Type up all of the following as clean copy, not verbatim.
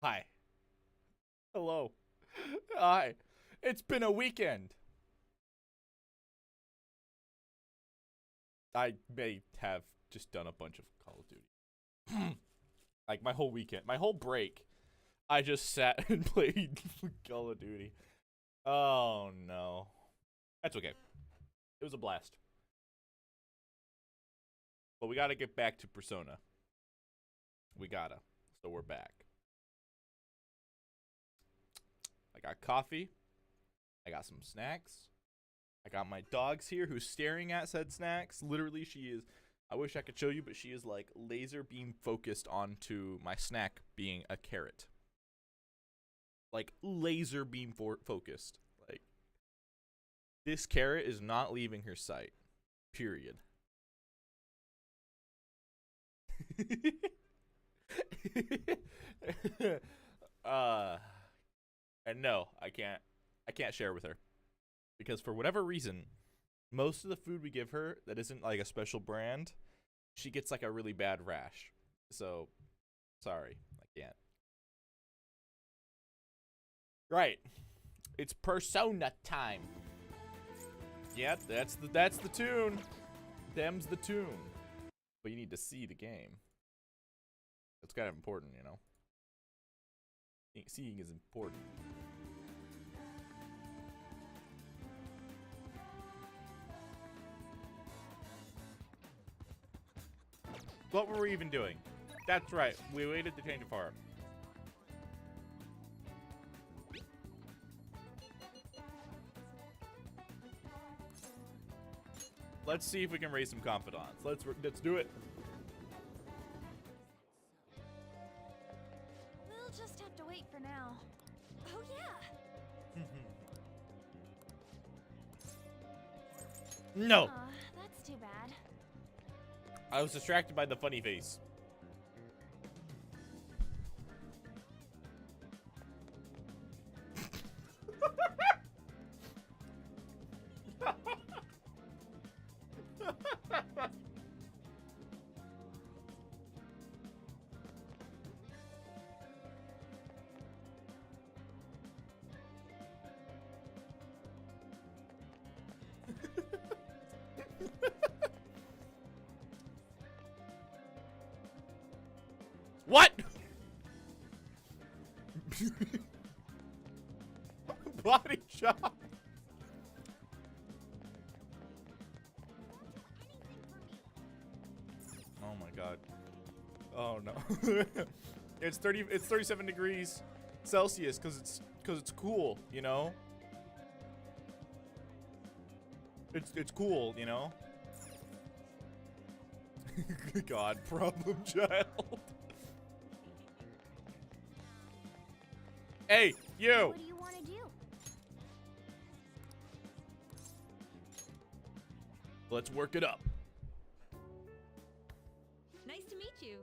Hi. Hello. Hi. It's been a weekend. I may have just done a bunch of Call of Duty. Like my whole weekend, my whole break, I just sat and played Call of Duty. Oh no. That's okay. It was a blast. But we gotta get back to Persona. We gotta. So we're back. I got coffee. I got some snacks. I got my dogs here who's staring at said snacks. Literally, she is. I wish I could show you, but she is like laser beam focused onto my snack being a carrot. Like laser beam focused. Like this carrot is not leaving her sight. Period. And no, I can't share with her because for whatever reason, most of the food we give her that isn't like a special brand, she gets like a really bad rash. So, sorry, I can't. Right, it's Persona time. Yeah, that's the tune. Them's the tune. But you need to see the game. That's kind of important, you know. Seeing is important. What were we even doing? That's right. We waited to change the farm. Let's see if we can raise some confidants. Let's do it. We'll just have to wait for now. Oh yeah. No. Aw, that's too bad. I was distracted by the funny face. What? Body shot. Oh my god. Oh no. It's 37 degrees Celsius cuz it's cool, you know? It's cool, you know? God, problem child. Hey, you! What do you want to do? Let's work it up. Nice to meet you.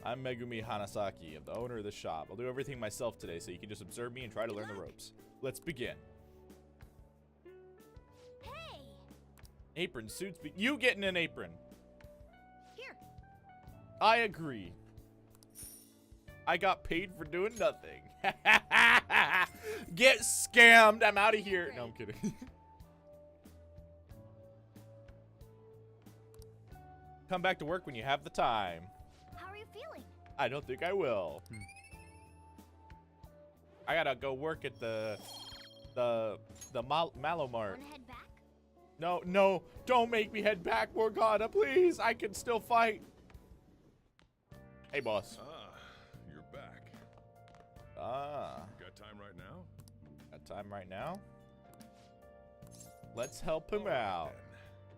I'm Megumi Hanasaki, I'm the owner of the shop. I'll do everything myself today, so you can just observe me and try to learn the ropes. Let's begin. Hey! Apron suits me. You getting an apron. Here. I agree. I got paid for doing nothing. Get scammed. I'm out of here. No, I'm kidding. Come back to work when you have the time. How are you feeling? I don't think I will. I gotta go work at the Mallow Mart. Wanna head back? No, no, don't make me head back, Morgana, please. I can still fight. Hey, boss. You're back. Ah. Got time right now? Got time right now? Let's help him All right, out. then.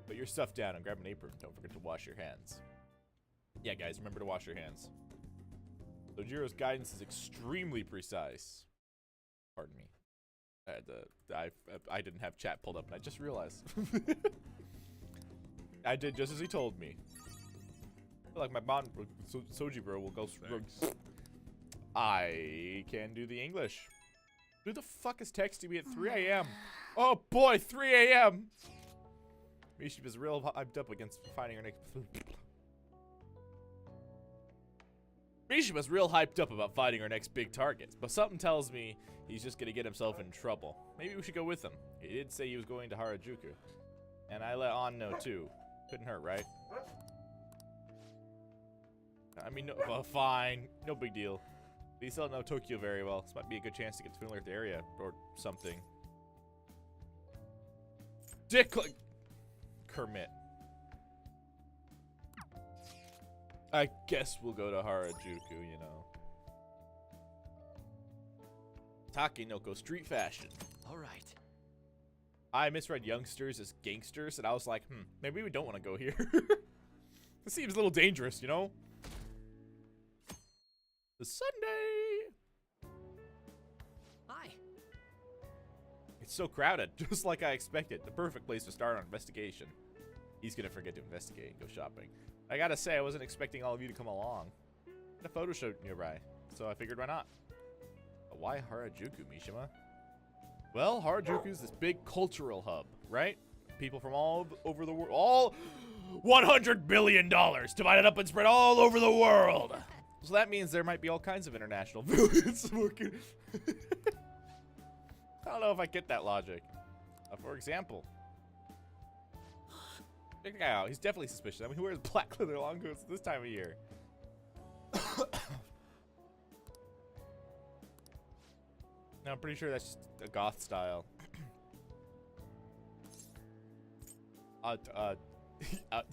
Put your stuff down and grab an apron. Don't forget to wash your hands. Yeah, guys, remember to wash your hands. Sojiro's guidance is extremely precise. Pardon me. I didn't have chat pulled up, and I just realized. I did just as he told me. I feel like my bond, Soji bro, will go. I can do the English. Who the fuck is texting me at 3 a.m.? Oh boy, 3 a.m. Mishi was real hyped up against finding her next. Mishima's real hyped up about fighting our next big target, but something tells me he's just gonna get himself in trouble. Maybe we should go with him. He did say he was going to Harajuku. And I let On know too. Couldn't hurt, right? I mean, no, well, fine. No big deal. These don't know Tokyo very well. This might be a good chance to get to familiar with the area or something. Dick Kermit. I guess we'll go to Harajuku, you know. Takenoko street fashion. All right. I misread youngsters as gangsters, and I was like, maybe we don't want to go here. This seems a little dangerous, you know? The Sunday. Hi. It's so crowded, just like I expected. The perfect place to start our investigation. He's gonna forget to investigate and go shopping. I gotta say, I wasn't expecting all of you to come along. And a photo shoot nearby, so I figured why not. But why Harajuku, Mishima? Well, Harajuku's this big cultural hub, right? People from all over the world, all $100 billion divided up and spread all over the world. So that means there might be all kinds of international villains. I don't know if I get that logic. For example, check the guy out. He's definitely suspicious. I mean, who wears black leather long coats this time of year? No, I'm pretty sure that's just a goth style.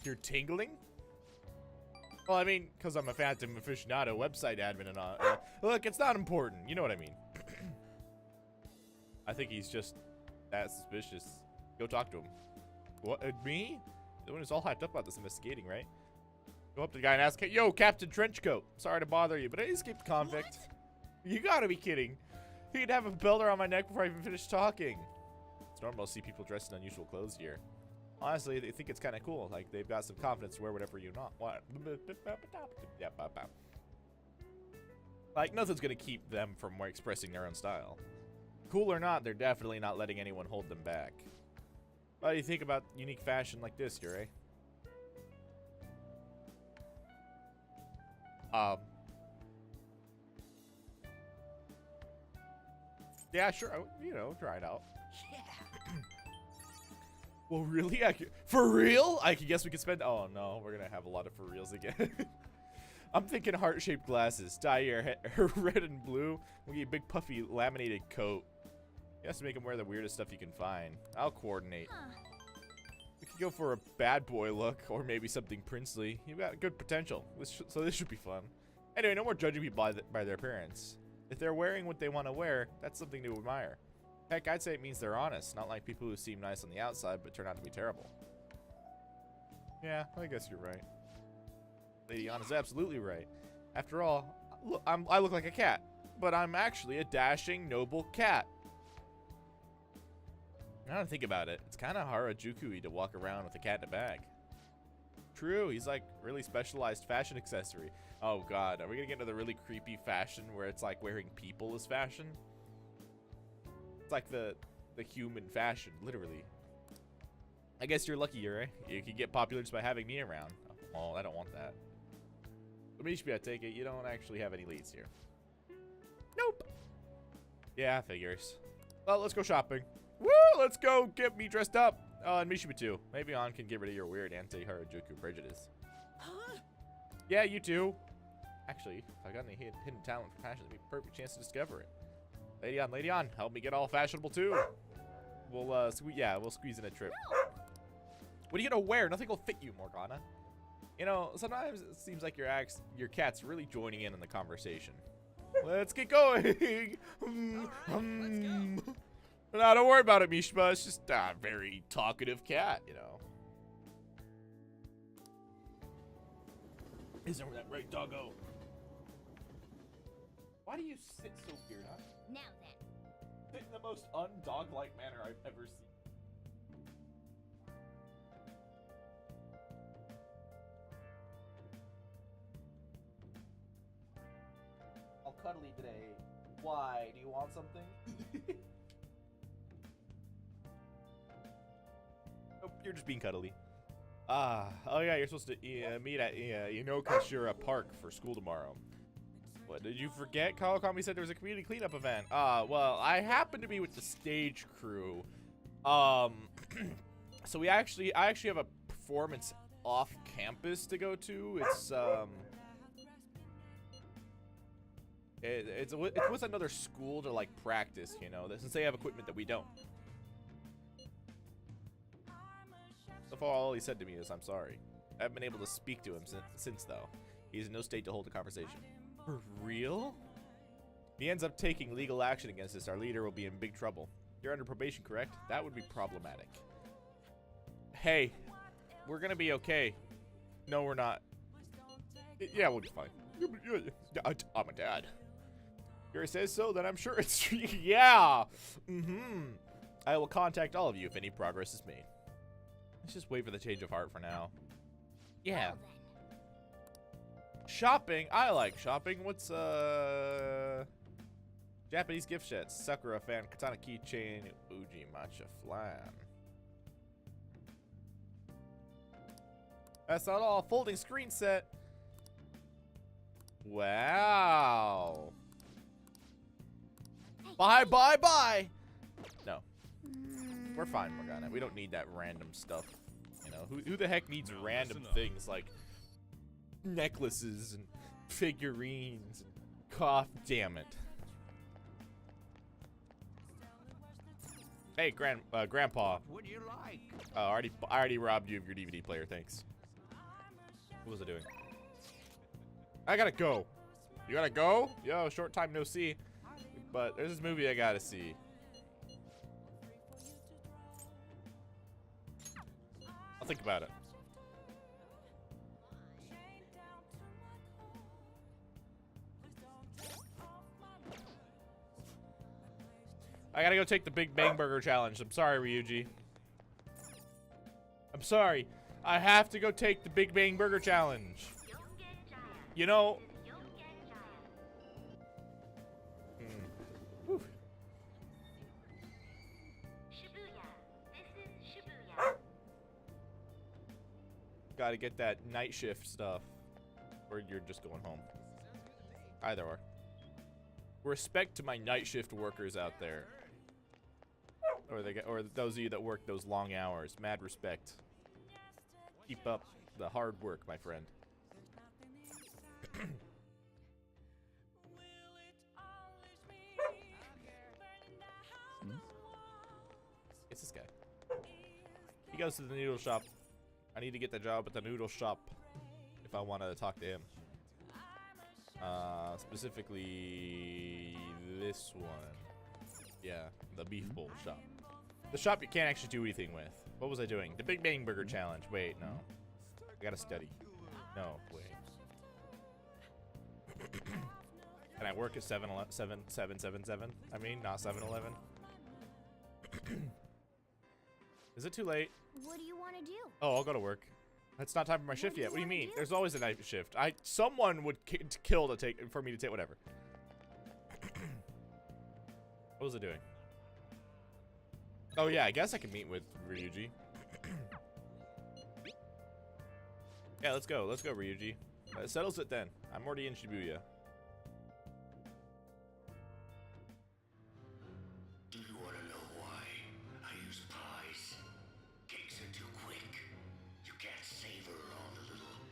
You're tingling? Well, I mean, because I'm a phantom aficionado website admin and all. Look, it's not important. You know what I mean. I think he's just that suspicious. Go talk to him. What? Me? The one who's all hyped up about this investigating, right? Go up to the guy and ask, hey, yo, Captain Trenchcoat. Sorry to bother you, but I escaped convict. What? You gotta be kidding. He'd have a belt around my neck before I even finished talking. It's normal to see people dressed in unusual clothes here. Honestly, they think it's kind of cool. Like, they've got some confidence to wear whatever you want. What? Like, nothing's going to keep them from expressing their own style. Cool or not, they're definitely not letting anyone hold them back. What do you think about unique fashion like this, Yurei? Yeah, sure. You know, try it out. Yeah. Well, really? For real? I guess we could spend... Oh, no. We're going to have a lot of for reals again. I'm thinking heart-shaped glasses. Dye your hair red and blue. We'll get a big, puffy, laminated coat. You have to make them wear the weirdest stuff you can find. I'll coordinate. Huh. We could go for a bad boy look, or maybe something princely. You've got good potential, so this should be fun. Anyway, no more judging people by their appearance. If they're wearing what they want to wear, that's something to admire. Heck, I'd say it means they're honest, not like people who seem nice on the outside but turn out to be terrible. Yeah, I guess you're right. Lady Anna's absolutely right. After all, look, I look like a cat, but I'm actually a dashing, noble cat. Now that I think about it, it's kind of Harajuku-y to walk around with a cat in a bag. True, he's like really specialized fashion accessory. Oh god, are we gonna get into the really creepy fashion where it's like wearing people as fashion? It's like the human fashion, literally. I guess you're lucky, Yurei. You can get popular just by having me around. Oh, I don't want that. But Mishima, I take it you don't actually have any leads here. Nope. Yeah, figures. Well, let's go shopping. Woo! Let's go get me dressed up. Oh, and Mishima too. Maybe On can get rid of your weird anti-Harajuku prejudice. Huh? Yeah, you too. Actually, if I got any hidden talent for fashion, it'd be a perfect chance to discover it. Lady on, help me get all fashionable too. We'll squeeze in a trip. What are you gonna wear? Nothing will fit you, Morgana. You know, sometimes it seems like your cat's really joining in on the conversation. Let's get going. Let's go. No, don't worry about it, Mishima. It's just a very talkative cat, you know. Isn't that right, doggo? Why do you sit so weird, huh? Now then. Sit in the most undog-like manner I've ever seen. All cuddly today. Why? Do you want something? Nope, you're just being cuddly. Oh yeah, you're supposed to meet at Inokashira Park for school tomorrow. What, did you forget? Kawakami said there was a community cleanup event. Well, I happen to be with the stage crew. So I actually have a performance off campus to go to. It's with another school to like practice, you know, since they have equipment that we don't. So far, all he said to me is, "I'm sorry." I haven't been able to speak to him since though. He's in no state to hold a conversation. For real? If he ends up taking legal action against us, our leader will be in big trouble. You're under probation, correct? That would be problematic. Hey, we're gonna be okay. No, we're not. Yeah, we'll be fine. I'm a dad. Gary says so, then I'm sure it's true. Yeah. I will contact all of you if any progress is made. Let's just wait for the change of heart for now. Yeah. Shopping. I like shopping. What's Japanese gift sets, Sakura fan, katana keychain, Uji matcha flan. That's not all. Folding screen set. Wow. Bye, bye, bye. No. We're fine, Morgana. We don't need that random stuff. You know, who the heck needs random things like necklaces and figurines and cough, damn it. Hey, Grandpa. What do you like? I already robbed you of your DVD player, thanks. What was I doing? I gotta go. You gotta go? Yo, short time no see. But there's this movie I gotta see. I'll think about it. I gotta go take the Big Bang Burger challenge. I'm sorry, Ryuji. I'm sorry. I have to go take the Big Bang Burger challenge. You know... Whew. Gotta get that night shift stuff. Or you're just going home. Either or. Respect to my night shift workers out there. Or those of you that work those long hours. Mad respect. Keep up the hard work, my friend. It's this guy. He goes to the noodle shop. I need to get the job at the noodle shop if I want to talk to him. Specifically this one. Yeah, the beef bowl shop. The shop you can't actually do anything with. What was I doing? The Big Bang Burger challenge. Wait, no. I gotta study. No, wait. Can I work at 777? I mean, not 7-Eleven. Is it too late? What do you want to do? Oh, I'll go to work. It's not time for my shift yet. What do you mean? There's always a night shift. Someone would kill for me to take whatever. What was I doing? Oh yeah, I guess I can meet with Ryuji. Yeah, let's go. Let's go, Ryuji. That settles it then. I'm already in Shibuya. Do you want to know why I use pies? Cakes are too quick. You can't savor all the little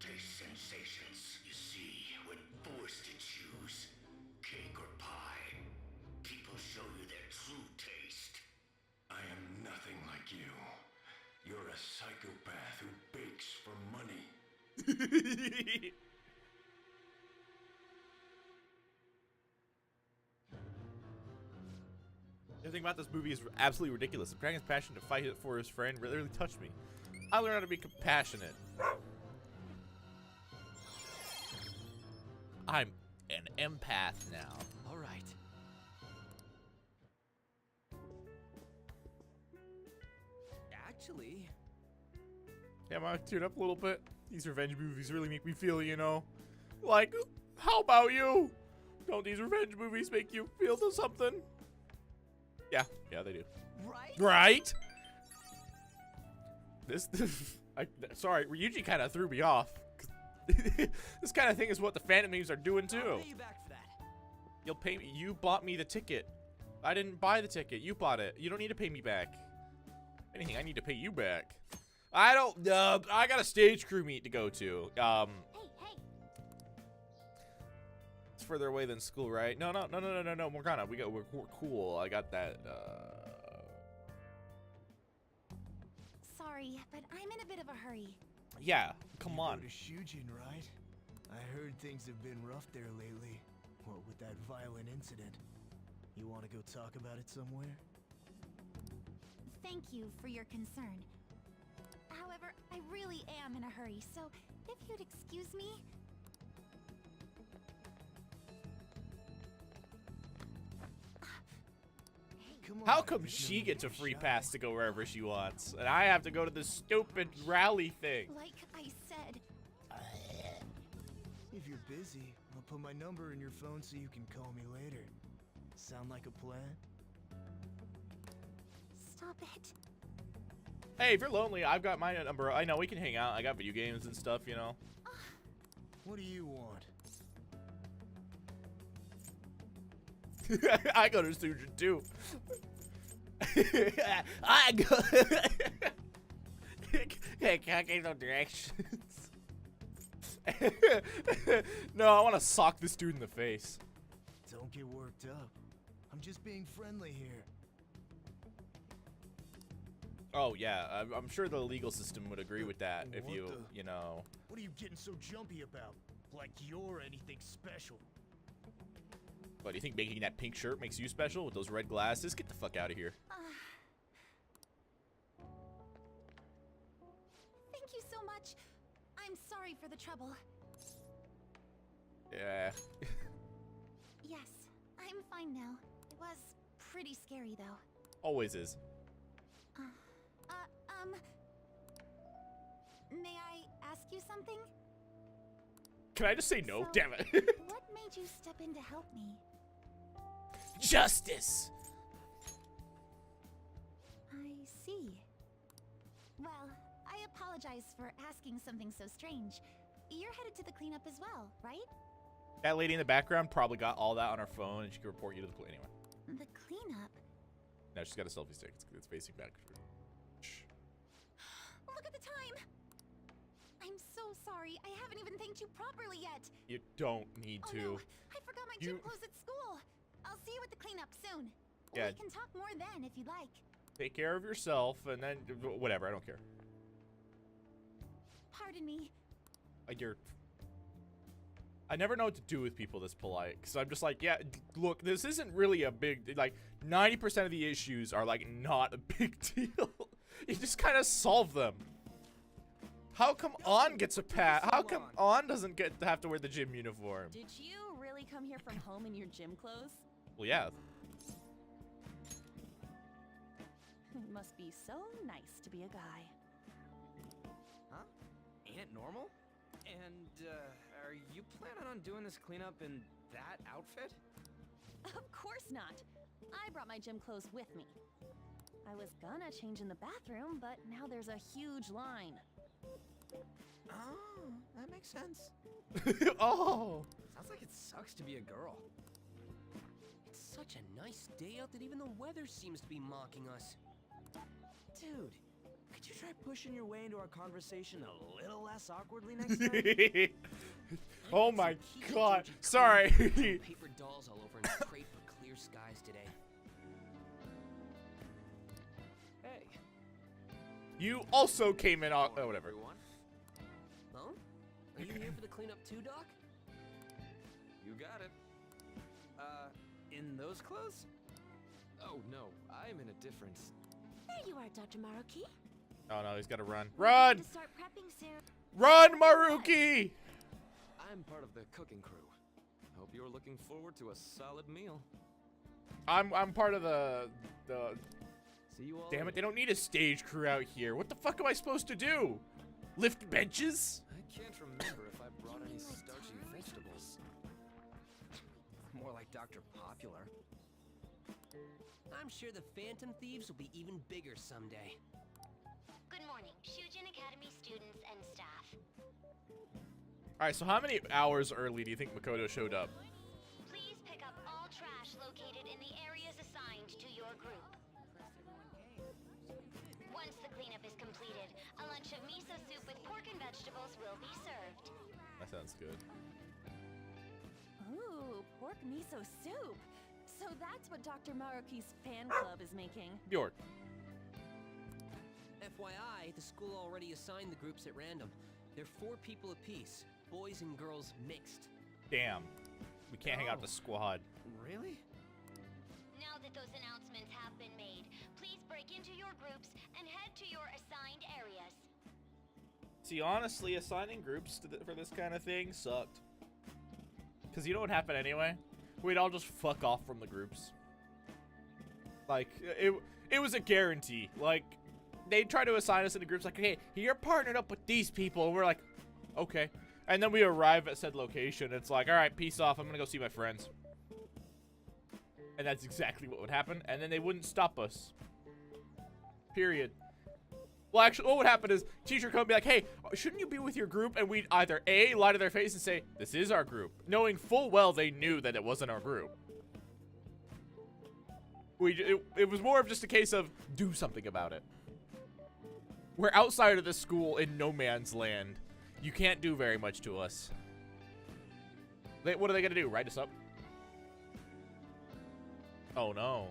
taste sensations you see when forced to choose cake or pie. People show you their true taste. I am nothing like you. You're a psychopath who bakes for money. Everything about this movie is absolutely ridiculous. The Dragon's passion to fight for his friend really touched me. I learned how to be compassionate. I'm an empath now. All right. Actually, Yeah, I'm gonna tune up a little bit. These revenge movies really make me feel, you know, like, how about you? Don't these revenge movies make you feel something? Yeah, they do. right? Right? Sorry, Ryuji kind of threw me off. This kind of thing is what the Phantom Thieves are doing I'll too. pay you back for that. You'll pay me. You bought me the ticket. I didn't buy the ticket. You bought it. You don't need to pay me back. If anything, I need to pay you back. I don't. I got a stage crew meet to go to. Hey, hey. It's further away than school, right? No, Morgana. We're cool. I got that. Sorry, but I'm in a bit of a hurry. Yeah. Come on. You go to hjonk, right? I heard things have been rough there lately. What with that violent incident? You want to go talk about it somewhere? Thank you for your concern. However, I really am in a hurry, so if you'd excuse me. Come on, How come there's no she need gets a to free shy. pass to go wherever she wants, and I have to go to this stupid rally thing? Like I said, If you're busy, I'll put my number in your phone so you can call me later. Sound like a plan? stop it. Hey, if you're lonely, I've got my number. I know we can hang out. I got video games and stuff, you know. What do you want? I go to Sujan too. I go. Hey, can I get no directions? No, I want to sock this dude in the face. Don't get worked up. I'm just being friendly here. Oh yeah, I'm sure the legal system would agree with that if What you, the- you know. What are you getting so jumpy about? Like you're anything special. What, do you think making that pink shirt makes you special with those red glasses? Get the fuck out of here. Thank you so much. I'm sorry for the trouble. Yeah. Yes, I'm fine now. It was pretty scary though. Always is. May I ask you something? Can I just say no? So, Damn it. What made you step in to help me? Justice. I see. Well, I apologize for asking something so strange. You're headed to the cleanup as well, right? That lady in the background probably got all that on her phone, and she can report you to the police anyway. The cleanup? No, she's got a selfie stick. It's facing back. Shh. Look at the time! I'm so sorry. I haven't even thanked you properly yet. You don't need Oh to. no, I forgot my gym You- clothes at school. I'll see you at the cleanup soon. Yeah. We can talk more then if you'd like. Take care of yourself, and then whatever. I don't care. Pardon me. I never know what to do with people this polite, because I'm just like, yeah, look, this isn't really a big, like, 90% of the issues are, like, not a big deal. You just kind of solve them. How come On gets a pat? How come On doesn't get to have to wear the gym uniform? Did you really come here from home in your gym clothes? Well, yeah. It must be so nice to be a guy. Huh? Ain't it normal? And, are you planning on doing this cleanup in that outfit? Of course not. I brought my gym clothes with me. I was gonna change in the bathroom, but now there's a huge line. Oh, that makes sense. Oh. Sounds like it sucks to be a girl. It's such a nice day out that even the weather seems to be mocking us. Dude, could you try pushing your way into our conversation a little less awkwardly next time? Oh my Keep god. Georgie Sorry. clean. Paper dolls all over and prayed for clear skies today. Hey. You also came in on. Oh, whatever. Everyone. Oh? Are you here for the cleanup too, Doc? You got it. In those clothes? Oh no, I'm in a different. There you are, Dr. Maruki. Oh no, he's got to run. We're Run! going to start prepping soon. Run, Maruki! I'm part of the cooking crew. Hope you're looking forward to a solid meal. I'm part of the. See you all. Damn it! They don't need a stage crew out here. What the fuck am I supposed to do? Lift benches? I can't remember if I brought any starchy vegetables. More like Dr. Popular. I'm sure the Phantom Thieves will be even bigger someday. Good morning, hjonk Academy students and staff. All right, so how many hours early do you think Makoto showed up? Please pick up all trash located in the areas assigned to your group. Once the cleanup is completed, a lunch of miso soup with pork and vegetables will be served. That sounds good. Ooh, pork miso soup. So that's what Dr. Maruki's fan club is making. Bjork. FYI, the school already assigned the groups at random. They're 4 people apiece, boys and girls mixed. Damn. We can't hang out the squad. Really? Now that those announcements have been made, please break into your groups and head to your assigned areas. See, honestly, assigning groups to for this kind of thing sucked. Because you know what happened anyway? We'd all just fuck off from the groups. Like, it was a guarantee. Like, they try to assign us into groups like, okay, you're partnered up with these people. And we're like, okay. And then we arrive at said location. It's like, all right, peace off. I'm going to go see my friends. And that's exactly what would happen. And then they wouldn't stop us. Period. Well, actually, what would happen is teacher come and be like, hey, shouldn't you be with your group? And we'd either A, lie to their face and say, this is our group, knowing full well they knew that it wasn't our group. It was more of just a case of do something about it. We're outside of the school in no man's land. You can't do very much to us. What are they going to do? Write us up? Oh, no.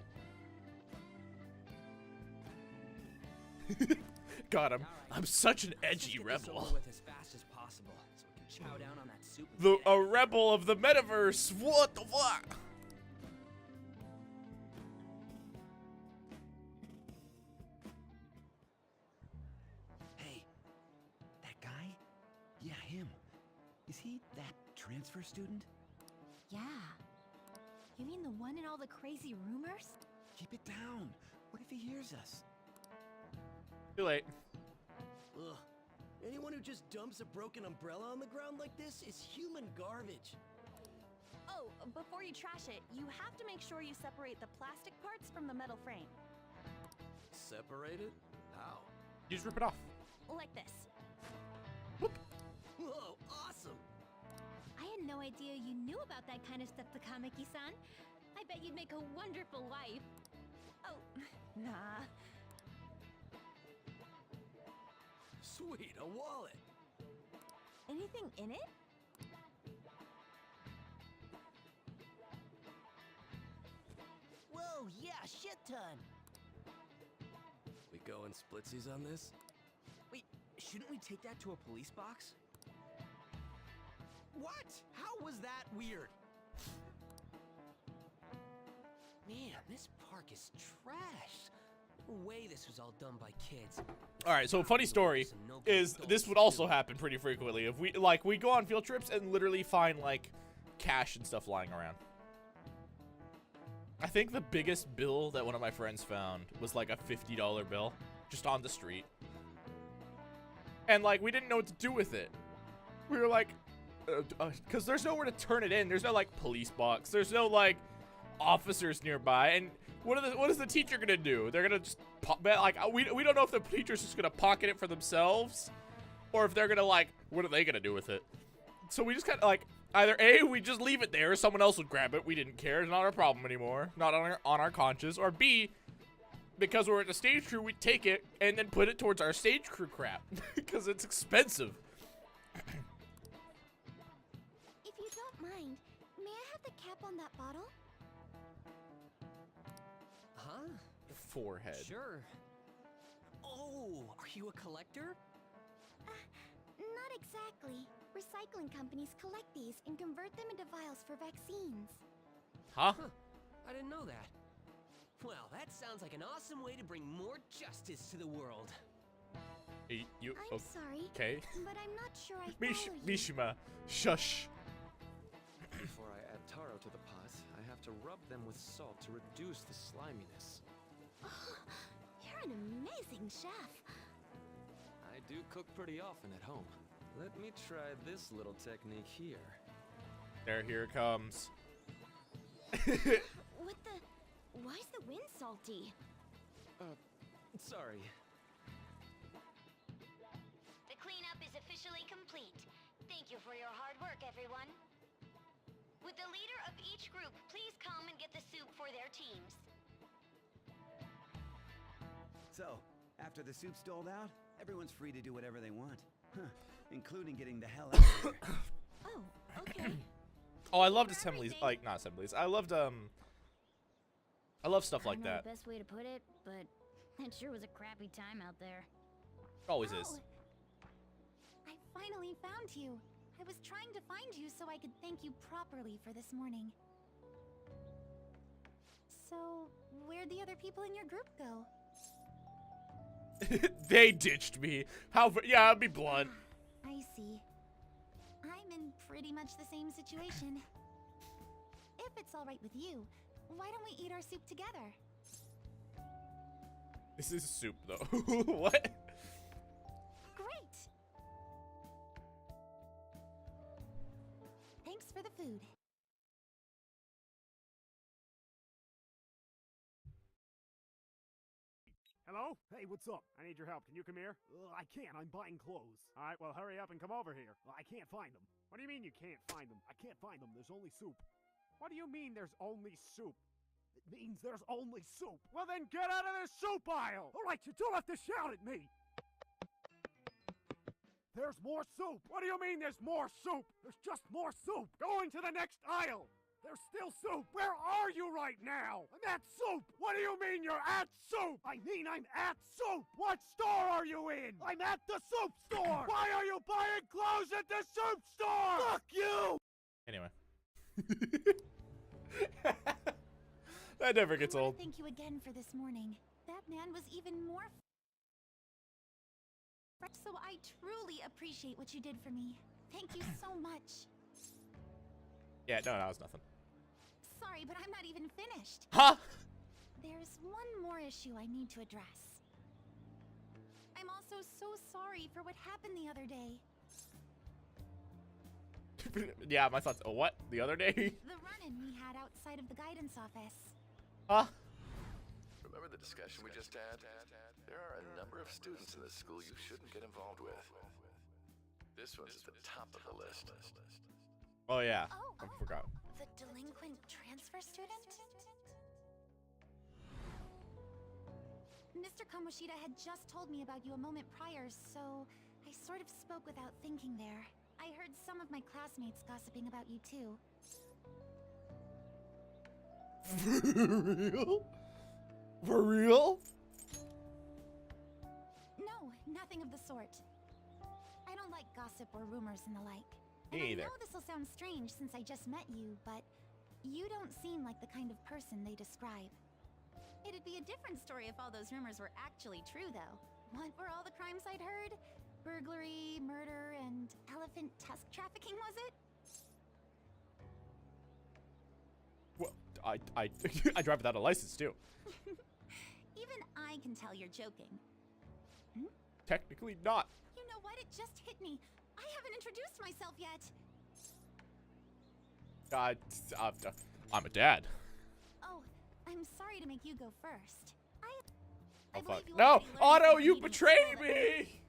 God, I'm such an edgy rebel. With as fast as possible, so we can chow down on that soup. A rebel of the metaverse. What the fuck? Hey, that guy? Yeah, him. Is he that transfer student? Yeah. You mean the one in all the crazy rumors? Keep it down. What if he hears us? Too late. Ugh. Anyone who just dumps a broken umbrella on the ground like this is human garbage. Oh, before you trash it, you have to make sure you separate the plastic parts from the metal frame. Separate it? How? You just rip it off. Like this. Whoa, awesome! I had no idea you knew about that kind of stuff, Takamaki-san. I bet you'd make a wonderful wife. Oh, nah. Sweet, a wallet! Anything in it? Whoa, yeah, shit ton! We going splitsies on this? Wait, shouldn't we take that to a police box? What? How was that weird? Man, this park is trash. No way this was all done by kids. All right, so funny story is this would also happen pretty frequently. If we go on field trips and literally find like cash and stuff lying around. I think the biggest bill that one of my friends found was like a $50 bill just on the street. And like we didn't know what to do with it. We were like cuz there's nowhere to turn it in. There's no like police box. There's no like officers nearby, and what is the teacher gonna do? They're gonna just we don't know if the teacher's just gonna pocket it for themselves, or if they're gonna like what are they gonna do with it? So we just kind of like either A, we just leave it there, someone else would grab it, we didn't care, it's not our problem anymore, not on our conscience, or B, because we're at the stage crew, we take it and then put it towards our stage crew crap because it's expensive. If you don't mind, may I have the cap on that bottle? Huh? Forehead. Sure. Oh, are you a collector? Not exactly. Recycling companies collect these and convert them into vials for vaccines. Huh? I didn't know that. Well, that sounds like an awesome way to bring more justice to the world. I'm sorry, okay? but I'm not sure I follow you. Mishima, shush. Before I add taro to the pots, I have to rub them with salt to reduce the sliminess. Oh, you're an amazing chef. I do cook pretty often at home. Let me try this little technique here. Here it comes. What the? Why's the wind salty? Sorry. The cleanup is officially complete. Thank you for your hard work, everyone. Would the leader of each group please come and get the soup for their teams? So, after the soup's doled out, everyone's free to do whatever they want. Huh. Including getting the hell out of here. Oh, okay. Oh, I loved assemblies. Like, not assemblies. I loved stuff like I don't know that. the best way to put it, but it sure was a crappy time out there. Always Oh, is. I finally found you. I was trying to find you so I could thank you properly for this morning. So, where'd the other people in your group go? They ditched me. Yeah, I'll be blunt. I see. I'm in pretty much the same situation. If it's all right with you, why don't we eat our soup together? This is soup, though. What? Great! Thanks for the food. Hello? Hey, what's up? I need your help. Can you come here? I can't. I'm buying clothes. All right, well, hurry up and come over here. I can't find them. What do you mean you can't find them? I can't find them. There's only soup. What do you mean there's only soup? It means there's only soup. Well, then get out of this soup aisle! All right, you don't have to shout at me. There's more soup. What do you mean there's more soup? There's just more soup. Go into the next aisle. There's still soup. Where are you right now? I'm at soup. What do you mean you're at soup? I mean I'm at soup. What store are you in? I'm at the soup store. Why are you buying clothes at the soup store? Fuck you! Anyway. That never gets I wanna old. Thank you again for this morning. That man was even more so I truly appreciate what you did for me. Thank you so much. Yeah, no, that was nothing. Sorry, but I'm not even finished. Huh? There's one more issue I need to address. I'm also so sorry for what happened the other day. Yeah, my thoughts. Oh, what? The other day? The run-in we had outside of the guidance office. Huh? Remember the discussion we just had? There are a number of students in this school you shouldn't get involved with. This one's at the top of the list. Oh, yeah. Oh, I forgot. The delinquent transfer student? Mr. Kamoshida had just told me about you a moment prior, so I sort of spoke without thinking there. I heard some of my classmates gossiping about you too. For real? For real? No, nothing of the sort. I don't like gossip or rumors and the like. Me And either. I know this'll sound strange since I just met you, but you don't seem like the kind of person they describe. It'd be a different story if all those rumors were actually true, though. What were all the crimes I'd heard? Burglary, murder, and elephant tusk trafficking, was it? Well, I drive without a license, too. Even I can tell you're joking. Technically not. You know what? It just hit me. I haven't introduced myself yet. I'm a dad. Oh, I'm sorry to make you go first. I Oh, believe fuck. you No! already learned Otto, from you meeting at betrayed school. me!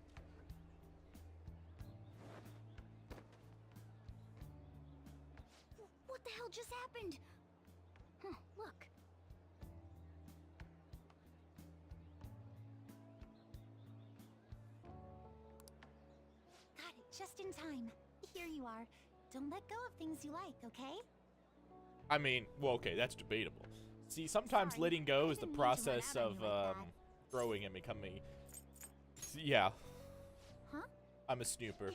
What the hell just happened? Huh, look. Got it just in time. Here you are. Don't let go of things you like, okay? I mean, well, okay, that's debatable. See, sometimes Sorry, letting go I is the didn't mean to run process out on of you like that. growing and becoming. Yeah, Huh? I'm a snooper.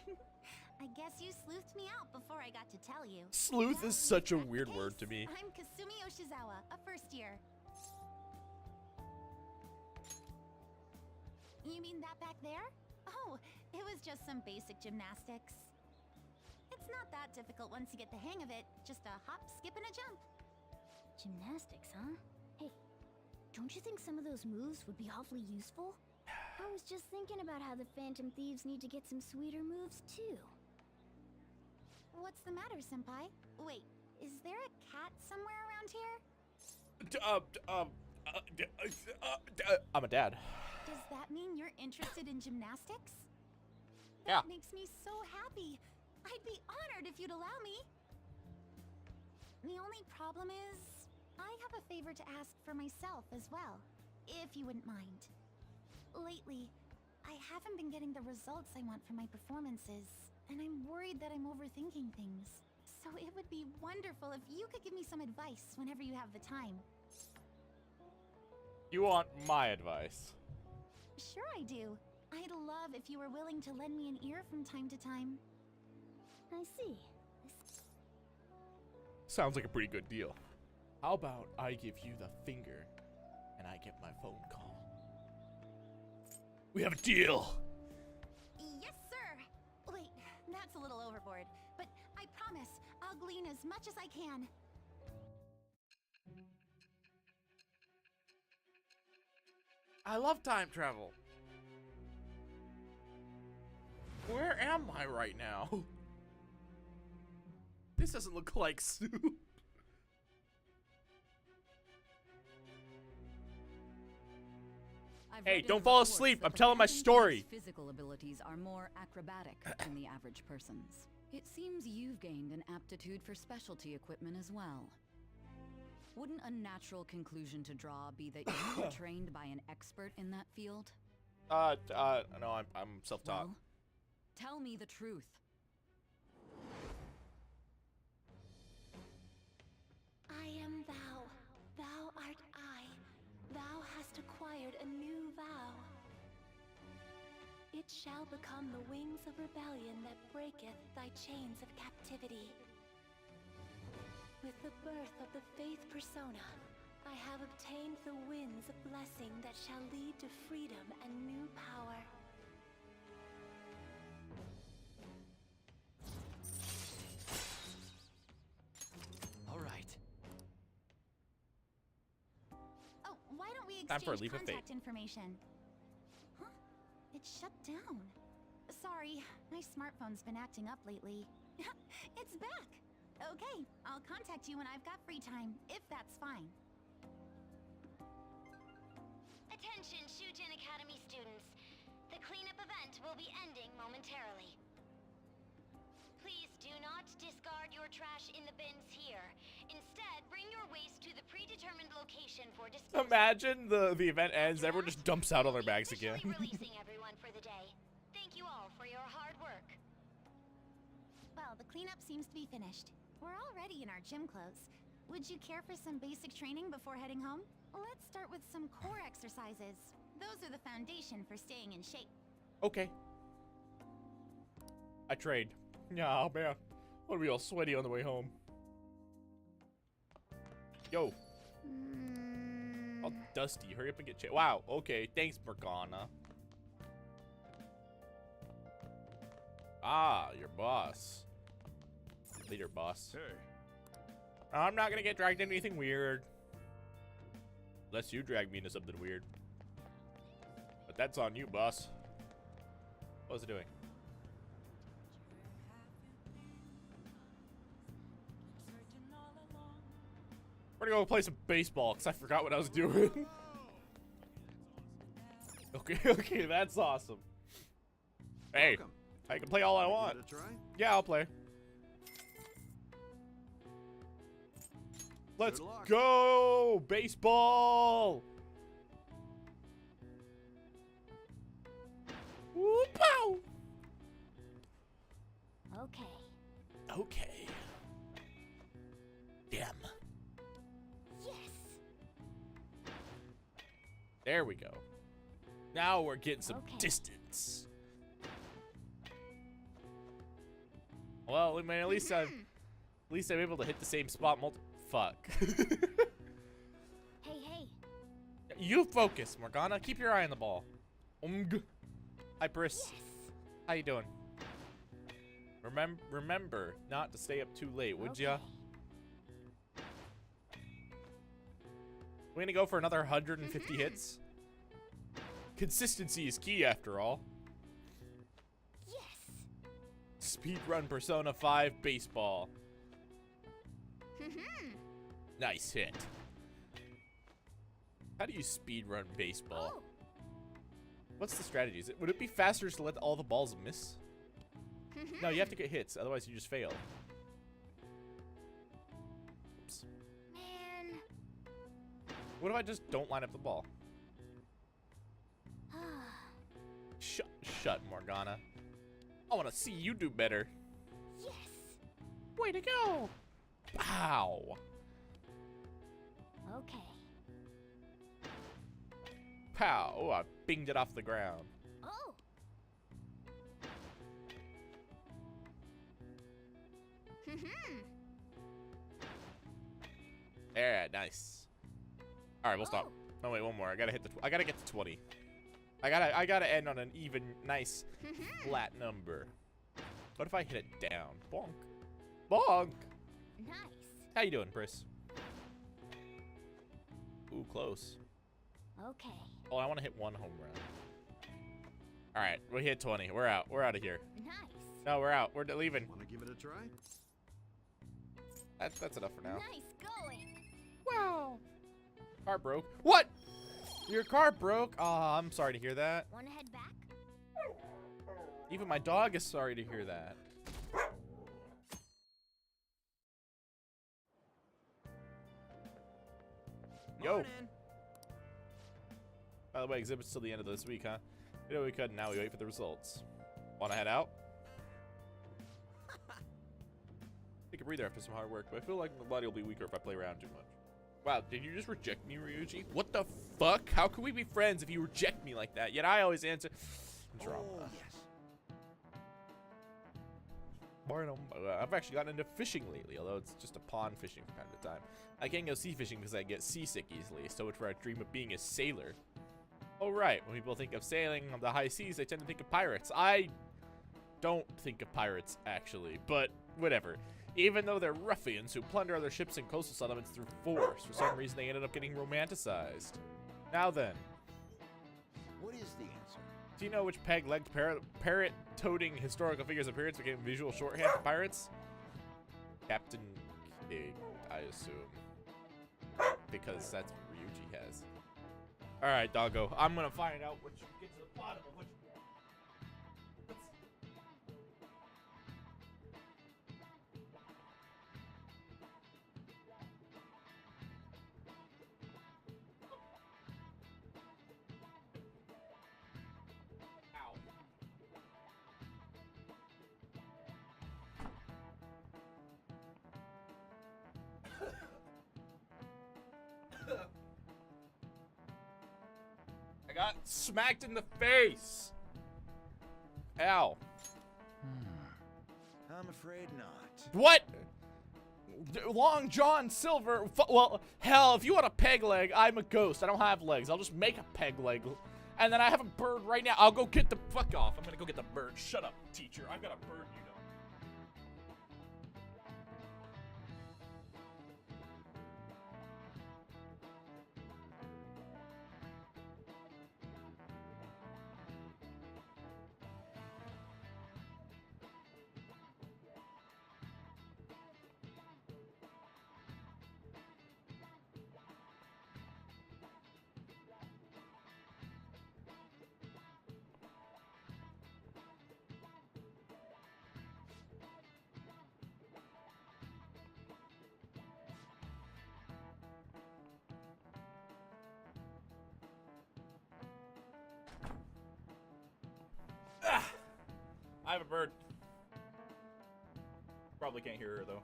I guess you sleuthed me out before I got to tell you. Sleuth Well, is such a that's the weird word case. to me. I'm Kasumi Yoshizawa, a first year. You mean that back there? Oh, it was just some basic gymnastics. It's not that difficult once you get the hang of it. Just a hop, skip, and a jump. Gymnastics, huh? Hey, don't you think some of those moves would be awfully useful? I was just thinking about how the Phantom Thieves need to get some sweeter moves, too. What's the matter, senpai? Wait, is there a cat somewhere around here? I'm a dad. Does that mean you're interested in gymnastics? Yeah. That makes me so happy. I'd be honored if you'd allow me. The only problem is, I have a favor to ask for myself as well, if you wouldn't mind. Lately, I haven't been getting the results I want from my performances, and I'm worried that I'm overthinking things. So it would be wonderful if you could give me some advice whenever you have the time. You want my advice? Sure I do. I'd love if you were willing to lend me an ear from time to time. I see. Sounds like a pretty good deal. How about I give you the finger and I get my phone call? We have a deal! Yes, sir! Wait, that's a little overboard, but I promise I'll glean as much as I can. I love time travel. Where am I right now? This doesn't look like soup. Hey, don't fall asleep. I'm telling my story. Physical abilities are more acrobatic than the average person's. It seems you've gained an aptitude for specialty equipment as well. Wouldn't a natural conclusion to draw be that you were trained by an expert in that field? No, I'm self-taught. Well, tell me the truth. I am thou, thou art I. Thou hast acquired a new vow. It shall become the wings of rebellion that breaketh thy chains of captivity. With the birth of the faith persona, I have obtained the winds of blessing that shall lead to freedom and new power. All right. Oh, why don't we Time for a exchange leap of faith. contact information? Huh? It shut down. Sorry, my smartphone's been acting up lately. It's back! Okay, I'll contact you when I've got free time, if that's fine. Attention, Hjonk Academy students. The cleanup event will be ending momentarily. Please do not discard your trash in the bins here. Instead, bring your waste to the predetermined location for disposal. Imagine the event ends, everyone just dumps out all their bags again. Releasing everyone for the day. Thank you all for your hard work. Well, the cleanup seems to be finished. We're already in our gym clothes. Would you care for some basic training before heading home? Let's start with some core exercises. Those are the foundation for staying in shape. Okay. I trade. Yeah, man. I'm gonna be all sweaty on the way home. Yo. Oh, Dusty, hurry up and get changed. Wow, okay. Thanks, Morgana. Ah, your boss. Later, boss. Hey. I'm not gonna get dragged into anything weird. Unless you drag me into something weird. But that's on you, boss. What was it doing? We're gonna go play some baseball, because I forgot what I was doing. Okay, okay, that's awesome. Hey, I can play all I want. Yeah, I'll play. Let's go! Baseball! Whoop-pow! Okay. Okay. Damn. Yes. There we go. Now we're getting some distance. Well, I mean, at least I'm able to hit the same spot Fuck. Hey. You focus, Morgana. Keep your eye on the ball. Hi, Pris. Yes. How you doing? Remember not to stay up too late, would ya? We're gonna go for another 150 hits. Consistency is key, after all. Yes. Speedrun Persona 5 baseball. Nice hit. How do you speedrun baseball? Oh. What's the strategy? Would it be faster just to let all the balls miss? No, you have to get hits, otherwise you just fail. Oops. Man. What if I just don't line up the ball? Shut, Morgana. I want to see you do better. Yes. Way to go. Pow. Okay. Pow. Oh, I binged it off the ground. Oh. Yeah, nice. All right, we'll stop. No, wait, one more. I gotta hit the. I gotta get to 20. I gotta end on an even, nice, flat number. What if I hit it down? Bonk. Bonk. Nice. How you doing, Briss? Ooh, close. Okay. Oh, I want to hit one home run. All right, we hit 20. We're out. We're out of here. Nice. No, we're out. We're leaving. Want to give it a try? That's enough for now. Nice going. Wow. Car broke. What? Your car broke? Oh, I'm sorry to hear that. Wanna head back? Even my dog is sorry to hear that. Yo. Morning. By the way, exhibits till the end of this week, huh? You know we could. Now we wait for the results. Wanna head out? Take a breather after some hard work, but I feel like my body will be weaker if I play around too much. Wow, did you just reject me, Ryuji? What the fuck? How can we be friends if you reject me like that? Yet I always answer. Drama. Oh, yes. I've actually gotten into fishing lately, although it's just a pond fishing from time to time. I can't go sea fishing because I get seasick easily, so it's where I dream of being a sailor. Oh right, when people think of sailing on the high seas, they tend to think of pirates. I don't think of pirates, actually, but whatever. Even though they're ruffians who plunder other ships and coastal settlements through force, for some reason they ended up getting romanticized. Now then. What is the answer? Do you know which peg-legged parrot-toting historical figure's appearance became visual shorthand for pirates? Captain Kidd, I assume. Because that's what Ryuji has. Alright, doggo. I'm gonna find out what you get to the bottom of what you want. I got smacked in the face. Ow. I'm afraid not. What? Long John Silver. Well, hell, if you want a peg leg, I'm a ghost. I don't have legs. I'll just make a peg leg. And then I have a bird right now. I'll go get the fuck off. I'm gonna go get the bird. Shut up, teacher. I've got a bird, you know. I have a bird. Probably can't hear her, though.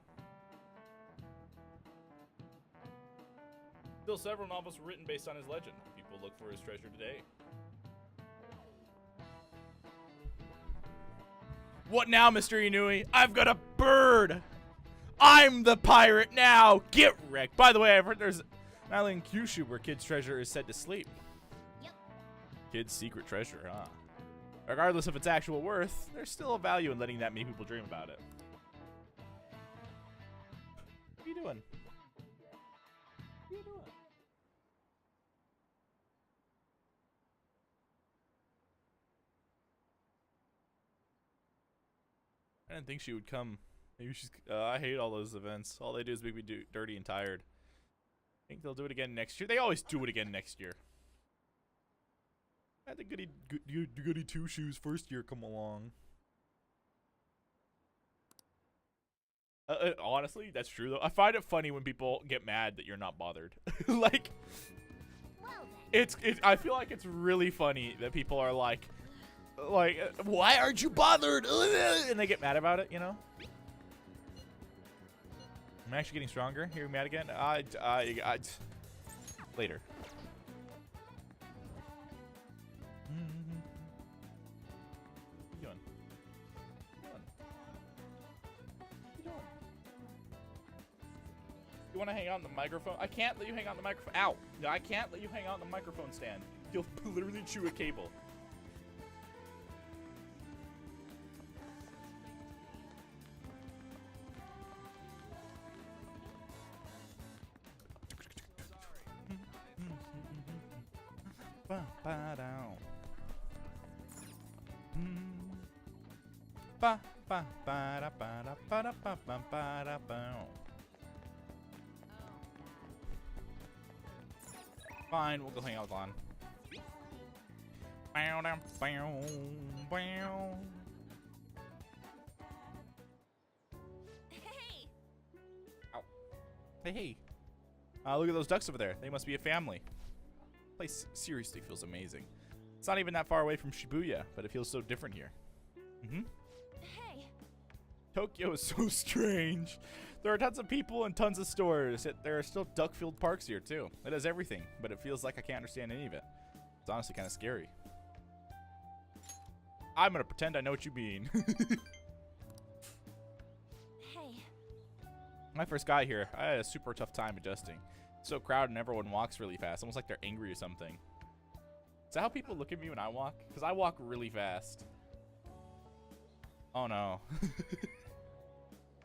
Still, several novels were written based on his legend. People look for his treasure today. What now, Mr. Inui? I've got a bird! I'm the pirate now! Get wrecked! By the way, I've heard there's an island in Kyushu where Kid's treasure is said to sleep. Yep. Kid's secret treasure, huh? Regardless of its actual worth, there's still a value in letting that many people dream about it. What are you doing? What are you doing? I didn't think she would come. Maybe she's. I hate all those events. All they do is make me dirty and tired. Think they'll do it again next year? They always do it again next year. I had the goody two shoes first year come along. Honestly, that's true though. I find it funny when people get mad that you're not bothered. Like, I feel like it's really funny that people are like, why aren't you bothered? And they get mad about it, you know? I'm actually getting stronger. Hearing mad again? Later. What are you doing? You want to hang out on the microphone? I can't let you hang out on the microphone. Ow! No, I can't let you hang out on the microphone stand. You'll literally chew a cable. Fine, we'll go hang out with Lon. Hey! Ow. Hey. Look at those ducks over there. They must be a family. Place seriously feels amazing. It's not even that far away from Shibuya, but it feels so different here. Hey! Tokyo is so strange. There are tons of people and tons of stores, yet there are still duck-filled parks here too. It has everything, but it feels like I can't understand any of it. It's honestly kind of scary. I'm gonna pretend I know what you mean. Hey. When I first got here, I had a super tough time adjusting. It's so crowded and everyone walks really fast, almost like they're angry or something. Is that how people look at me when I walk? Because I walk really fast. Oh no.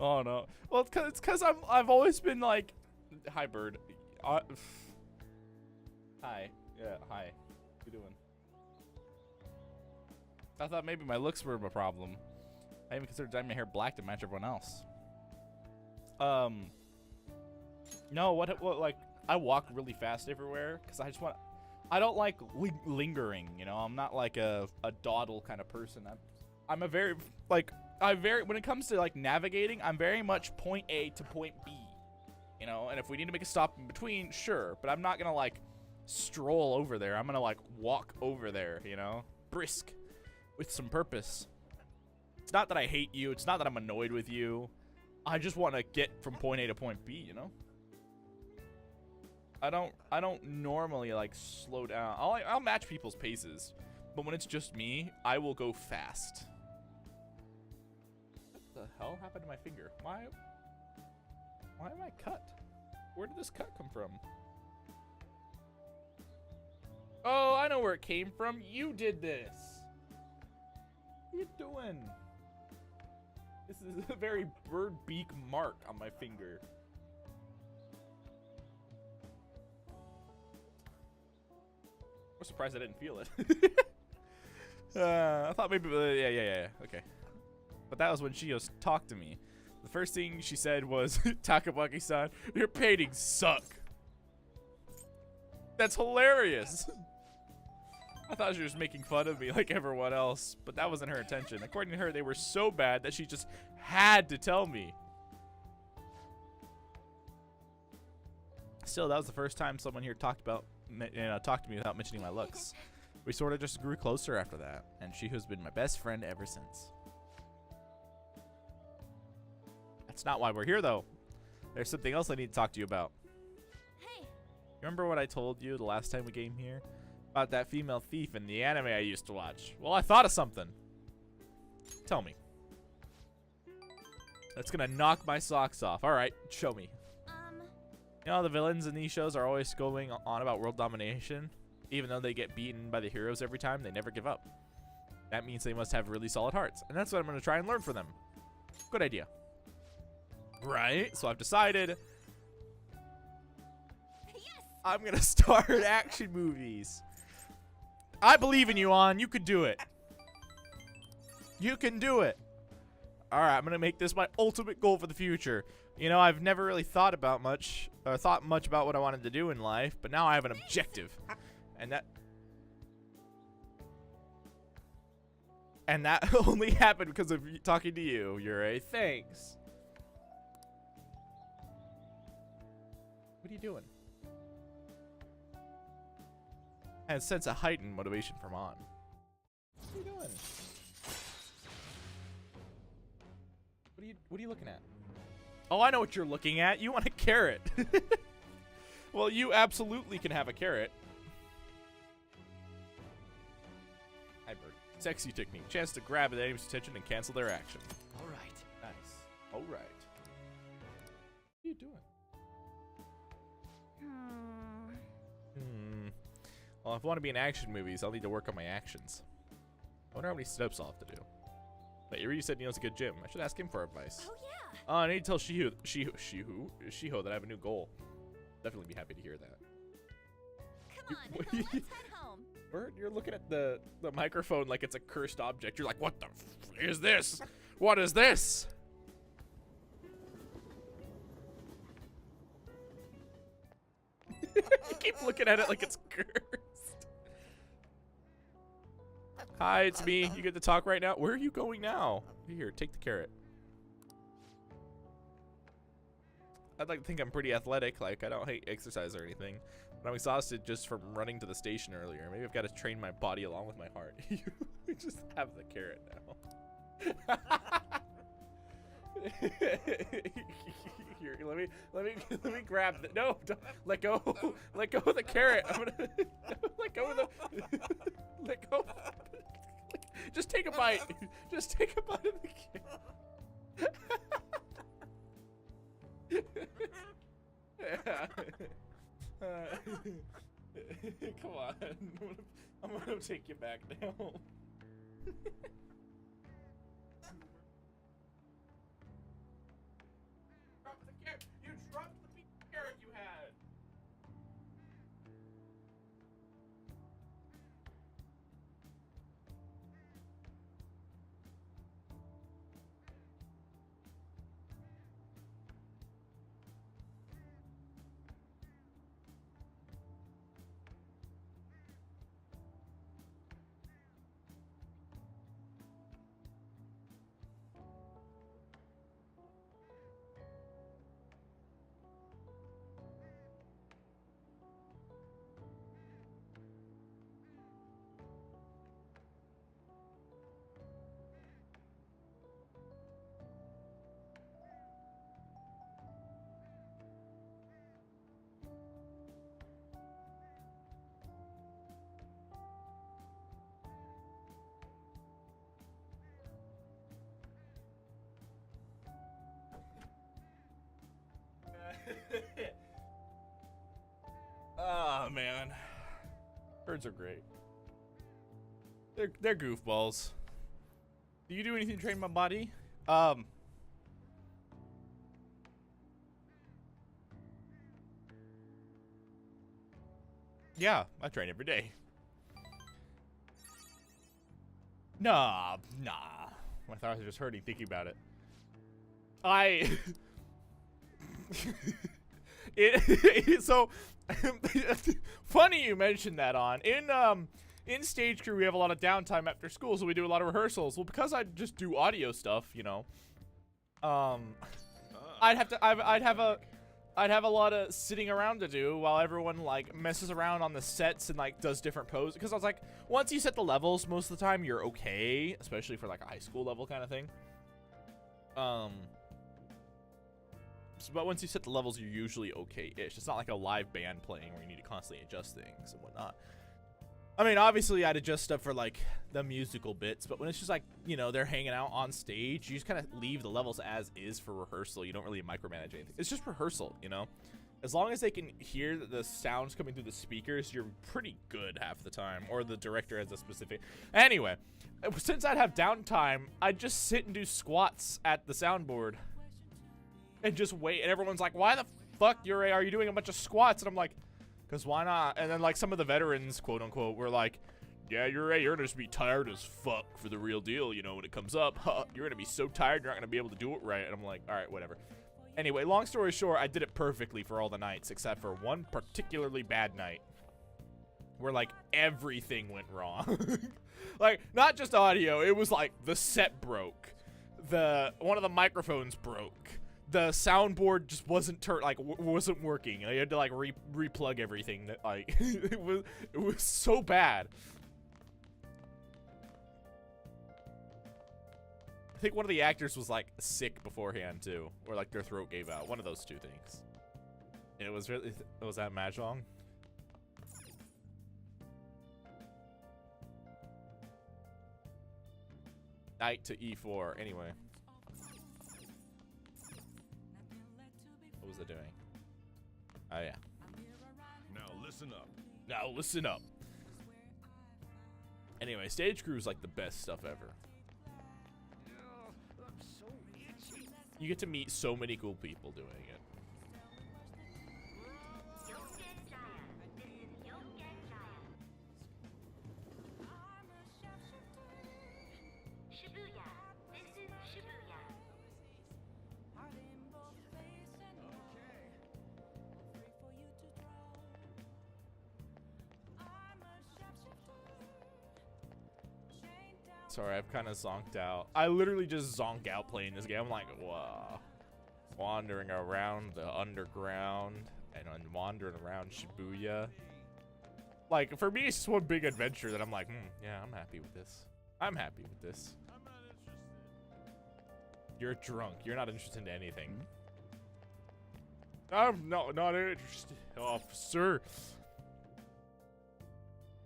Oh no. Well, it's because I've always been like, hi bird. Hi. Yeah, hi. What you doing? I thought maybe my looks were a problem. I even considered dyeing my hair black to match everyone else. No, what like, I walk really fast everywhere because I don't like lingering, you know? I'm not like a dawdle kind of person. I'm a very, like, when it comes to like navigating, I'm very much point A to point B, you know? And if we need to make a stop in between, sure, but I'm not gonna like stroll over there. I'm gonna like walk over there, you know? Brisk, with some purpose. It's not that I hate you. It's not that I'm annoyed with you. I just want to get from point A to point B, you know? I don't normally like slow down. I'll match people's paces, but when it's just me, I will go fast. What the hell happened to my finger? Why am I cut? Where did this cut come from? Oh, I know where it came from. You did this. What are you doing? This is a very bird beak mark on my finger. I'm surprised I didn't feel it. I thought maybe, yeah, okay. But that was when she just talked to me. The first thing she said was, Takabaki-san, your paintings suck. That's hilarious. I thought she was making fun of me like everyone else, but that wasn't her intention. According to her, they were so bad that she just had to tell me. Still, that was the first time someone here talked to me without mentioning my looks. We sort of just grew closer after that, and she has been my best friend ever since. That's not why we're here, though. There's something else I need to talk to you about. Hey. Remember what I told you the last time we came here? About that female thief in the anime I used to watch. Well, I thought of something. Tell me. That's gonna knock my socks off. Alright, show me. You know, the villains in these shows are always going on about world domination. Even though they get beaten by the heroes every time, they never give up. That means they must have really solid hearts. And that's what I'm gonna try and learn from them. Good idea. Right? So I've decided... Yes! I'm gonna start action movies. I believe in you, On. You could do it. You can do it. Alright, I'm gonna make this my ultimate goal for the future. You know, I've never really thought much about what I wanted to do in life, but now I have an objective. And that only happened because of talking to you, Yurei. Thanks. What are you doing? And sense a heightened motivation from on. What are you doing? What are you looking at? Oh, I know what you're looking at. You want a carrot. Well, you absolutely can have a carrot. Hi, bird. Sexy technique. Chance to grab an enemy's attention and cancel their action. All right. Nice. All right. What are you doing? Well, if I want to be in action movies, I'll need to work on my actions. I wonder how many steps I'll have to do. But Yuri said Neil's a good gym. I should ask him for advice. Oh yeah. Oh, I need to tell Shiho that I have a new goal. Definitely be happy to hear that. Come on, let's head home. Bert, you're looking at the microphone like it's a cursed object. You're like, what the f is this? What is this? You keep looking at it like it's cursed. Hi, it's me. You get to talk right now. Where are you going now? Here, take the carrot. I'd like to think I'm pretty athletic. Like, I don't hate exercise or anything. But I'm exhausted just from running to the station earlier. Maybe I've got to train my body along with my heart. You just have the carrot now. Here, let me grab the, no, don't, let go of the carrot. I'm gonna let go of the let go. Just take a bite. Just take a bite of the carrot. Come on, I'm gonna take you back now. You dropped the piece of carrot you had. Oh man, birds are great. They're goofballs. Do you do anything to train my body? Yeah, I train every day. Nah. My thoughts are just hurting thinking about it. So funny you mentioned that. In stage crew we have a lot of downtime after school, so we do a lot of rehearsals. Well, because I just do audio stuff, you know, I'd have a lot of sitting around to do while everyone like messes around on the sets and like does different poses. Because I was like, once you set the levels, most of the time you're okay, especially for like a high school level kind of thing. But once you set the levels, you're usually okay-ish. It's not like a live band playing where you need to constantly adjust things and whatnot. I mean, obviously, I'd adjust stuff for, like, the musical bits, but when it's just, like, you know, they're hanging out on stage, you just kind of leave the levels as is for rehearsal. You don't really micromanage anything. It's just rehearsal, you know? As long as they can hear the sounds coming through the speakers, you're pretty good half the time, or the director has a specific... Anyway, since I'd have downtime, I'd just sit and do squats at the soundboard. And just wait, and everyone's like, why the fuck, Yuri, are you doing a bunch of squats? And I'm like, because why not? And then, like, some of the veterans, quote-unquote, were like, yeah, Yuri, you're gonna just be tired as fuck for the real deal, you know, when it comes up. You're gonna be so tired, you're not gonna be able to do it right. And I'm like, all right, whatever. Anyway, long story short, I did it perfectly for all the nights, except for one particularly bad night where, like, everything went wrong. Like, not just audio, it was like the set broke. One of the microphones broke. the soundboard just wasn't wasn't working. I had to like replug everything. That like it was so bad. I think one of the actors was like sick beforehand too, or like their throat gave out. One of those two things. And it was that mahjong. Knight to e4. Anyway. What was it doing? Oh yeah. Now listen up. Now listen up. Anyway, stage crew is like the best stuff ever. You get to meet so many cool people doing it. Sorry, I've kind of zonked out. I literally just zonk out playing this game. I'm like, wow. Wandering around the underground and wandering around Shibuya. Like, for me, it's just one big adventure that I'm like, yeah, I'm happy with this. I'm happy with this. You're drunk. You're not interested in anything. I'm not interested, officer.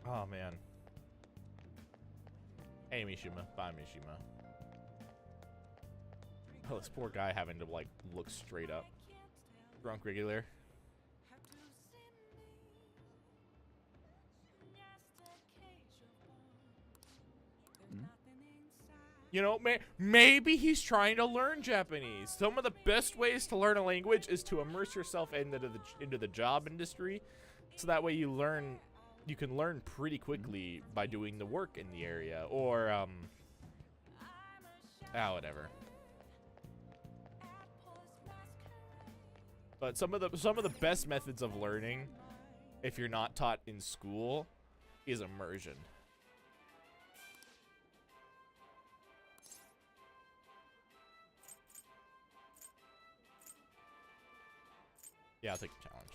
Oh, man. Hey, Mishima. Bye, Mishima. Oh, this poor guy having to, like, look straight up. Drunk regular. You know, maybe he's trying to learn Japanese. Some of the best ways to learn a language is to immerse yourself into the job industry. So that way you can learn pretty quickly by doing the work in the area, or whatever. But some of the best methods of learning, if you're not taught in school, is immersion. Yeah, I'll take the challenge.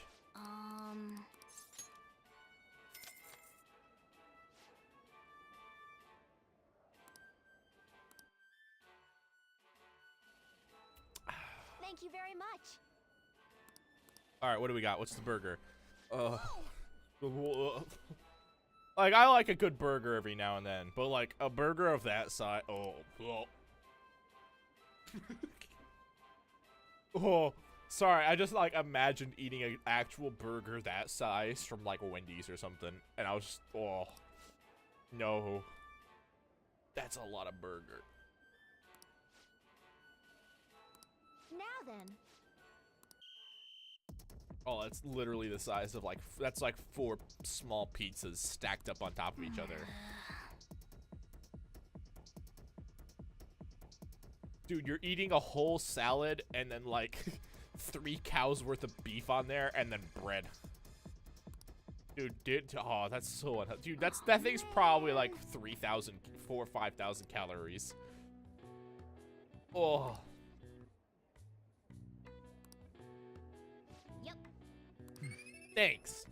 Thank you very much. All right, what do we got? What's the burger? Like, I like a good burger every now and then, but like a burger of that size. Oh, sorry. I just like imagined eating an actual burger that size from like Wendy's or something, and I was just, oh, no, that's a lot of burger. Now then. Oh, that's literally the size of like, that's like 4 small pizzas stacked up on top of each other. Dude, you're eating a whole salad and then like 3 cows worth of beef on there and then bread. Dude, oh, that's so unhealthy. Dude, that thing's probably like 4,000 or 5,000 calories. Oh. Yep. Thanks.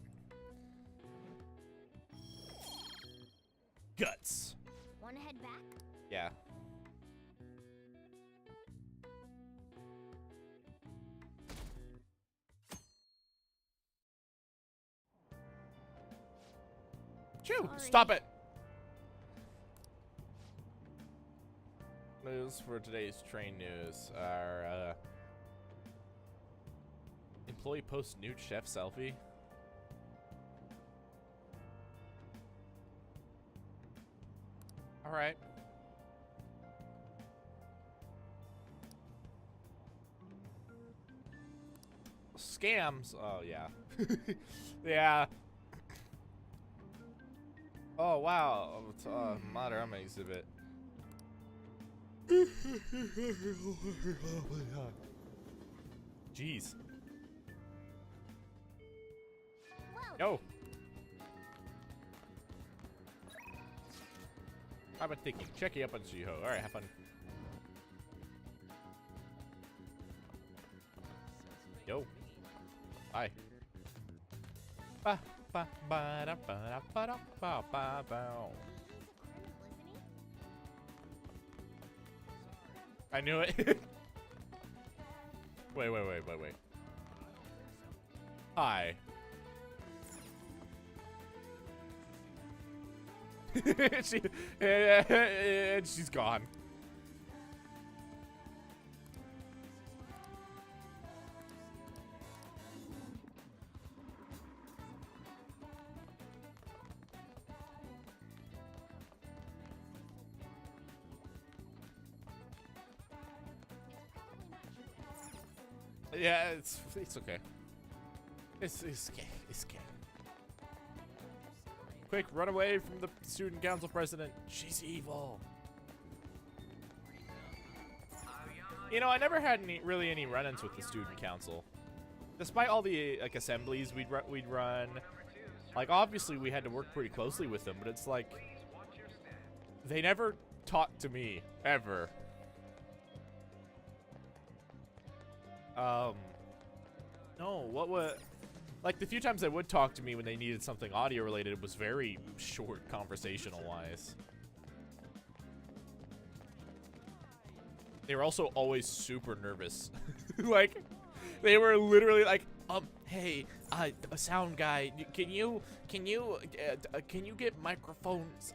Guts. Wanna head back? Yeah. Chew! Stop it! News for today's train news are, employee posts nude chef selfie. Alright. Scams? Oh, yeah. Yeah. Oh, wow. It's a Madarama exhibit. Jeez. Yo. I've been thinking. Check you up on Shiho. Alright, have fun. Yo. Hi. Ba ba ba da ba da ba da ba ba ba. I knew it. Wait. Hi. And she's gone. Yeah, it's okay. It's okay. It's okay. Quick, run away from the student council president. She's evil. You know, I never had really any run-ins with the student council. Despite all the like assemblies we'd run, like obviously we had to work pretty closely with them, but it's like they never talked to me ever. No, what would... Like, the few times they would talk to me when they needed something audio-related, it was very short conversational-wise. They were also always super nervous. Like, they were literally like, hey, a sound guy, can you get microphones,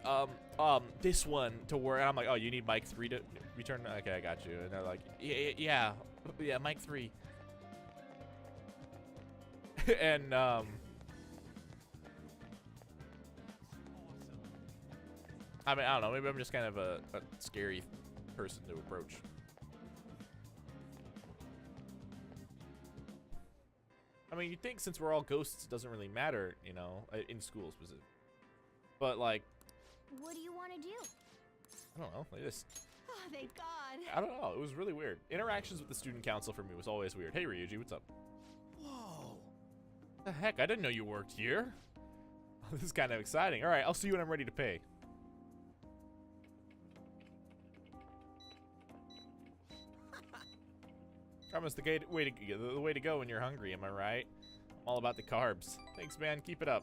this one to work? And I'm like, oh, you need mic 3 to return? Okay, I got you. And they're like, yeah, mic 3. And I mean, I don't know, maybe I'm just kind of a scary person to approach. I mean, you'd think since we're all ghosts, it doesn't really matter, you know, in school specific. But like, what do you want to do? I don't know, like this. Oh, thank God. I don't know, it was really weird. Interactions with the student council for me was always weird. Hey, Ryuji, what's up? The heck, I didn't know you worked here. This is kind of exciting. All right, I'll see you when I'm ready to pay. Promise the way to go when you're hungry, am I right? I'm all about the carbs. Thanks, man. Keep it up.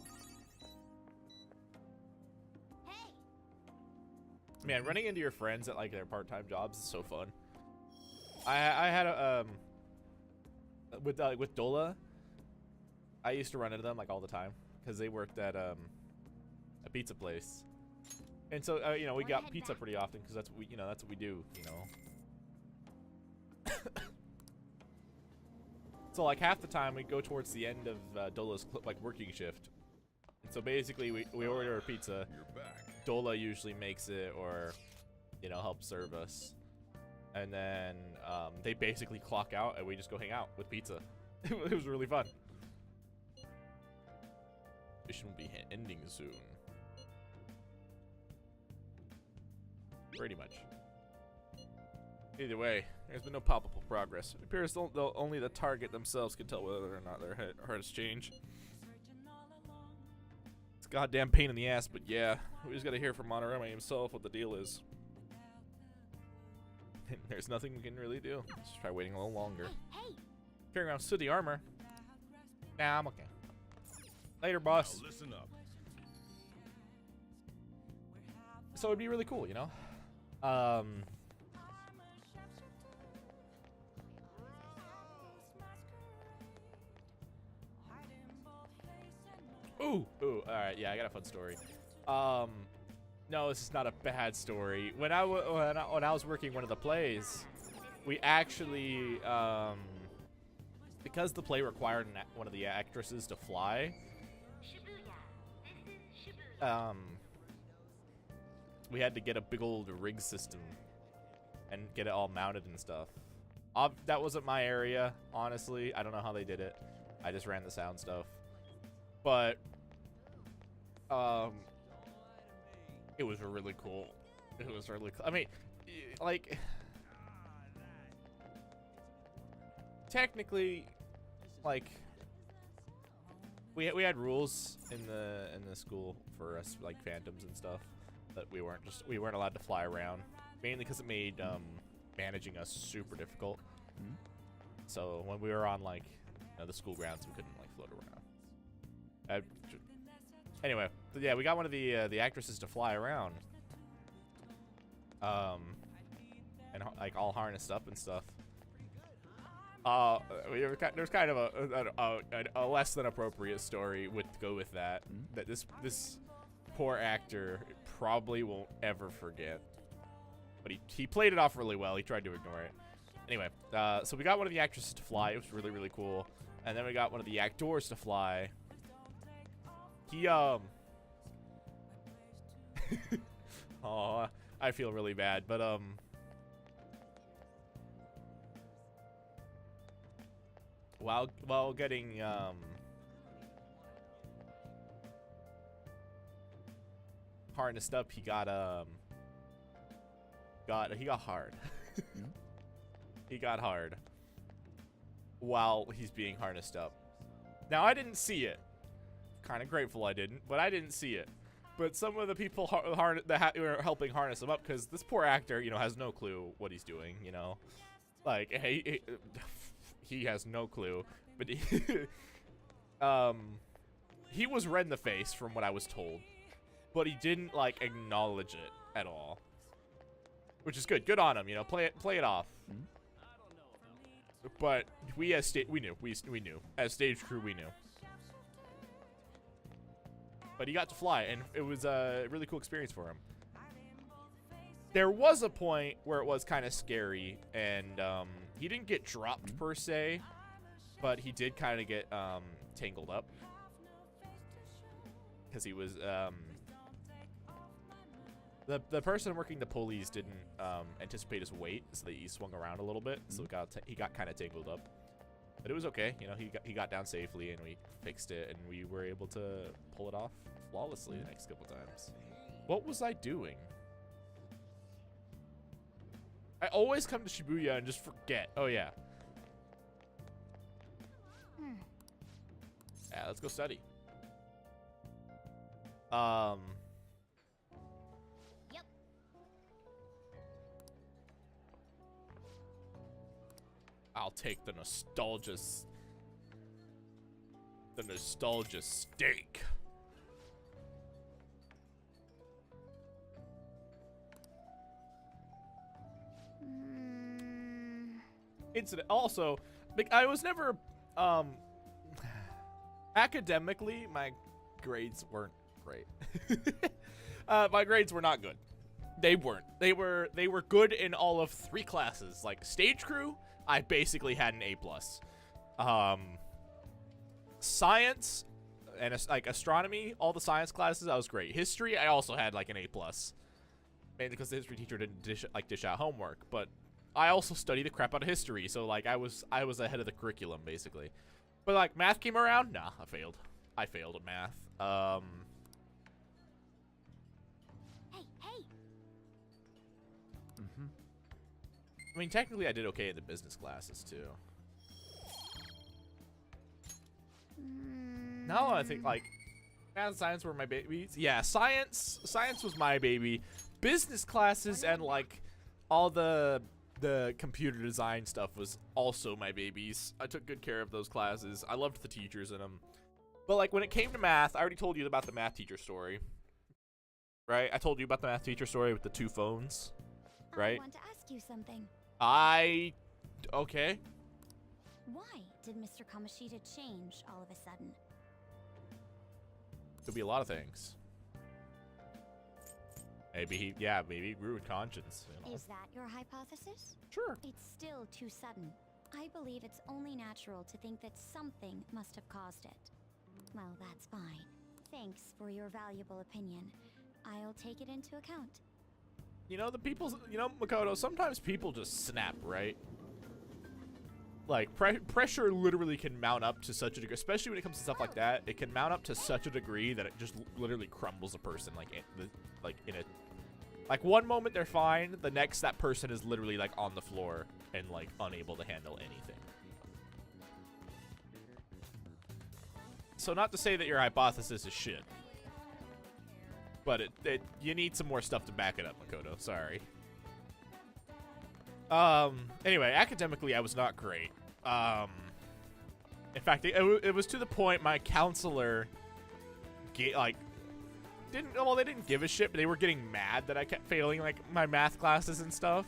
Hey. Man, running into your friends at like their part-time jobs is so fun. I had a with Dola. I used to run into them like all the time because they worked at a pizza place, and so you know, we got pizza pretty often because that's what we do, you know. So like half the time we go towards the end of Dola's like working shift, and so basically we order a pizza. Dola usually makes it or, you know, helps serve us, and then they basically clock out and we just go hang out with pizza. It was really fun. Mission will be ending soon. Pretty much. Either way, there's been no palpable progress. It appears only the target themselves can tell whether or not their heart has changed. It's a goddamn pain in the ass, but yeah, we just gotta hear from Monorama himself what the deal is. There's nothing we can really do. Let's try waiting a little longer. Hey. Carrying around sooty armor. Nah, I'm okay. Later, boss. Now listen up. So it'd be really cool, you know? Ooh, alright, yeah, I got a fun story. No, this is not a bad story. When I was working one of the plays, we actually, because the play required one of the actresses to fly, we had to get a big old rig system and get it all mounted and stuff. That wasn't my area, honestly. I don't know how they did it. I just ran the sound stuff. But it was really cool. It was really cool. I mean, like, technically, like, we had rules in the school for us, like phantoms and stuff, that we weren't allowed to fly around, mainly because it made managing us super difficult. So when we were on like the school grounds. We couldn't like float around. Anyway, yeah, we got one of the actresses to fly around. And like all harnessed up and stuff. There's kind of a less than appropriate story to go with that. That this poor actor probably won't ever forget. But he played it off really well. He tried to ignore it. Anyway, so we got one of the actresses to fly. It was really, really cool. And then we got one of the actors to fly. He, oh, I feel really bad, but, while getting, harnessed up, he got hard. He got hard while he's being harnessed up. Now, I didn't see it. Kind of grateful I didn't, but I didn't see it. But some of the people that were helping harness him up, because this poor actor, has no clue what he's doing, Like, hey, he has no clue. But he was red in the face from what I was told. But he didn't, like, acknowledge it at all. Which is good. Good on him, Play it off. But we knew. We knew. As stage crew, we knew. But he got to fly, and it was a really cool experience for him. There was a point where it was kind of scary, and he didn't get dropped per se, but he did kind of get tangled up. Because he was... The person working the pulleys didn't anticipate his weight, so he swung around a little bit, so he got kind of tangled up. But it was okay, he got down safely, and we fixed it, and we were able to pull it off flawlessly the next couple times. What was I doing? I always come to Shibuya and just forget. Oh, yeah. Yeah, let's go study. Yep. I'll take the nostalgia steak. Incident. Also, I was never, academically, my grades weren't great. My grades were not good. They weren't. They were good in all of 3 classes. Like stage crew, I basically had an A+. Science and like astronomy, all the science classes, I was great. History, I also had like an A+. Mainly because the history teacher didn't dish out homework, but I also studied the crap out of history, so like I was ahead of the curriculum basically. But like math came around, nah, I failed. I failed at math. Hey. I mean, technically I did okay in the business classes too. Now I think like math and science were my babies. Yeah, science was my baby. Business classes and like all the computer design stuff was also my babies. I took good care of those classes. I loved the teachers in them. But like when it came to math, I already told you about the math teacher story. Right? I told you about the math teacher story with the 2 phones. Right? I want to ask you something. Okay. Why did Mr. Kamoshida change all of a sudden? Could be a lot of things. Maybe he grew with conscience. Is that your hypothesis? Sure. It's still too sudden. I believe it's only natural to think that something must have caused it. Well, that's fine. Thanks for your valuable opinion. I'll take it into account. Makoto, sometimes people just snap, right? Like, pressure literally can mount up to such a degree, especially when it comes to stuff like that. It can mount up to such a degree that it just literally crumbles a person, like one moment they're fine, the next that person is literally, like, on the floor and, like, unable to handle anything. So not to say that your hypothesis is shit. But you need some more stuff to back it up, Makoto. Sorry. Anyway, academically, I was not great. In fact, it was to the point my counselor, like, they didn't give a shit, but they were getting mad that I kept failing, like, my math classes and stuff.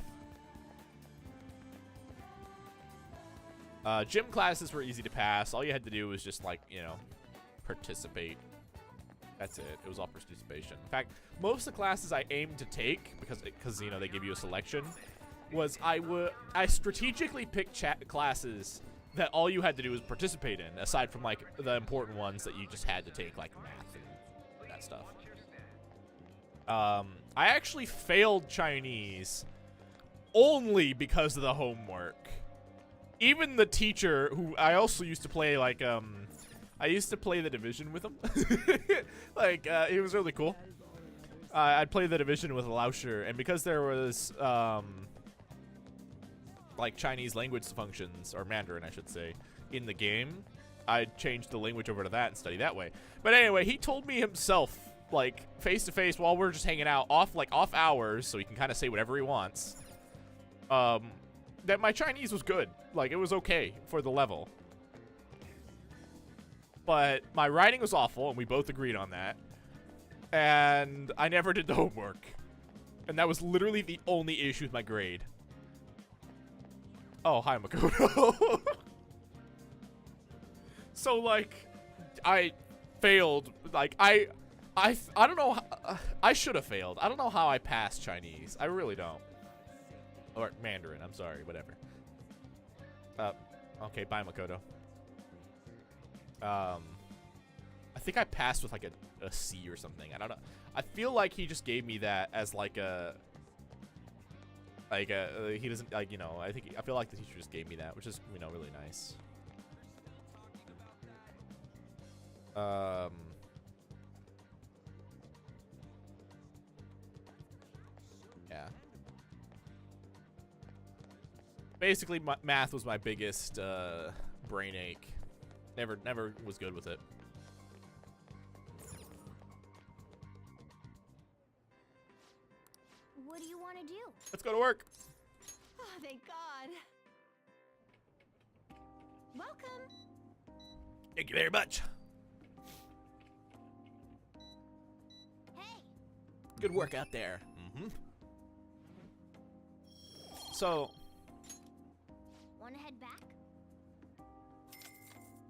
Gym classes were easy to pass. All you had to do was just, like, you know, participate. That's it. It was all participation. In fact, most of the classes I aimed to take, because you know, they give you a selection, was I strategically picked classes that all you had to do was participate in, aside from, like, the important ones that you just had to take, like math and that stuff. I actually failed Chinese only because of the homework. Even the teacher, who I also used to play, like, I used to play the division with him. Like, he was really cool. I'd play the division with Lauscher, and because there was, like, Chinese language functions, or Mandarin, I should say, in the game, I'd change the language over to that and study that way. But anyway, he told me himself, like, face-to-face, while we're just hanging out, off hours, so he can kind of say whatever he wants, that my Chinese was good. Like, it was okay for the level. But my writing was awful, and we both agreed on that. And I never did the homework. And that was literally the only issue with my grade. Oh, hi, Makoto. So, like, I failed. Like, I don't know. I should have failed. I don't know how I passed Chinese. I really don't. Or Mandarin. I'm sorry. Whatever. Okay. Bye, Makoto. I think I passed with, like, a C or something. I don't know. I feel like he just gave me that as, like, he doesn't, like, you know, I feel like the teacher just gave me that, which is, you know, really nice. Yeah. Basically, math was my biggest, brain ache. Never was good with it. What do you want to do? Let's go to work. Oh, thank God. Welcome. Thank you very much. Hey. Good work out there. Mm-hmm. So, Want to head back?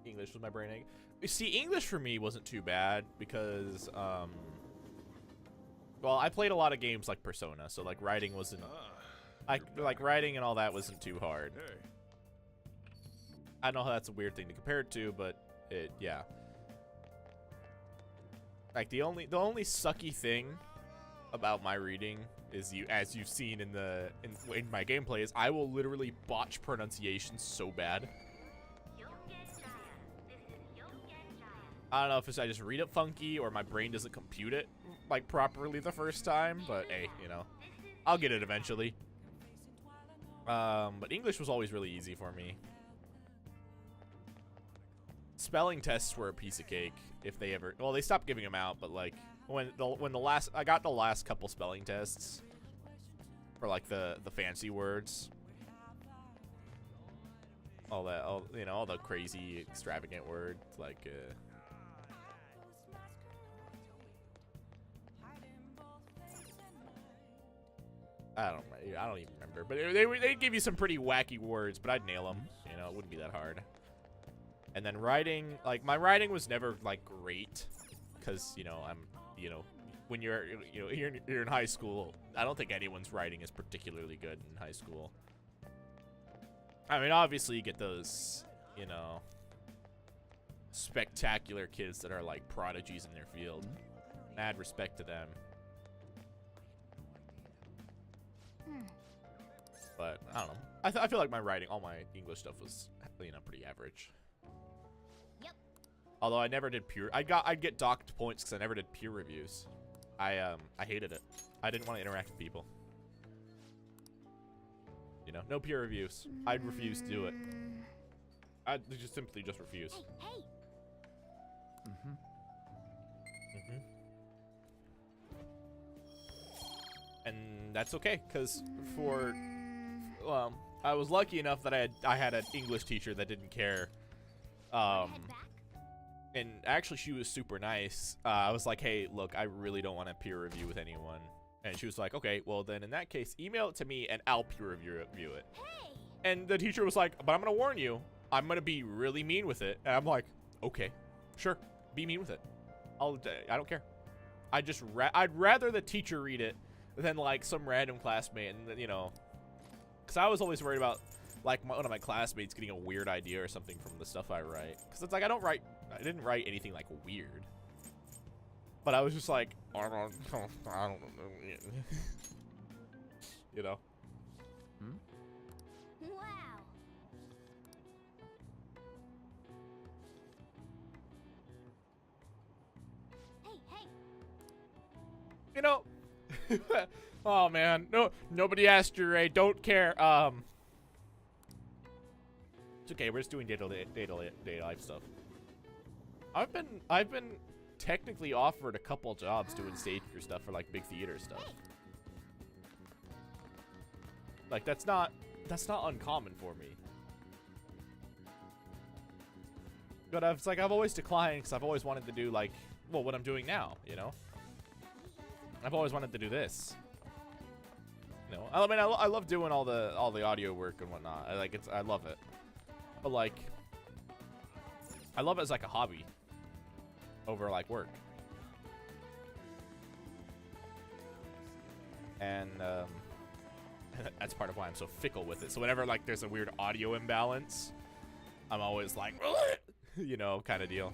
English was my brain ache. You see, English for me wasn't too bad because, well, I played a lot of games like Persona, so, like, writing wasn't, like, writing and all that wasn't too hard. I know how that's a weird thing to compare it to, but yeah. Like, the only sucky thing about my reading is, as you've seen in my gameplay, is I will literally botch pronunciation so bad. I don't know if I just read it funky or my brain doesn't compute it, like, properly the first time, but hey, you know, I'll get it eventually. But English was always really easy for me. Spelling tests were a piece of cake if they ever, well, they stopped giving them out, but, like, I got the last couple spelling tests for, like, the fancy words. All the crazy extravagant words, like, I don't even remember, but they'd give you some pretty wacky words, but I'd nail them. You know, it wouldn't be that hard. And then writing, like, my writing was never, like, great, because, you know, when you're in high school, I don't think anyone's writing is particularly good in high school. I mean, obviously you get those, you know, spectacular kids that are, like, prodigies in their field. Mad respect to them. But I don't know. I feel like my writing, all my English stuff was, you know, pretty average. Yep. Although I never did I'd get docked points because I never did peer reviews. I hated it. I didn't want to interact with people. You know, no peer reviews. I'd refuse to do it. I'd just simply refuse. Hey. And that's okay, because I was lucky enough that I had an English teacher that didn't care And actually, she was super nice. I was like, hey, look, I really don't want to peer review with anyone. And she was like, okay, well, then in that case, email it to me and I'll peer review it. Hey! And the teacher was like, but I'm going to warn you. I'm going to be really mean with it. And I'm like, okay, sure. Be mean with it. I don't care. I'd rather the teacher read it than, like, some random classmate. And, you know, because I was always worried about, like, one of my classmates getting a weird idea or something from the stuff I write. Because it's like, I didn't write anything, like, weird. But I was just like, I don't know. You know? Wow. Hey. You know, oh man, nobody asked you, Ray. Don't care. It's okay. We're just doing day life stuff. I've been technically offered a couple jobs doing stage crew stuff for like big theater stuff. Like that's not uncommon for me. But I've always declined because I've always wanted to do like, well, what I'm doing now, you know. I've always wanted to do this. You know, I mean, I love doing all the audio work and whatnot. I love it. But like, I love it as like a hobby over like work. And that's part of why I'm so fickle with it. So whenever like there's a weird audio imbalance, I'm always like, you know, kind of deal.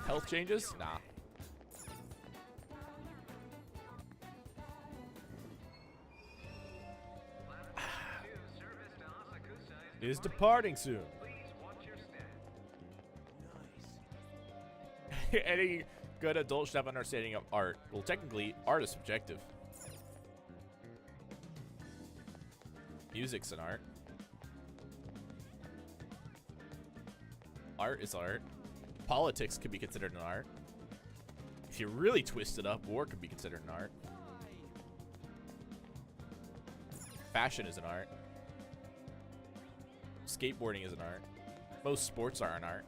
Health changes? Nah. Is departing soon. Any good adult should have an understanding of art. Well, technically, art is subjective. Music's an art. Art is art. Politics could be considered an art. If you really twist it up, war could be considered an art. Fashion is an art. Skateboarding is an art. Most sports are an art.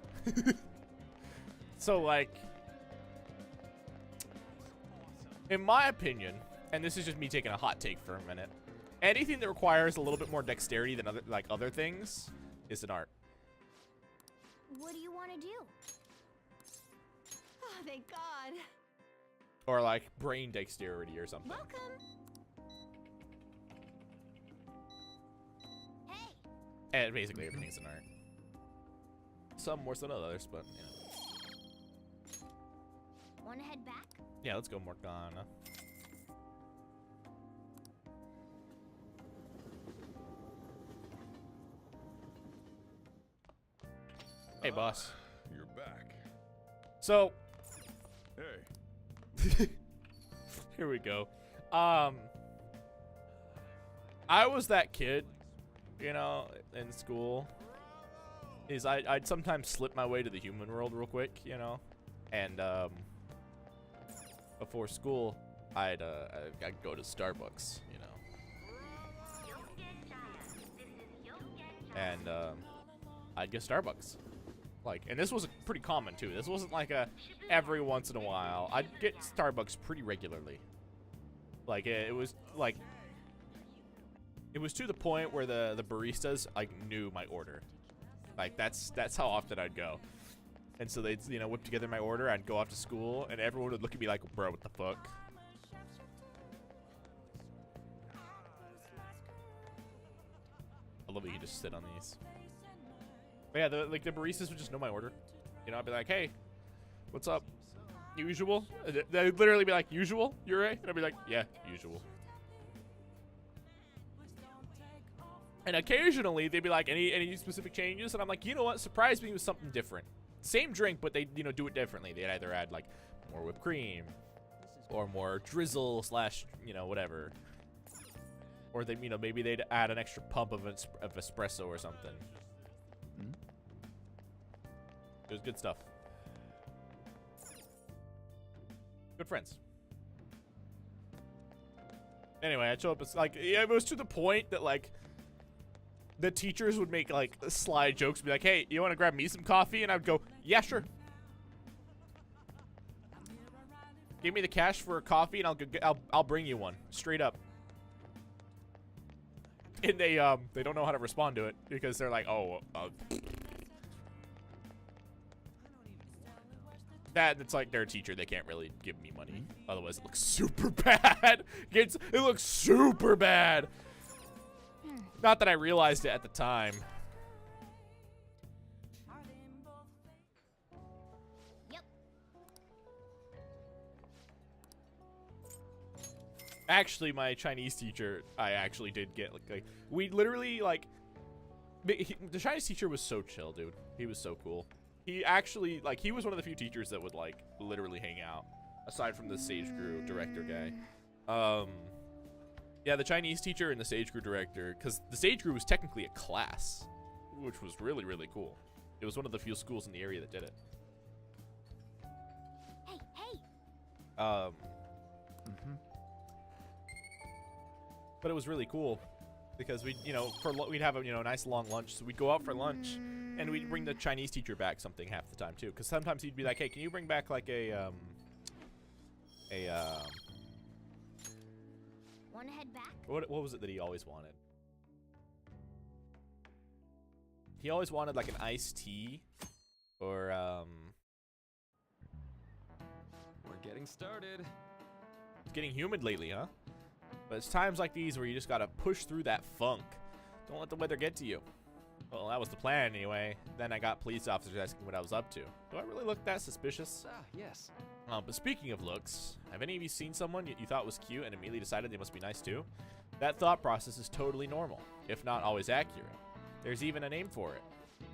So, like, in my opinion, and this is just me taking a hot take for a minute, anything that requires a little bit more dexterity than other things is an art. What do you want to do? Oh, thank God. Or like brain dexterity or something. Welcome. Hey. And basically everything's an art. Some more than others, but you know. Want to head back? Yeah, let's go Morgana. Hey, boss. You're back. So, hey. Here we go. I was that kid, you know, in school. I'd sometimes slip my way to the human world real quick, you know, and before school, I'd go to Starbucks, you know, and I'd get Starbucks. Like, and this was pretty common too. This wasn't like a every once in a while. I'd get Starbucks pretty regularly. Like it was to the point where the baristas like knew my order. Like that's how often I'd go. And so they'd, you know, whip together my order. I'd go off to school, and everyone would look at me like, "Bro, what the fuck?" I love that you can just sit on these. But yeah, the baristas would just know my order. You know, I'd be like, "Hey, what's up? Usual?" They'd literally be like, "Usual? You're right?" And I'd be like, "Yeah, usual." And occasionally they'd be like, "Any specific changes?" And I'm like, "You know what? Surprise me with something different. Same drink, but they, you know, do it differently. They'd either add like more whipped cream, or more drizzle / you know, whatever." Or they, you know, maybe they'd add an extra pump of espresso or something. It was good stuff. Good friends. Anyway, I'd show up. It's like, yeah, it was to the point that like the teachers would make like sly jokes, be like, "Hey, you want to grab me some coffee?" And I'd go, "Yeah, sure. Give me the cash for a coffee, and I'll bring you one straight up." And they don't know how to respond to it because they're like, "Oh, it's like their teacher. They can't really give me money, otherwise it looks super bad. It looks super bad." Not that I realized it at the time. Yep. Actually, my Chinese teacher, I actually did get like we literally like the Chinese teacher was so chill, dude. He was so cool. He actually like he was one of the few teachers that would like literally hang out, aside from the Sage Guru director guy. Yeah, the Chinese teacher and the Sage Guru director, because the Sage Guru was technically a class, which was really, really cool. It was one of the few schools in the area that did it. Hey, hey. But it was really cool because we'd have a nice long lunch. So we'd go out for lunch and we'd bring the Chinese teacher back something half the time too. Because sometimes he'd be like, "Hey, can you bring back like Wanna head back? what was it that he always wanted? He always wanted like an iced tea or We're getting started. It's getting humid lately, huh? But it's times like these where you just gotta push through that funk. Don't let the weather get to you. Well, that was the plan anyway. Then I got police officers asking what I was up to. Do I really look that suspicious? Yes. But speaking of looks, have any of you seen someone you thought was cute and immediately decided they must be nice too? That thought process is totally normal, if not always accurate. There's even a name for it.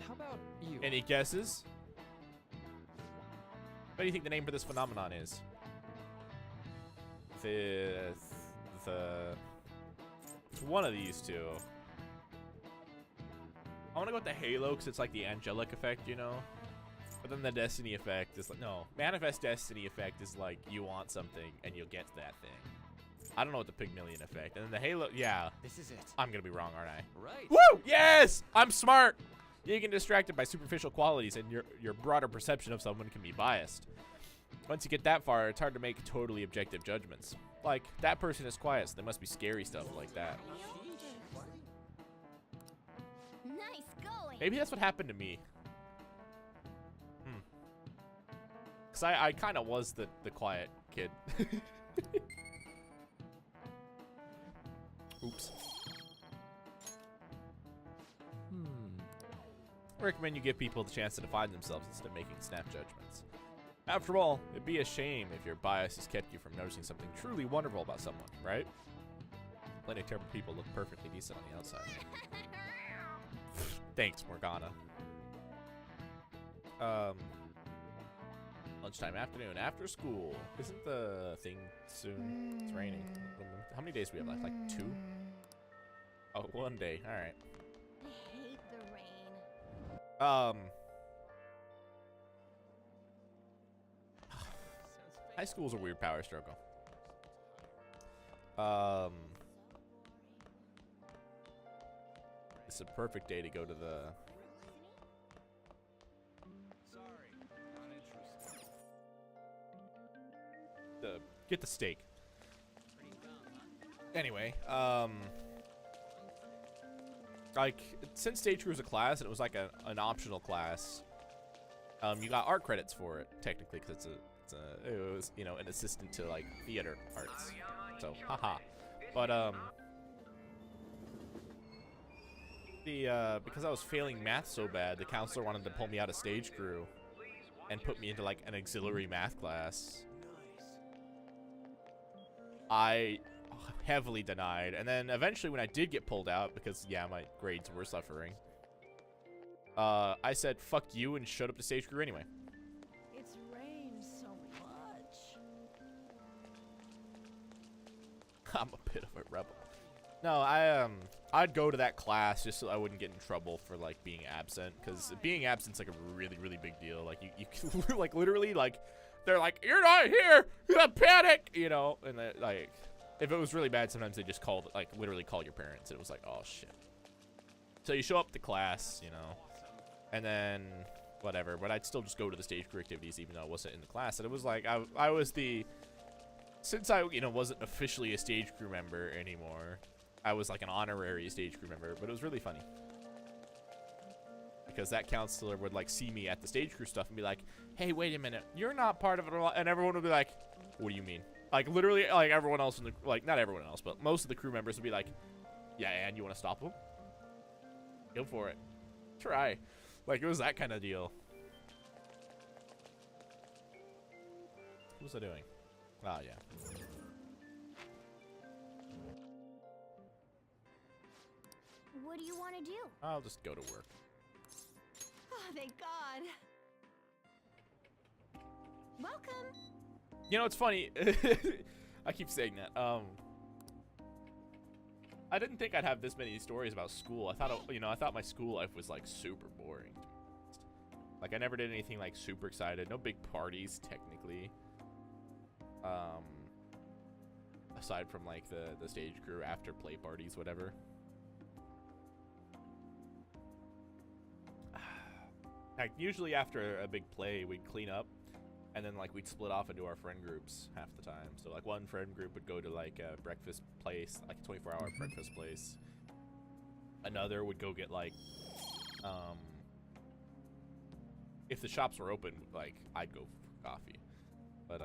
How about you? Any guesses? What do you think the name for this phenomenon is? It's one of these two. I want to go with the halo because it's like the angelic effect, you know? But then the destiny effect is like, no. Manifest destiny effect is like you want something and you'll get that thing. I don't know what the Pygmalion effect. And then the halo, yeah. This is it. I'm going to be wrong, aren't I? Right. Woo! Yes! I'm smart! You get distracted by superficial qualities and your broader perception of someone can be biased. Once you get that far, it's hard to make totally objective judgments. Like, that person is quiet, so there must be scary stuff like that. Nice going. Maybe that's what happened to me. Because I kind of was the quiet kid. Oops. I recommend you give people the chance to define themselves instead of making snap judgments. After all, it'd be a shame if your bias has kept you from noticing something truly wonderful about someone, right? Plenty of terrible people look perfectly decent on the outside. Thanks, Morgana. Lunchtime, afternoon, after school. Isn't the thing soon? It's raining. How many days do we have left? Like 2? Oh, 1 day. All right. I hate the rain. High school's a weird power struggle. It's a perfect day to go to the... get the steak. Anyway, like, since Stage Crew was a class and it was like an optional class, you got art credits for it technically because it was, you know, an assistant to like theater arts. So, haha. But because I was failing math so bad, the counselor wanted to pull me out of Stage Crew and put me into like an auxiliary math class. I heavily denied, and then eventually when I did get pulled out, because yeah, my grades were suffering, I said fuck you and showed up to Stage Crew anyway. It's rained so much. I'm a bit of a rebel. No, I'd go to that class just so I wouldn't get in trouble for like being absent, because being absent's like a really, really big deal. Like you like literally like they're like, you're not here, you have panic, you know, and like if it was really bad, sometimes they just called, like literally call your parents, and it was like, oh shit. So you show up to class, you know, and then whatever. But I'd still just go to the stage crew activities even though I wasn't in the class. And it was like I was the, since I, you know, wasn't officially a stage crew member anymore, I was like an honorary stage crew member. But it was really funny. Because that counselor would like see me at the stage crew stuff and be like, hey, wait a minute, you're not part of it. And everyone would be like, what do you mean? Like literally like everyone else in the, like not everyone else, but most of the crew members would be like, yeah, and you want to stop him? Go for it. Try. Like it was that kind of deal. What was I doing? Oh yeah. What do you want to do? I'll just go to work. Oh, thank God. Welcome. You know, it's funny. I keep saying that. I didn't think I'd have this many stories about school. I thought, you know, I thought my school life was like super boring. Like I never did anything like super excited. No big parties, technically. Aside from like the stage crew after play parties, whatever. Like usually after a big play, we'd clean up. And then, like, we'd split off into our friend groups half the time. So, like, one friend group would go to, like, a breakfast place, like a 24-hour breakfast place. Another would go get, like, if the shops were open, like, I'd go for coffee. But,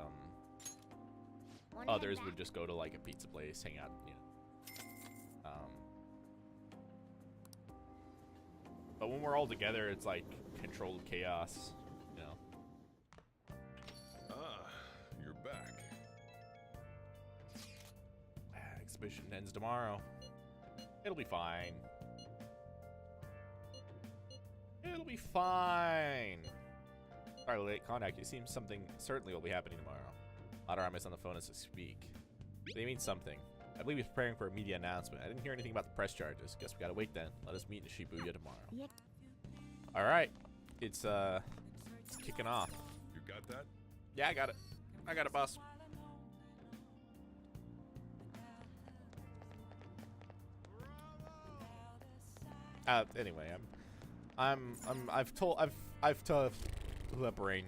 others would just go to, like, a pizza place, hang out, you know. But when we're all together, it's, like, controlled chaos. Exhibition ends tomorrow. It'll be fine. It'll be fine. Sorry, late contact. It seems something certainly will be happening tomorrow. Adoram is on the phone as we speak. They mean something. I believe he's preparing for a media announcement. I didn't hear anything about the press charges. Guess we gotta wait then. Let us meet in Shibuya tomorrow. Yep. All right. It's kicking off. You got that? Yeah, I got it. I got it, boss. Anyway, I've told the brain.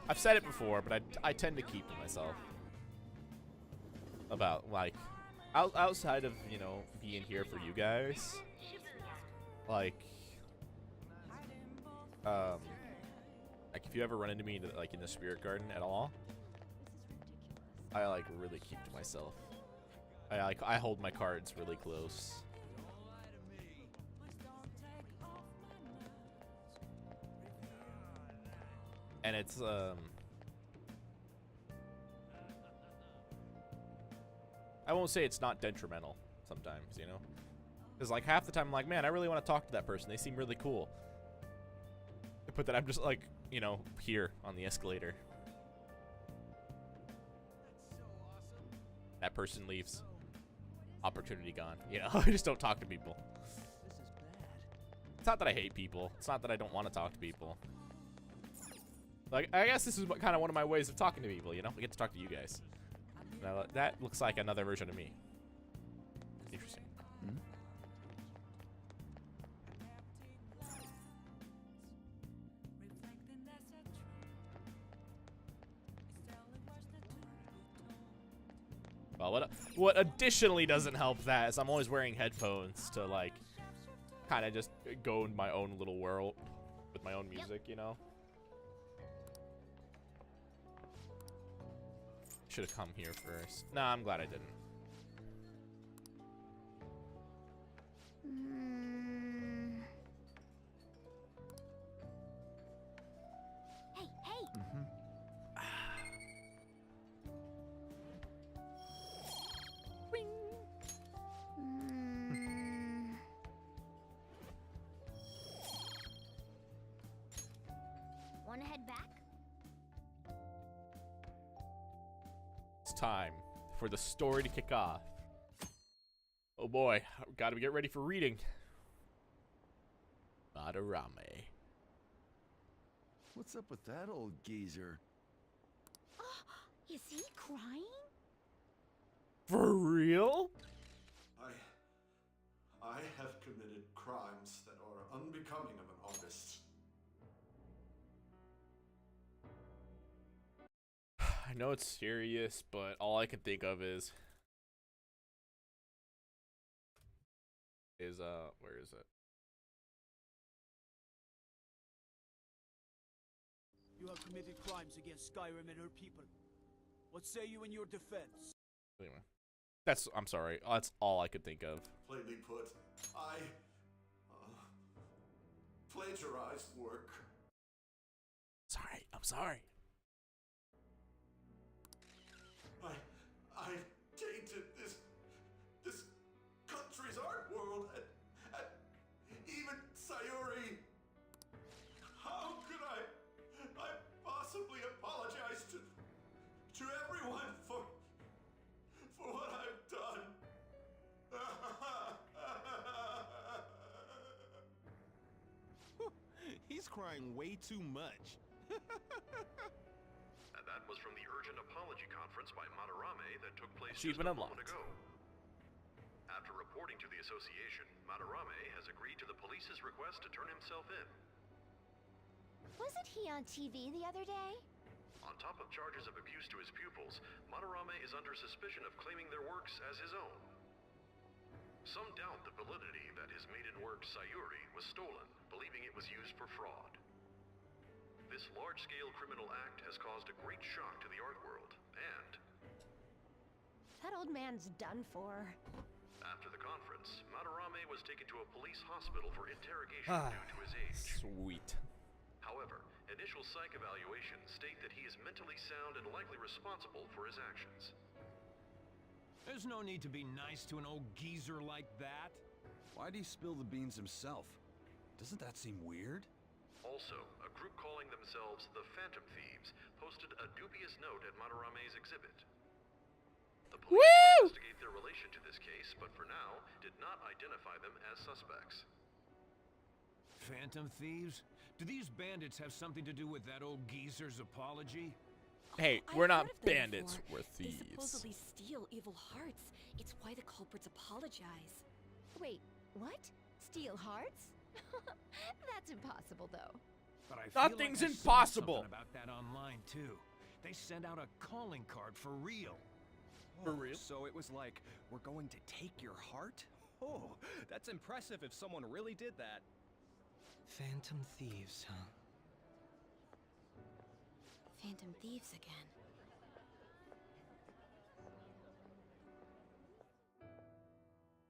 I've said it before, but I tend to keep to myself about like outside of, you know, being here for you guys. Like if you ever run into me like in the spirit garden at all, I like really keep to myself. I hold my cards really close. And it's I won't say it's not detrimental sometimes, you know? Because like half the time I'm like, man, I really want to talk to that person. They seem really cool. But then I'm just like, you know, here on the escalator. That person leaves. Opportunity gone. You know, I just don't talk to people. It's not that I hate people. It's not that I don't want to talk to people. Like, I guess this is kind of one of my ways of talking to people, you know? We get to talk to you guys. Now, that looks like another version of me. Interesting. Hmm? Well, what additionally doesn't help that is I'm always wearing headphones to, like, kind of just go in my own little world with my own music, you know? Should have come here first. Nah, I'm glad I didn't. Hey, hey! Wanna head back? It's time for the story to kick off. Oh boy, gotta get ready for reading. Madarame. What's up with that old geezer? Is he crying? For real? I have committed crimes that are unbecoming of an artist. I know it's serious, but all I can think of is where is it? You have committed crimes against Skyrim and her people. What say you in your defense? Anyway, I'm sorry. That's all I could think of. Plainly put, I plagiarized work. Sorry, I'm sorry. I tainted this country's art world and even Sayuri. How could I possibly apologize to everyone for what I've done? He's crying way too much. And that was from the urgent apology conference by Madarame that took place just Achievement a moment unlocked. ago. After reporting to the association, Madarame has agreed to the police's request to turn himself in. Wasn't he on TV the other day? On top of charges of abuse to his pupils, Madarame is under suspicion of claiming their works as his own. Some doubt the validity that his maiden work, Sayuri, was stolen, believing it was used for fraud. This large-scale criminal act has caused a great shock to the art world, and That old man's done for. after the conference, Madarame was taken to a police hospital for interrogation due to his age. Sweet. However, initial psych evaluations state that he is mentally sound and likely responsible for his actions. There's no need to be nice to an old geezer like that. Why'd he spill the beans himself? Doesn't that seem weird? Also, a group calling themselves the Phantom Thieves posted a dubious note at Madarame's exhibit. The police will investigate their relation to this case, but for now, did not identify them as suspects. Phantom thieves? Do these bandits have something to do with that old geezer's apology? Hey, I've we're not heard of them bandits, before. we're They thieves. supposedly steal evil hearts. It's why the culprits apologize. Wait, what? Steal hearts? That's impossible, though. But I feel Nothing's like I saw impossible. something about that online too. They sent out a calling card for real. For real? So it was like, we're going to take your heart? Oh, that's impressive if someone really did that. Phantom thieves, huh? Phantom thieves again.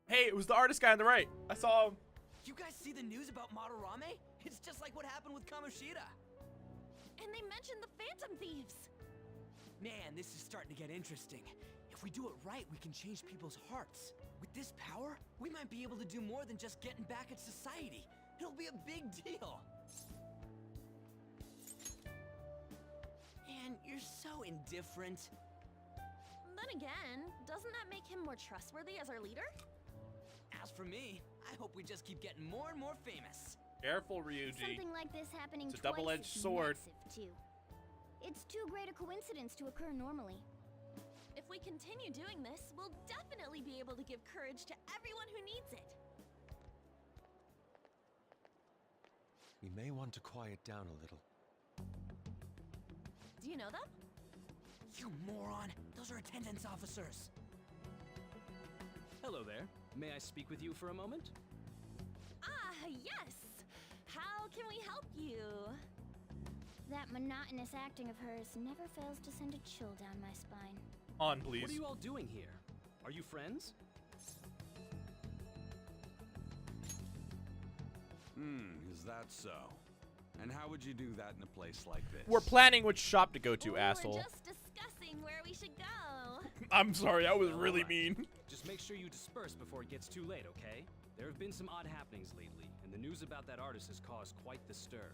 Hey, it was the artist guy on the right. I saw him. You guys see the news about Madarame? It's just like what happened with Kamoshida. And they mentioned the Phantom Thieves. Man, this is starting to get interesting. If we do it right, we can change people's hearts. With this power, we might be able to do more than just getting back at society. It'll be a big deal. Man, you're so indifferent. Then again, doesn't that make him more trustworthy as our leader? As for me, I hope we just keep getting more and more famous. Careful, Ryuji. Something like this happening It's a twice double-edged is sword. massive, too. It's too great a coincidence to occur normally. If we continue doing this, we'll definitely be able to give courage to everyone who needs it. We may want to quiet down a little. Do you know them? You moron! Those are attendance officers. Hello there. May I speak with you for a moment? Ah, yes! How can we help you? That monotonous acting of hers never fails to send a chill down my spine. On, please. What are you all doing here? Are you friends? Is that so? And how would you do that in a place like this? We're planning which shop to go to, asshole. We're just discussing where we should go. I'm sorry, that was really mean. Just make sure you disperse before it gets too late, okay? There have been some odd happenings lately, and the news about that artist has caused quite the stir.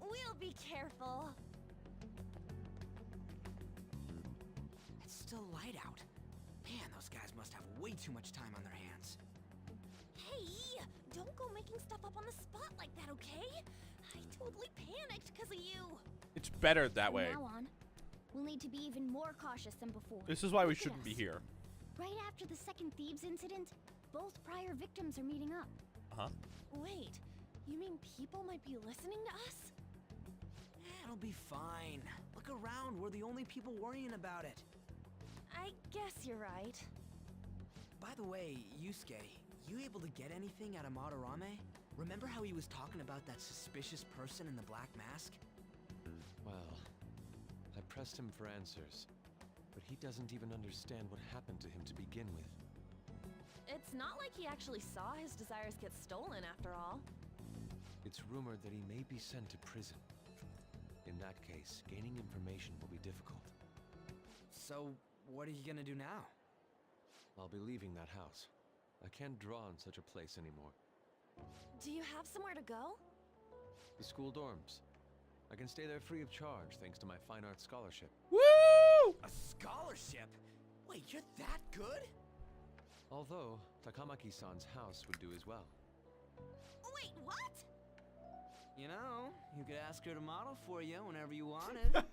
We'll be careful. It's still light out. Man, those guys must have way too much time on their hands. Hey, don't go making stuff up on the spot like that, okay? I totally panicked because of you. It's better that way. From now on, we'll need to be even more cautious than before. This is why we Look at shouldn't be us. here. Right after the second Thieves incident, both prior victims are meeting up. Uh-huh. Wait, you mean people might be listening to us? It'll be fine. Look around, we're the only people worrying about it. I guess you're right. By the way, Yusuke, you able to get anything out of Madarame? Remember how he was talking about that suspicious person in the black mask? Well, I pressed him for answers, but he doesn't even understand what happened to him to begin with. It's not like he actually saw his desires get stolen after all. It's rumored that he may be sent to prison. In that case, gaining information will be difficult. So, what are you gonna do now? I'll be leaving that house. I can't draw in such a place anymore. Do you have somewhere to go? The school dorms. I can stay there free of charge thanks to my fine arts scholarship. Woo! A scholarship? Wait, you're that good? Although, Takamaki-san's house would do as well. Wait, what? You know, you could ask her to model for you whenever you wanted.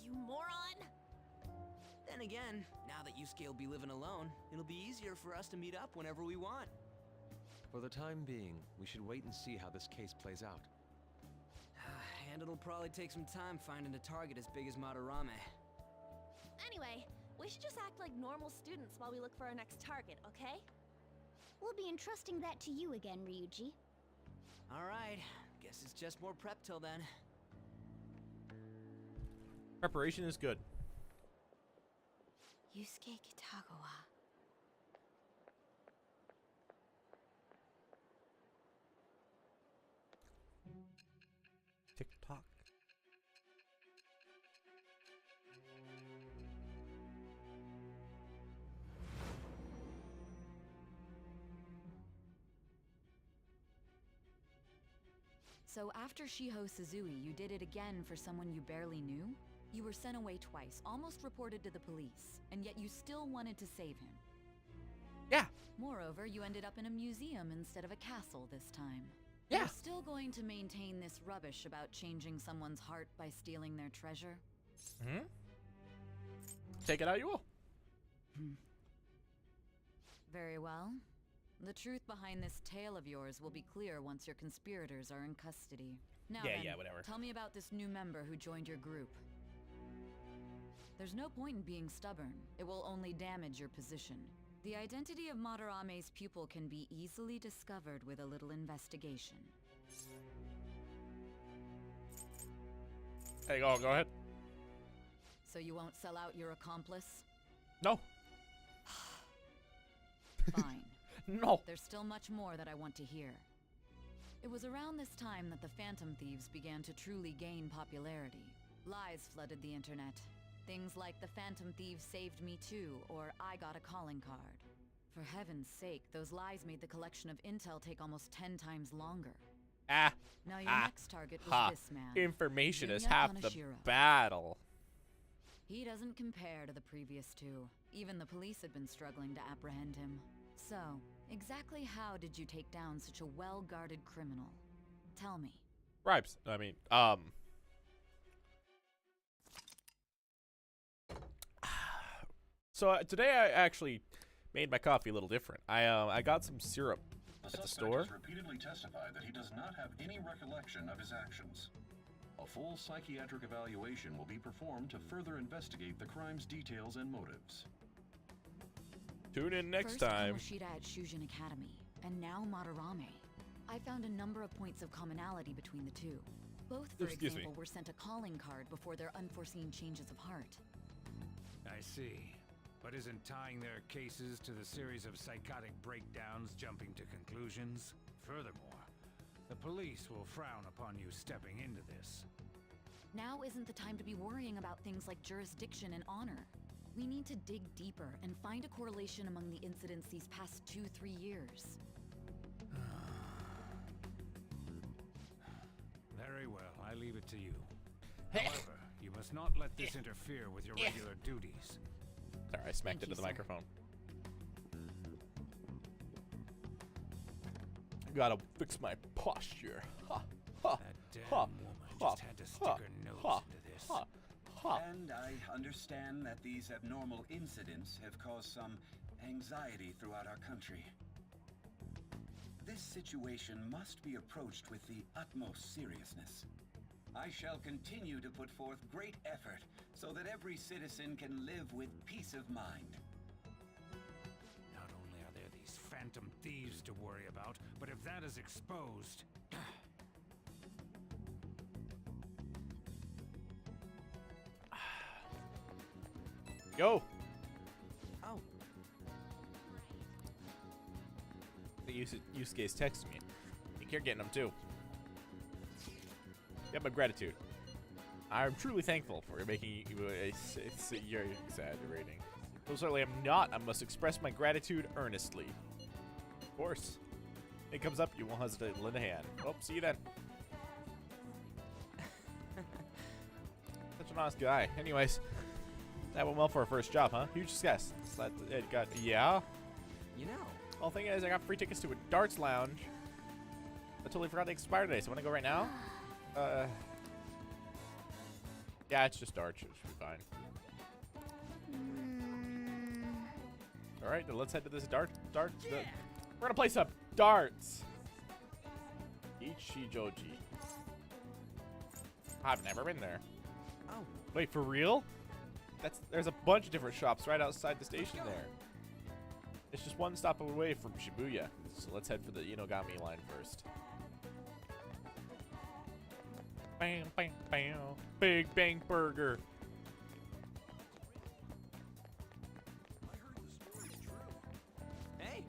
You moron! Then again, now that Yusuke will be living alone, it'll be easier for us to meet up whenever we want. For the time being, we should wait and see how this case plays out. And it'll probably take some time finding a target as big as Madarame. Anyway, we should just act like normal students while we look for our next target, okay? We'll be entrusting that to you again, Ryuji. Alright, guess it's just more prep till then. Preparation is good. Yusuke Kitagawa. TikTok. So after Shiho Suzui, you did it again for someone you barely knew? You were sent away twice, almost reported to the police, and yet you still wanted to save him. Yeah. Moreover, you ended up in a museum instead of a castle this time. Yeah. You're still going to maintain this rubbish about changing someone's heart by stealing their treasure? Hmm? Take it how you will. Very well. The truth behind this tale of yours will be clear once your conspirators are in custody. Now then, whatever. Tell me about this new member who joined your group. There's no point in being stubborn. It will only damage your position. The identity of Madarame's pupil can be easily discovered with a little investigation. Hey, go ahead. So you won't sell out your accomplice? No. Fine. No. There's still much more that I want to hear. It was around this time that the Phantom Thieves began to truly gain popularity. Lies flooded the internet. Things like the Phantom Thieves saved me too, or I got a calling card. For heaven's sake, those lies made the collection of intel take almost 10 times longer. Now your next target was this man. Information is Yunya half the Kaneshiro. battle. He doesn't compare to the previous two. Even the police had been struggling to apprehend him. So, exactly how did you take down such a well-guarded criminal? Tell me. Bribes. I mean, So today I actually made my coffee a little different. I got some syrup at the store. Has repeatedly testified that he does not have any recollection of his actions. A full psychiatric evaluation will be performed to further investigate the crime's details and motives. Tune in next First time. Kamoshida at Shujin Academy, and now Madarame. I found a number of points of commonality between the two. Both, for Excuse example, me. were sent a calling card before their unforeseen changes of heart. I see. But isn't tying their cases to the series of psychotic breakdowns jumping to conclusions? Furthermore, the police will frown upon you stepping into this. Now isn't the time to be worrying about things like jurisdiction and honor. We need to dig deeper and find a correlation among the incidents these past 2-3 years. Very well, I leave it to you. However, you must not let this interfere with your regular duties. Sorry, I smacked into the microphone. I gotta fix my posture. Ha, ha, That ha, damn woman ha, just had to stick ha, her nose ha, into this. ha, ha. And I understand that these abnormal incidents have caused some anxiety throughout our country. This situation must be approached with the utmost seriousness. I shall continue to put forth great effort so that every citizen can live with peace of mind. Not only are there these phantom thieves to worry about, but if that is exposed... Go! Oh. The Yusuke's texting me. I think you're getting them too. Get my gratitude. I'm truly thankful for making you you're exaggerating. Well, certainly I'm not. I must express my gratitude earnestly. Of course. It comes up, you won't hesitate to lend a hand. Oh, see you then. Such a nice guy. Anyways, that went well for our first job, huh? Huge success. Yeah? You know. Well, the thing is, I got free tickets to a darts lounge. I totally forgot they expired today, so want to go right now? Yeah, it's just darts. It should be fine. Alright, then let's head to this darts. Yeah. We're gonna play some darts. Ichijoji. I've never been there. Oh. Wait, for real? There's a bunch of different shops right outside the station there. It's just one stop away from Shibuya. So let's head for the Inogami line first. Bam, bam, bam. Big Bang Burger. Hey.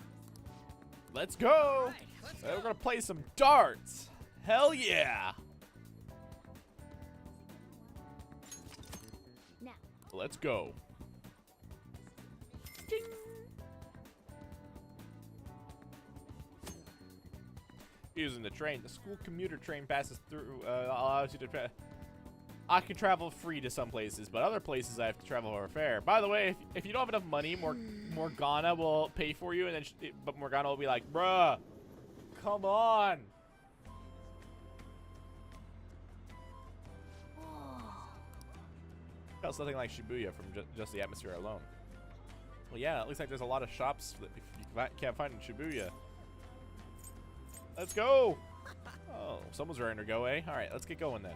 Let's go. Right, let's go. We're gonna play some darts. Hell yeah. Now. Let's go. Ding. Using the train, the school commuter train passes through. Allows you to. I can travel free to some places, but other places I have to travel for a fare. By the way, if you don't have enough money, Morgana will pay for you, and then but Morgana will be like, "Bruh, come on." Felt something like Shibuya from just the atmosphere alone. Well, yeah, it looks like there's a lot of shops that you can't find in Shibuya. Let's go! Oh, someone's ready to go, eh? Alright, let's get going then.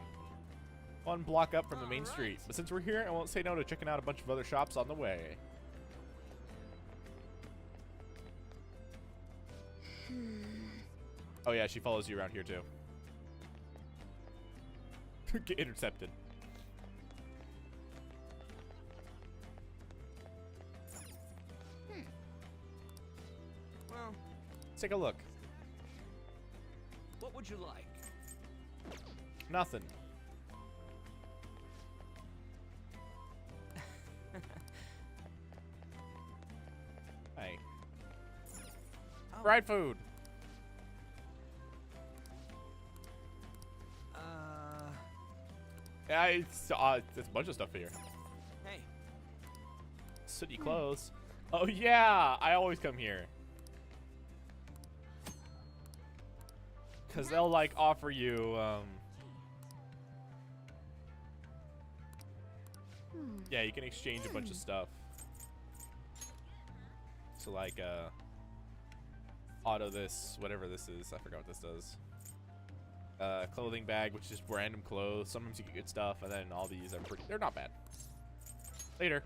One block up from the main street. But since we're here, I won't say no to checking out a bunch of other shops on the way. Oh yeah, she follows you around here too. Get intercepted. Well, let's take a look. What would you like? Nothing. Hey. Oh. Fried food. Yeah, it's there's a bunch of stuff here. Hey. City clothes. Oh yeah, I always come here. Cause they'll like offer you yeah, you can exchange a bunch of stuff. So like auto this, whatever this is, I forgot what this does. Clothing bag, which is random clothes. Sometimes you get good stuff, and then all these are they're not bad. Later.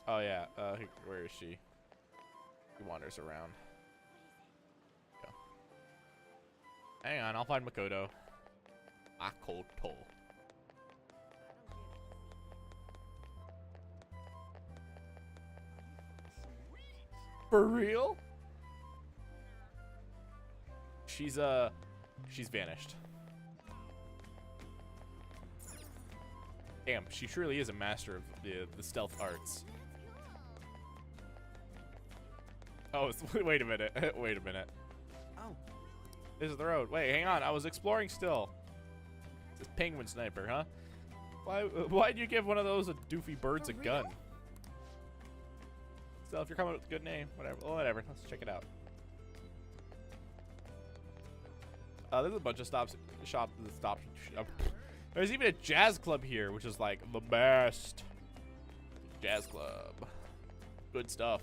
Oh yeah, where is she? He wanders around. Go. Hang on, I'll find Makoto. Makoto. For real? She's vanished. Damn, she truly is a master of the stealth arts. Oh, wait a minute. Wait a minute. Oh. This is the road. Wait, hang on. I was exploring still. This penguin sniper, huh? Why'd you give one of those doofy birds a gun? So if you're coming up with a good name, whatever. Well, whatever. Let's check it out. There's a bunch of There's even a jazz club here, which is like the best. Jazz club. Good stuff.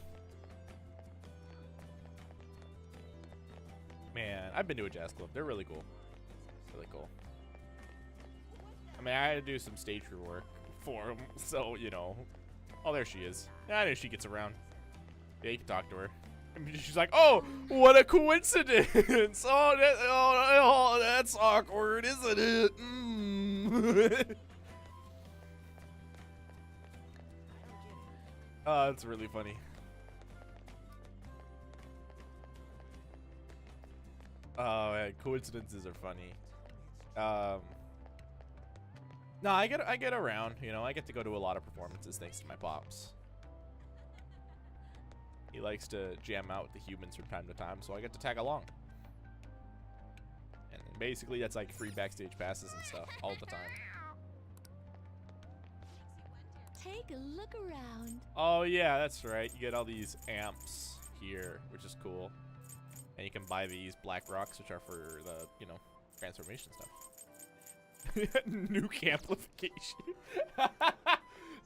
Man, I've been to a jazz club. They're really cool. Really cool. I mean, I had to do some stage crew work for them, so, you know. Oh, there she is. I know she gets around. Yeah, you can talk to her. I mean, she's like, oh, what a coincidence. Oh, that's awkward, isn't it? Mm. Oh, that's really funny. Oh, man, coincidences are funny. No, I get around, you know. I get to go to a lot of performances thanks to my pops. He likes to jam out with the humans from time to time, so I get to tag along. And basically, that's like free backstage passes and stuff all the time. Take a look around. Oh yeah, that's right. You get all these amps here, which is cool. And you can buy these black rocks, which are for the, you know, transformation stuff. Nuke amplification.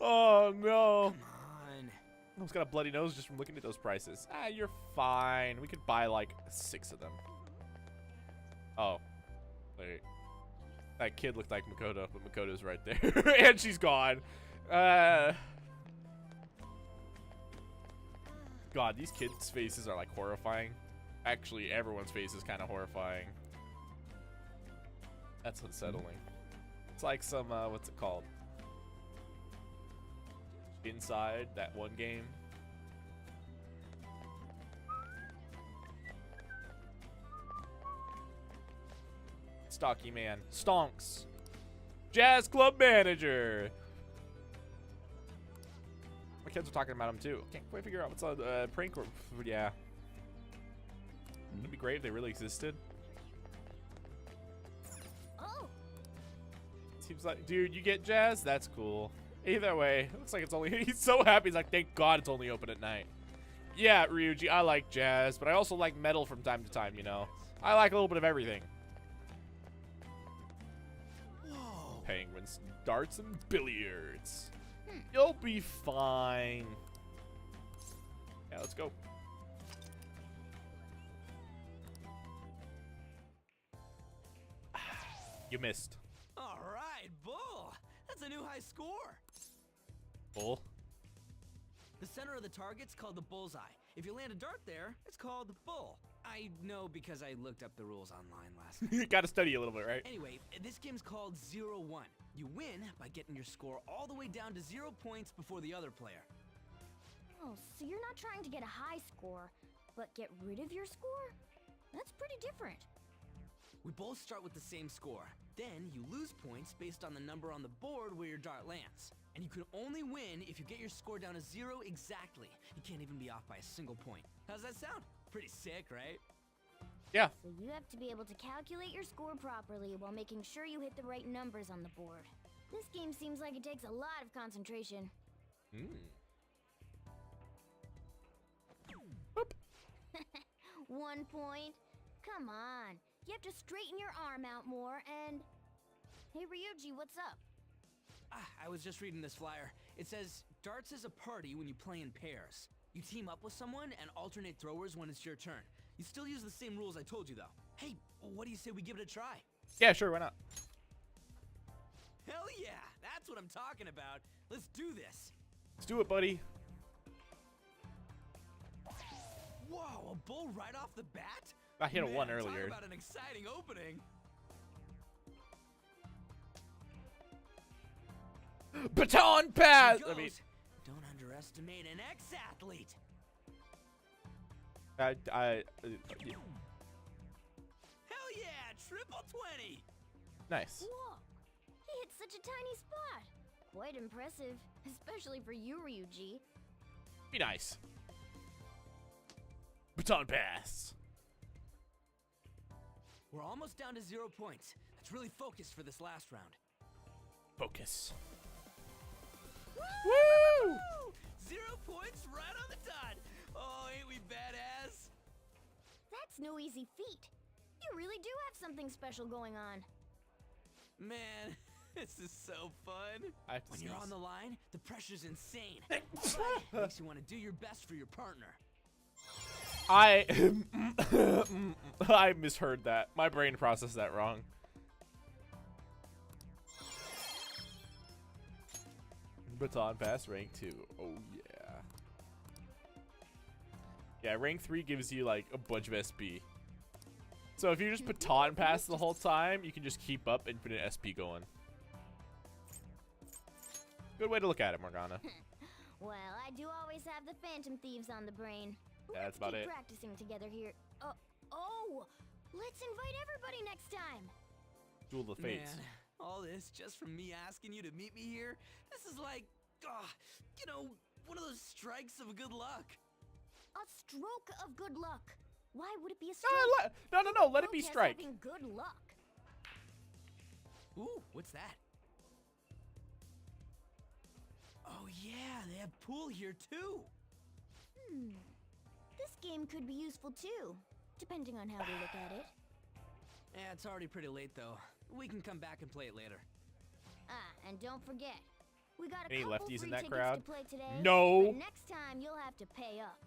Oh no. Come on. I almost got a bloody nose just from looking at those prices. Ah, you're fine. We could buy like 6 of them. Oh. Wait. That kid looked like Makoto, but Makoto's right there. And she's gone. God, these kids' faces are like horrifying. Actually, everyone's face is kind of horrifying. That's unsettling. It's like some, what's it called? Inside, that one game. Stocky man. Stonks. Jazz club manager. My kids are talking about him too. Can't quite figure out what's on prank or yeah. It'd be great if they really existed. Oh. Seems like, dude, you get jazz? That's cool. Either way, it looks like it's only, he's so happy. He's like, thank God it's only open at night. Yeah, Ryuji, I like jazz, but I also like metal from time to time, you know. I like a little bit of everything. Whoa. Penguins, darts, and billiards. You'll be fine. Yeah, let's go. You missed. All right, Bull. That's a new high score. Bull? The center of the target's called the bullseye. If you land a dart there, it's called bull. I know because I looked up the rules online last night. You gotta study a little bit, right? Anyway, this game's called 0-1. You win by getting your score all the way down to 0 points before the other player. Oh, so you're not trying to get a high score, but get rid of your score? That's pretty different. We both start with the same score. Then you lose points based on the number on the board where your dart lands. And you can only win if you get your score down to 0 exactly. You can't even be off by a single point. How's that sound? Pretty sick, right? Yeah. So you have to be able to calculate your score properly while making sure you hit the right numbers on the board. This game seems like it takes a lot of concentration. 1 point? Come on. You have to straighten your arm out more and... Hey Ryuji, what's up? I was just reading this flyer. It says, darts is a party when you play in pairs. You team up with someone and alternate throwers when it's your turn. You still use the same rules I told you though. Hey, what do you say we give it a try? Yeah, sure, why not? Hell yeah, that's what I'm talking about. Let's do this. Let's do it, buddy. Whoa, a bull right off the bat? I hit a 1 Man, earlier. Talk about an exciting opening. Baton pass! I mean, don't underestimate an ex-athlete. yeah. Hell yeah, triple 20. Nice. Whoa! He hit such a tiny spot. Quite impressive, especially for you, Ryuji. Be nice. Baton pass. We're almost down to 0 points. Let's really focus for this last round. Focus. Woo! 0 points right on the dot. Oh, ain't we badass? That's no easy feat. You really do have something special going on. Man, This is so fun. I have to When you're sneeze. on the line, the pressure's insane. Makes you want to do your best for your partner. I I misheard that. My brain processed that wrong. Baton pass rank 2. Oh yeah. Yeah, rank 3 gives you like a bunch of SP. So if you just baton pass the whole time, you can just keep up infinite SP going. Good way to look at it, Morgana. Well, I do always have the Phantom Thieves on the brain. Yeah, that's about Keep it. practicing together here. Oh, let's invite everybody next time. Duel of the Fates. Man, all this just from me asking you to meet me here? This is like, you know, one of those strikes of good luck. A stroke of good luck. Why would it be a stroke? No, let it be Protest strike. having good luck. Ooh, what's that? Oh yeah, they have pool here too. This game could be useful too, depending on how we look at it. Yeah, it's already pretty late though. We can come back and play it later. And don't forget, we got a Any couple lefties free in that tickets crowd? to play today. No. But next time you'll have to pay up.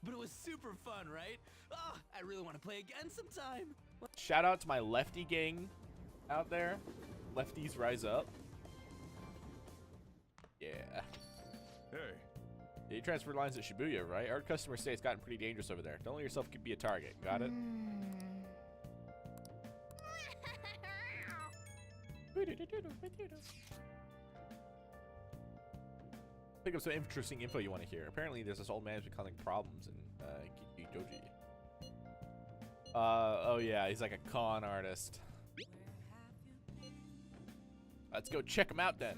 But it was super fun, right? Oh, I really want to play again sometime. Shout out to my lefty gang out there. Lefties rise up. Yeah. Hey. You transfer lines at Shibuya, right? Our customer say it's gotten pretty dangerous over there. Don't let yourself be a target. Got it? Pick up some interesting info you want to hear. Apparently, there's this old man who's been causing problems in Kiki Doji. Oh yeah, he's like a con artist. Let's go check him out then.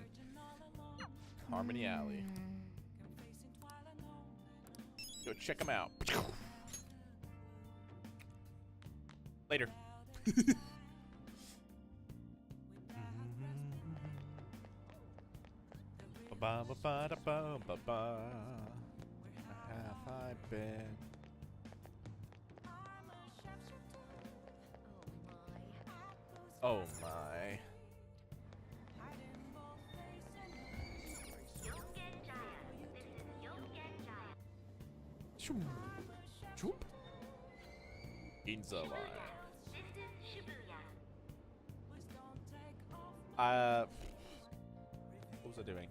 Harmony Alley. Go check him out. Later. Where have I been? Oh my. Shoom. Choop. Ginza line. What was I doing?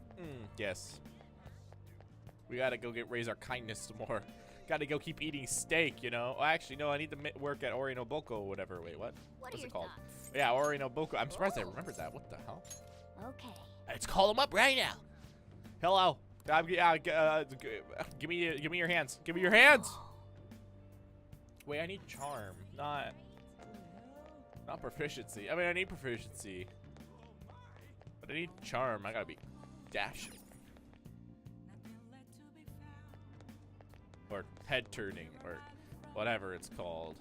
Yes. We gotta go raise our kindness some more. Gotta go keep eating steak, you know? Oh, actually, no, I need to work at Orinoboko or whatever. Wait, what? What's it called? Yeah, Orinoboko. I'm surprised I remembered that. What the hell? Okay. Let's call him up right now. Hello. Give me your hands. Give me your hands. Wait, I need charm, not proficiency. I mean, I need proficiency, but I need charm. I gotta be dashing or head turning or whatever it's called.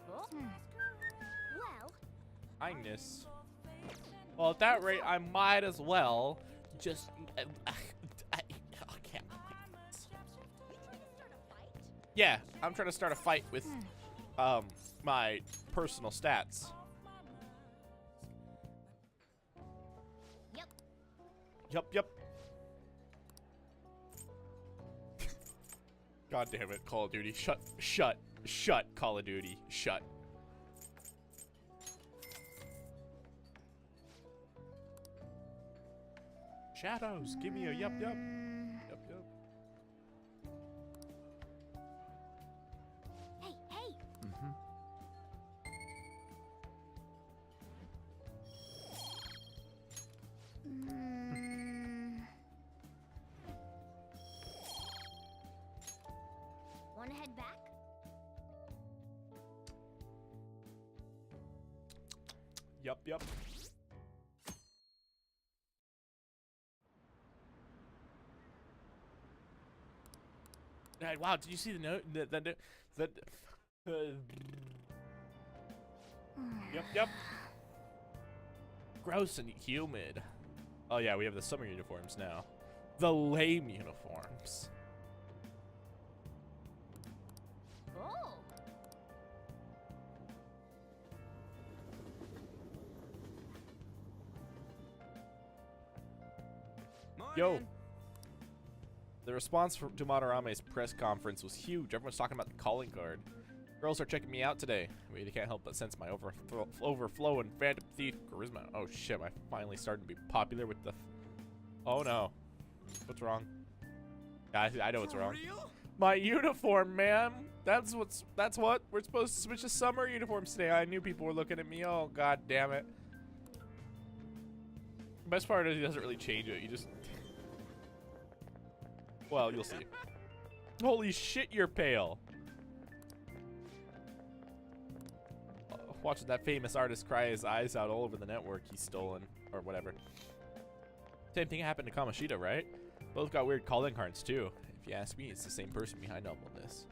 Well, Kindness. Well, at that rate, I might as well just. I can't. Yeah, I'm trying to start a fight with my personal stats. Yep. God damn it, Call of Duty. Shut, Call of Duty. Shut. Shadows, give me a yup. Hey. Wanna head back? Yup. Wow, did you see the note? Yep. Gross and humid. Oh yeah, we have the summer uniforms now. The lame uniforms. Oh. Yo. The response to Madarame's press conference was huge. Everyone's talking about the calling card. Girls are checking me out today. I mean, they can't help but sense my overflowing Phantom Thief charisma. Oh shit, I finally started to be popular with the... Oh no. What's wrong? I know what's wrong. My uniform, man. That's what we're supposed to switch to summer uniforms today. I knew people were looking at me. Oh god damn it. The best part is he doesn't really change it. You just... Well, you'll see. Holy shit, you're pale. Watching that famous artist cry his eyes out all over the network he's stolen, or whatever. Same thing happened to Kamoshida, right? Both got weird calling cards too. If you ask me, it's the same person behind all of this.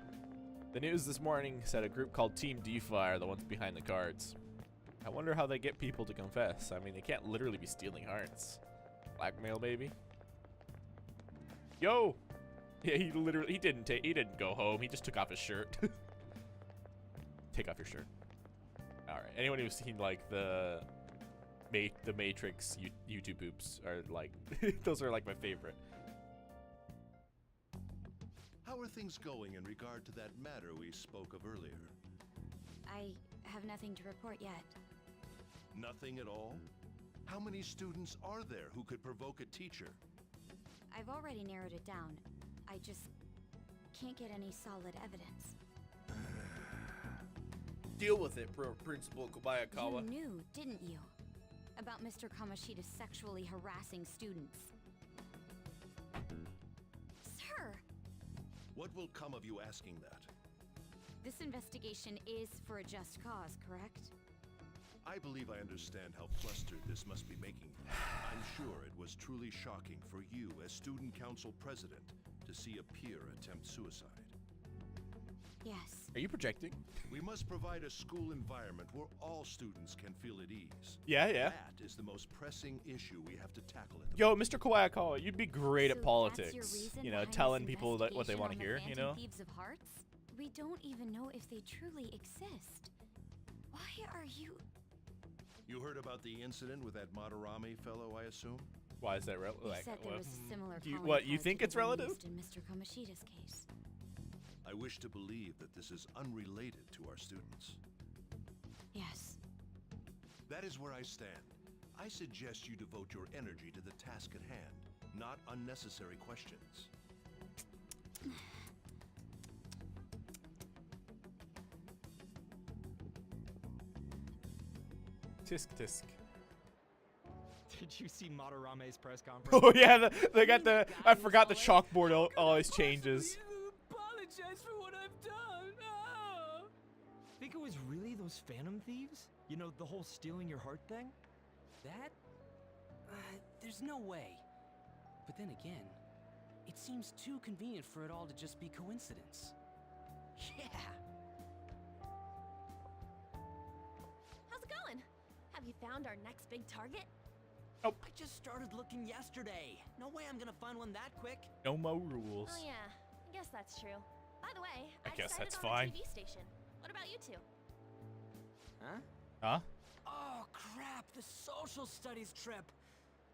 The news this morning said a group called Team DeFi are the ones behind the cards. I wonder how they get people to confess. I mean, they can't literally be stealing hearts. Blackmail, maybe? Yo! Yeah, he didn't go home. He just took off his shirt. Take off your shirt. Alright, anyone who's seen like the Matrix YouTube oops are like, those are like my favorite. How are things going in regard to that matter we spoke of earlier? I have nothing to report yet. Nothing at all? How many students are there who could provoke a teacher? I've already narrowed it down. I just can't get any solid evidence. Deal with it, Principal Kobayakawa. You knew, didn't you? About Mr. Kamoshida sexually harassing students. Sir! What will come of you asking that? This investigation is for a just cause, correct? I believe I understand how flustered this must be making you. I'm sure it was truly shocking for you as student council president to see a peer attempt suicide. Yes. Are you projecting? We must provide a school environment where all students can feel at ease. Yeah. That is the most pressing issue we have to tackle at the Yo, Mr. Kobayakawa, you'd be great at So politics. that's your reason You know, behind telling this people what they investigation want on to the hear, you Phantom know? Thieves of Hearts? We don't even know if they truly exist. Why are you... You heard about the incident with that Madarame fellow, I assume? Why is that They relevant? said there was a similar What, you calling think card it's to the one relative? used in Mr. Kamoshida's case. I wish to believe that this is unrelated to our students. Yes. That is where I stand. I suggest you devote your energy to the task at hand, not unnecessary questions. Tisk tisk. Did you see Madarame's press conference? Oh yeah, they got the. I forgot the chalkboard always changes. Apologize for what I've done. Ah. Think it was really those Phantom Thieves? You know, the whole stealing your heart thing? That? There's no way. But then again, it seems too convenient for it all to just be coincidence. Yeah. How's it going? Have you found our next big target? Nope. I just started looking yesterday. No way I'm gonna find one that quick. No more rules. Oh yeah, I guess that's true. By the way, I guess decided that's on fine. a TV station. What about you two? Huh? Huh? Oh crap, the social studies trip.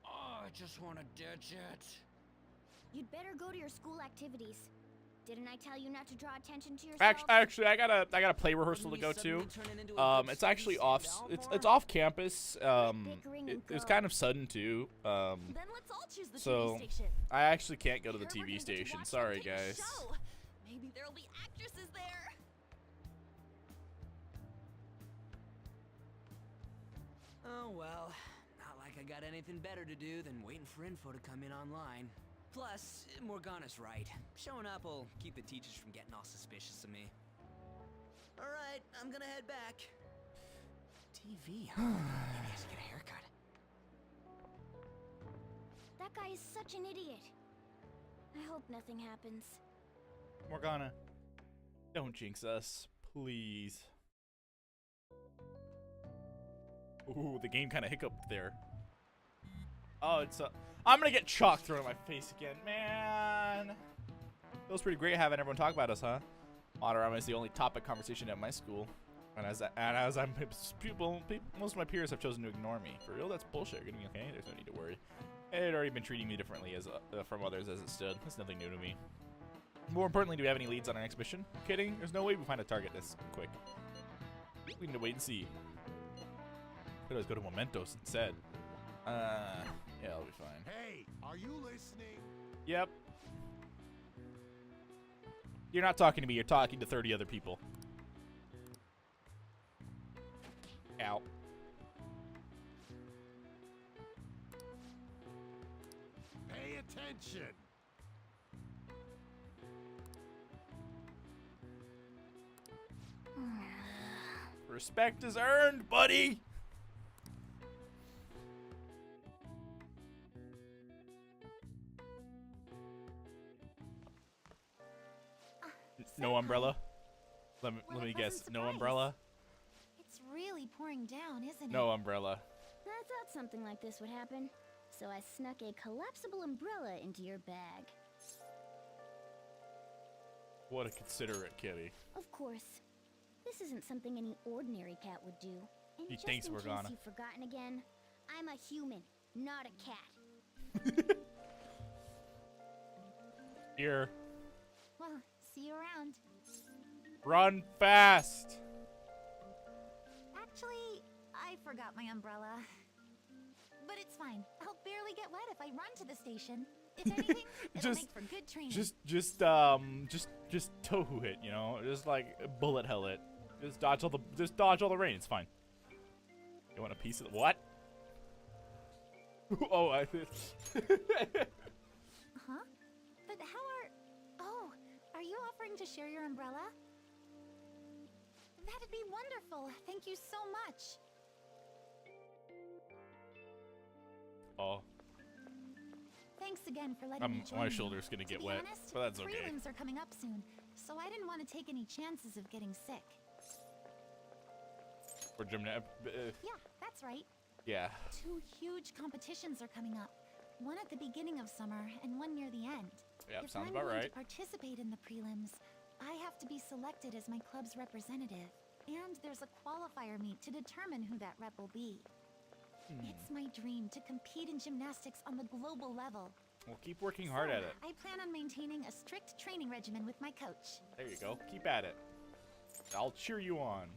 Oh, I just wanna ditch it. You'd better go to your school activities. Didn't I tell you not to draw attention to yourself? Actually, I got a play rehearsal to go to. It's actually off. It's off campus. It was kind of sudden too. Then let's all choose the So TV station. I actually can't go to the Heard we're TV gonna get to station. watch Sorry, the big guys. show. Maybe there'll be actresses there. Oh well, not like I got anything better to do than waiting for info to come in online. Plus, Morgana's right. Showing up will keep the teachers from getting all suspicious of me. Alright, I'm gonna head back. TV, huh? Maybe I should get a haircut. That guy is such an idiot. I hope nothing happens. Morgana, don't jinx us, Please. Ooh, the game kind of hiccuped there. Oh, it's I'm gonna get chalk thrown in my face again, man. Feels pretty great having everyone talk about us, huh? Manorama is the only topic conversation at my school, and as I'm people, most of my peers have chosen to ignore me. For real, that's bullshit. You're gonna be okay. There's no need to worry. It had already been treating me differently as from others as it stood. It's nothing new to me. More importantly, do we have any leads on our exhibition? Kidding. There's no way we find a target this quick. We need to wait and see. Could always go to Mementos instead. Yeah, I'll be fine. Hey, are you listening? Yep. You're not talking to me, you're talking to 30 other people. Ow. Pay attention. Respect is earned, buddy! No umbrella? Let me guess. No umbrella? It's really pouring down, isn't it? No umbrella. I thought something like this would happen, so I snuck a collapsible umbrella into your bag. What a considerate kitty. Of course. This isn't something any ordinary cat would do. And He just thinks in we're case gonna. you've forgotten again, I'm a human, not a cat. Here. Well, see you around. Run fast! Actually, I forgot my umbrella. But it's fine. I'll barely get wet if I run to the station. If anything, it'll make for good training. Just tohu it, you know? Just like bullet hell it. Just dodge all the rain, it's fine. You want a piece of the what? Oh, Huh? But how are... Oh, are you offering to share your umbrella? That'd be wonderful. Thank you so much. Oh. Thanks again for letting me join my you. shoulder's gonna get wet, honest, but that's okay. Prelims are coming up soon, so I didn't want to take any chances of getting sick. For gymnast. Yeah, that's right. Yeah. 2 huge competitions are coming up. One at the beginning of summer and one near the end. Yep, If sounds I'm about going right. to participate in the prelims, I have to be selected as my club's representative. And there's a qualifier meet to determine who that rep will be. It's my dream to compete in gymnastics on the global level. Well, keep working hard at it. I plan on maintaining a strict training regimen with my coach. There you go. Keep at it. I'll cheer you on.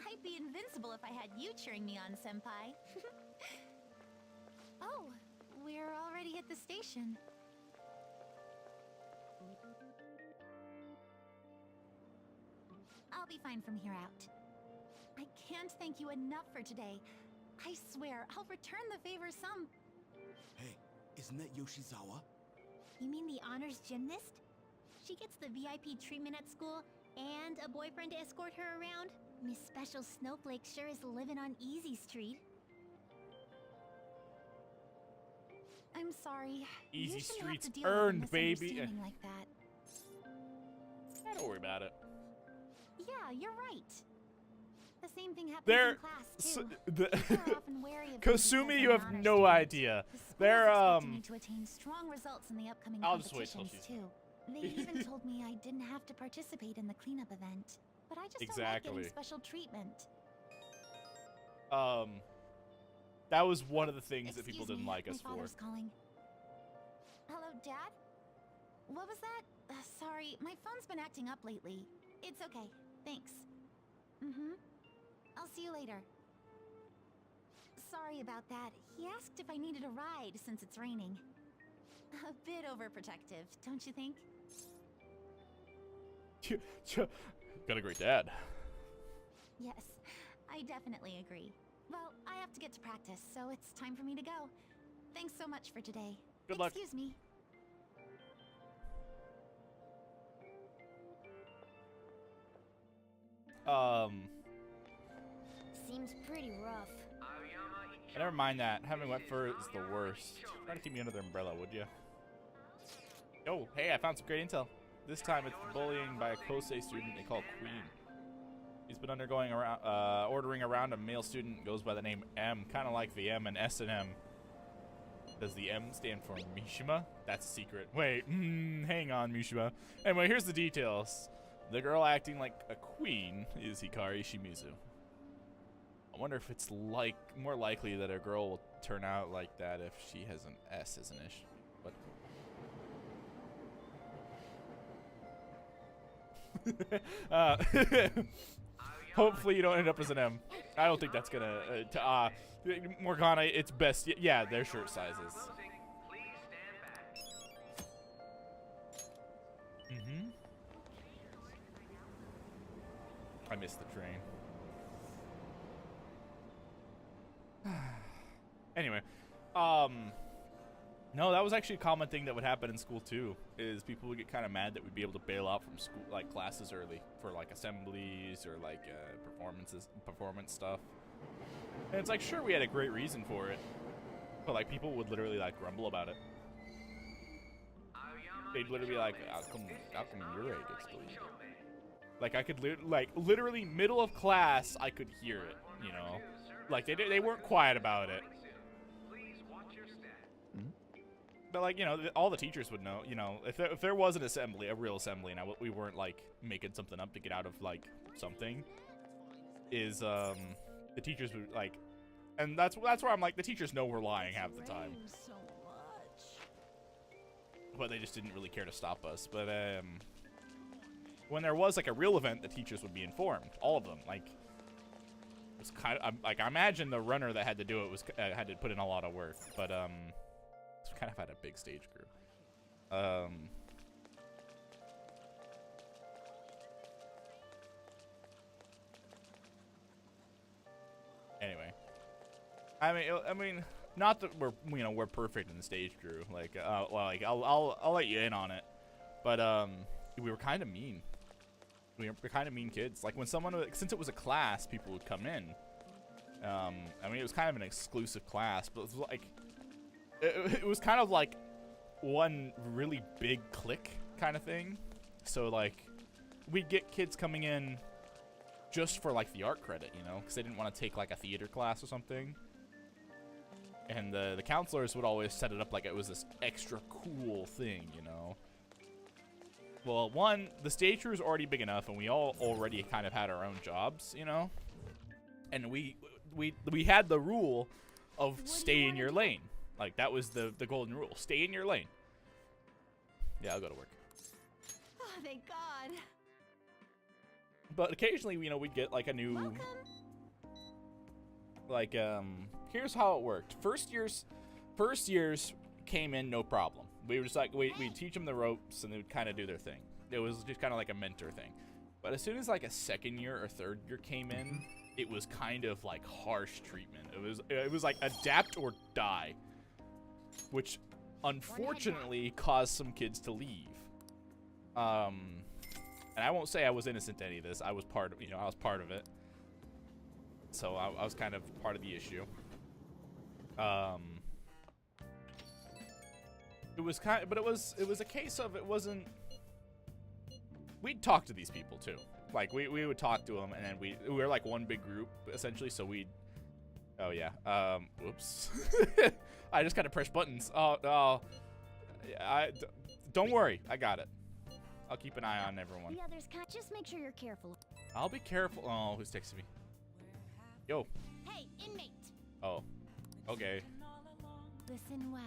I'd be invincible if I had you cheering me on, Senpai. Oh, we're already at the station. I'll be fine from here out. I can't thank you enough for today. I swear, I'll return the favor some... Hey, isn't that Yoshizawa? You mean the honors gymnast? She gets the VIP treatment at school and a boyfriend to escort her around? Miss Special Snowflake sure is living on Easy Street. I'm sorry. Easy You shouldn't have to streets deal with a earned, baby. misunderstanding like that. Don't worry about it. Yeah, you're right. The same thing happens They're in class too. the People are often wary of me because Kasumi, I'm you an have honor no student. idea. The school They're is expecting me to attain strong results in the upcoming I'll just wait till competitions she's- too. They even told me I didn't have to participate in the cleanup event, but I just don't like Exactly. getting special treatment. That was one of the things that people Excuse didn't me, like us my for. father's calling. Hello, Dad? What was that? Sorry, my phone's been acting up lately. It's okay. Thanks. I'll see you later. Sorry about that. He asked if I needed a ride since it's raining. A bit overprotective, don't you think? Got a great dad. Yes, I definitely agree. Well, I have to get to practice, so it's time for me to go. Thanks so much for today. Good luck. Excuse me. Seems pretty rough. Never mind that. Having wet fur is the worst. Try to keep me under the umbrella, would you? Oh, hey, I found some great intel. This time it's bullying by a Kosei student they call Queen. He's been undergoing ordering around a male student goes by the name M, kind of like the M and S&M. Does the M stand for Mishima? That's a secret. Wait, hang on, Mishima. Anyway, here's the details. The girl acting like a queen is Hikari Shimizu. I wonder if it's more likely that a girl will turn out like that if she has an S as an ish. But hopefully you don't end up as an M. I don't think that's gonna. Morgana, it's best. Yeah, their shirt sizes. I missed the train. Anyway, no, that was actually a common thing that would happen in school too. Is people would get kind of mad that we'd be able to bail out from school, like classes early for like assemblies or like performance stuff. And it's like, sure, we had a great reason for it, but like people would literally like grumble about it. They'd literally be like, how come your A gets deleted? Like I could literally middle of class, I could hear it, you know. Like they weren't quiet about it. But like, you know, all the teachers would know, you know, if there was an assembly, a real assembly, and we weren't like making something up to get out of like something, is the teachers would like, and that's where I'm like, the teachers know we're lying half the time. But they just didn't really care to stop us. But when there was like a real event, the teachers would be informed, all of them. Like, it was kind of like, I imagine the runner that had to do it was had to put in a lot of work. But kind of had a big stage crew. Anyway, I mean, not that we're perfect in the stage crew. Like, well, like I'll let you in on it, but we were kind of mean. We were kind of mean kids. Like when since it was a class, people would come in. I mean, it was kind of an exclusive class, but it was like. It was kind of like one really big clique kind of thing. So like we'd get kids coming in just for like the art credit, you know, because they didn't want to take like a theater class or something. And the counselors would always set it up like it was this extra cool thing, you know. Well, one, the stage crew was already big enough, and we all already kind of had our own jobs, you know. And we had the rule of stay in your lane. Like, that was the golden rule. Stay in your lane. Yeah, I'll go to work. Oh, thank God. But occasionally, you know, we'd get, like, a new... Welcome. Like, here's how it worked. First years came in no problem. We were just like, we'd teach them the ropes, and they would kind of do their thing. It was just kind of like a mentor thing. But as soon as, like, a second year or third year came in, it was kind of, like, harsh treatment. It was like, adapt or die. Which unfortunately caused some kids to leave. And I won't say I was innocent to any of this. I was part of, I was part of it. So I was kind of part of the issue. It was but it was a case of, it wasn't. We'd talk to these people too. Like we would talk to them, and then we were like one big group essentially. So we'd. Oh yeah. Whoops. I just gotta press buttons. Oh. Don't worry. I got it. I'll keep an eye on everyone. The others can't. Just make sure you're careful. I'll be careful. Oh, who's texting me? Yo. Hey, inmate. Oh. Okay. Listen well.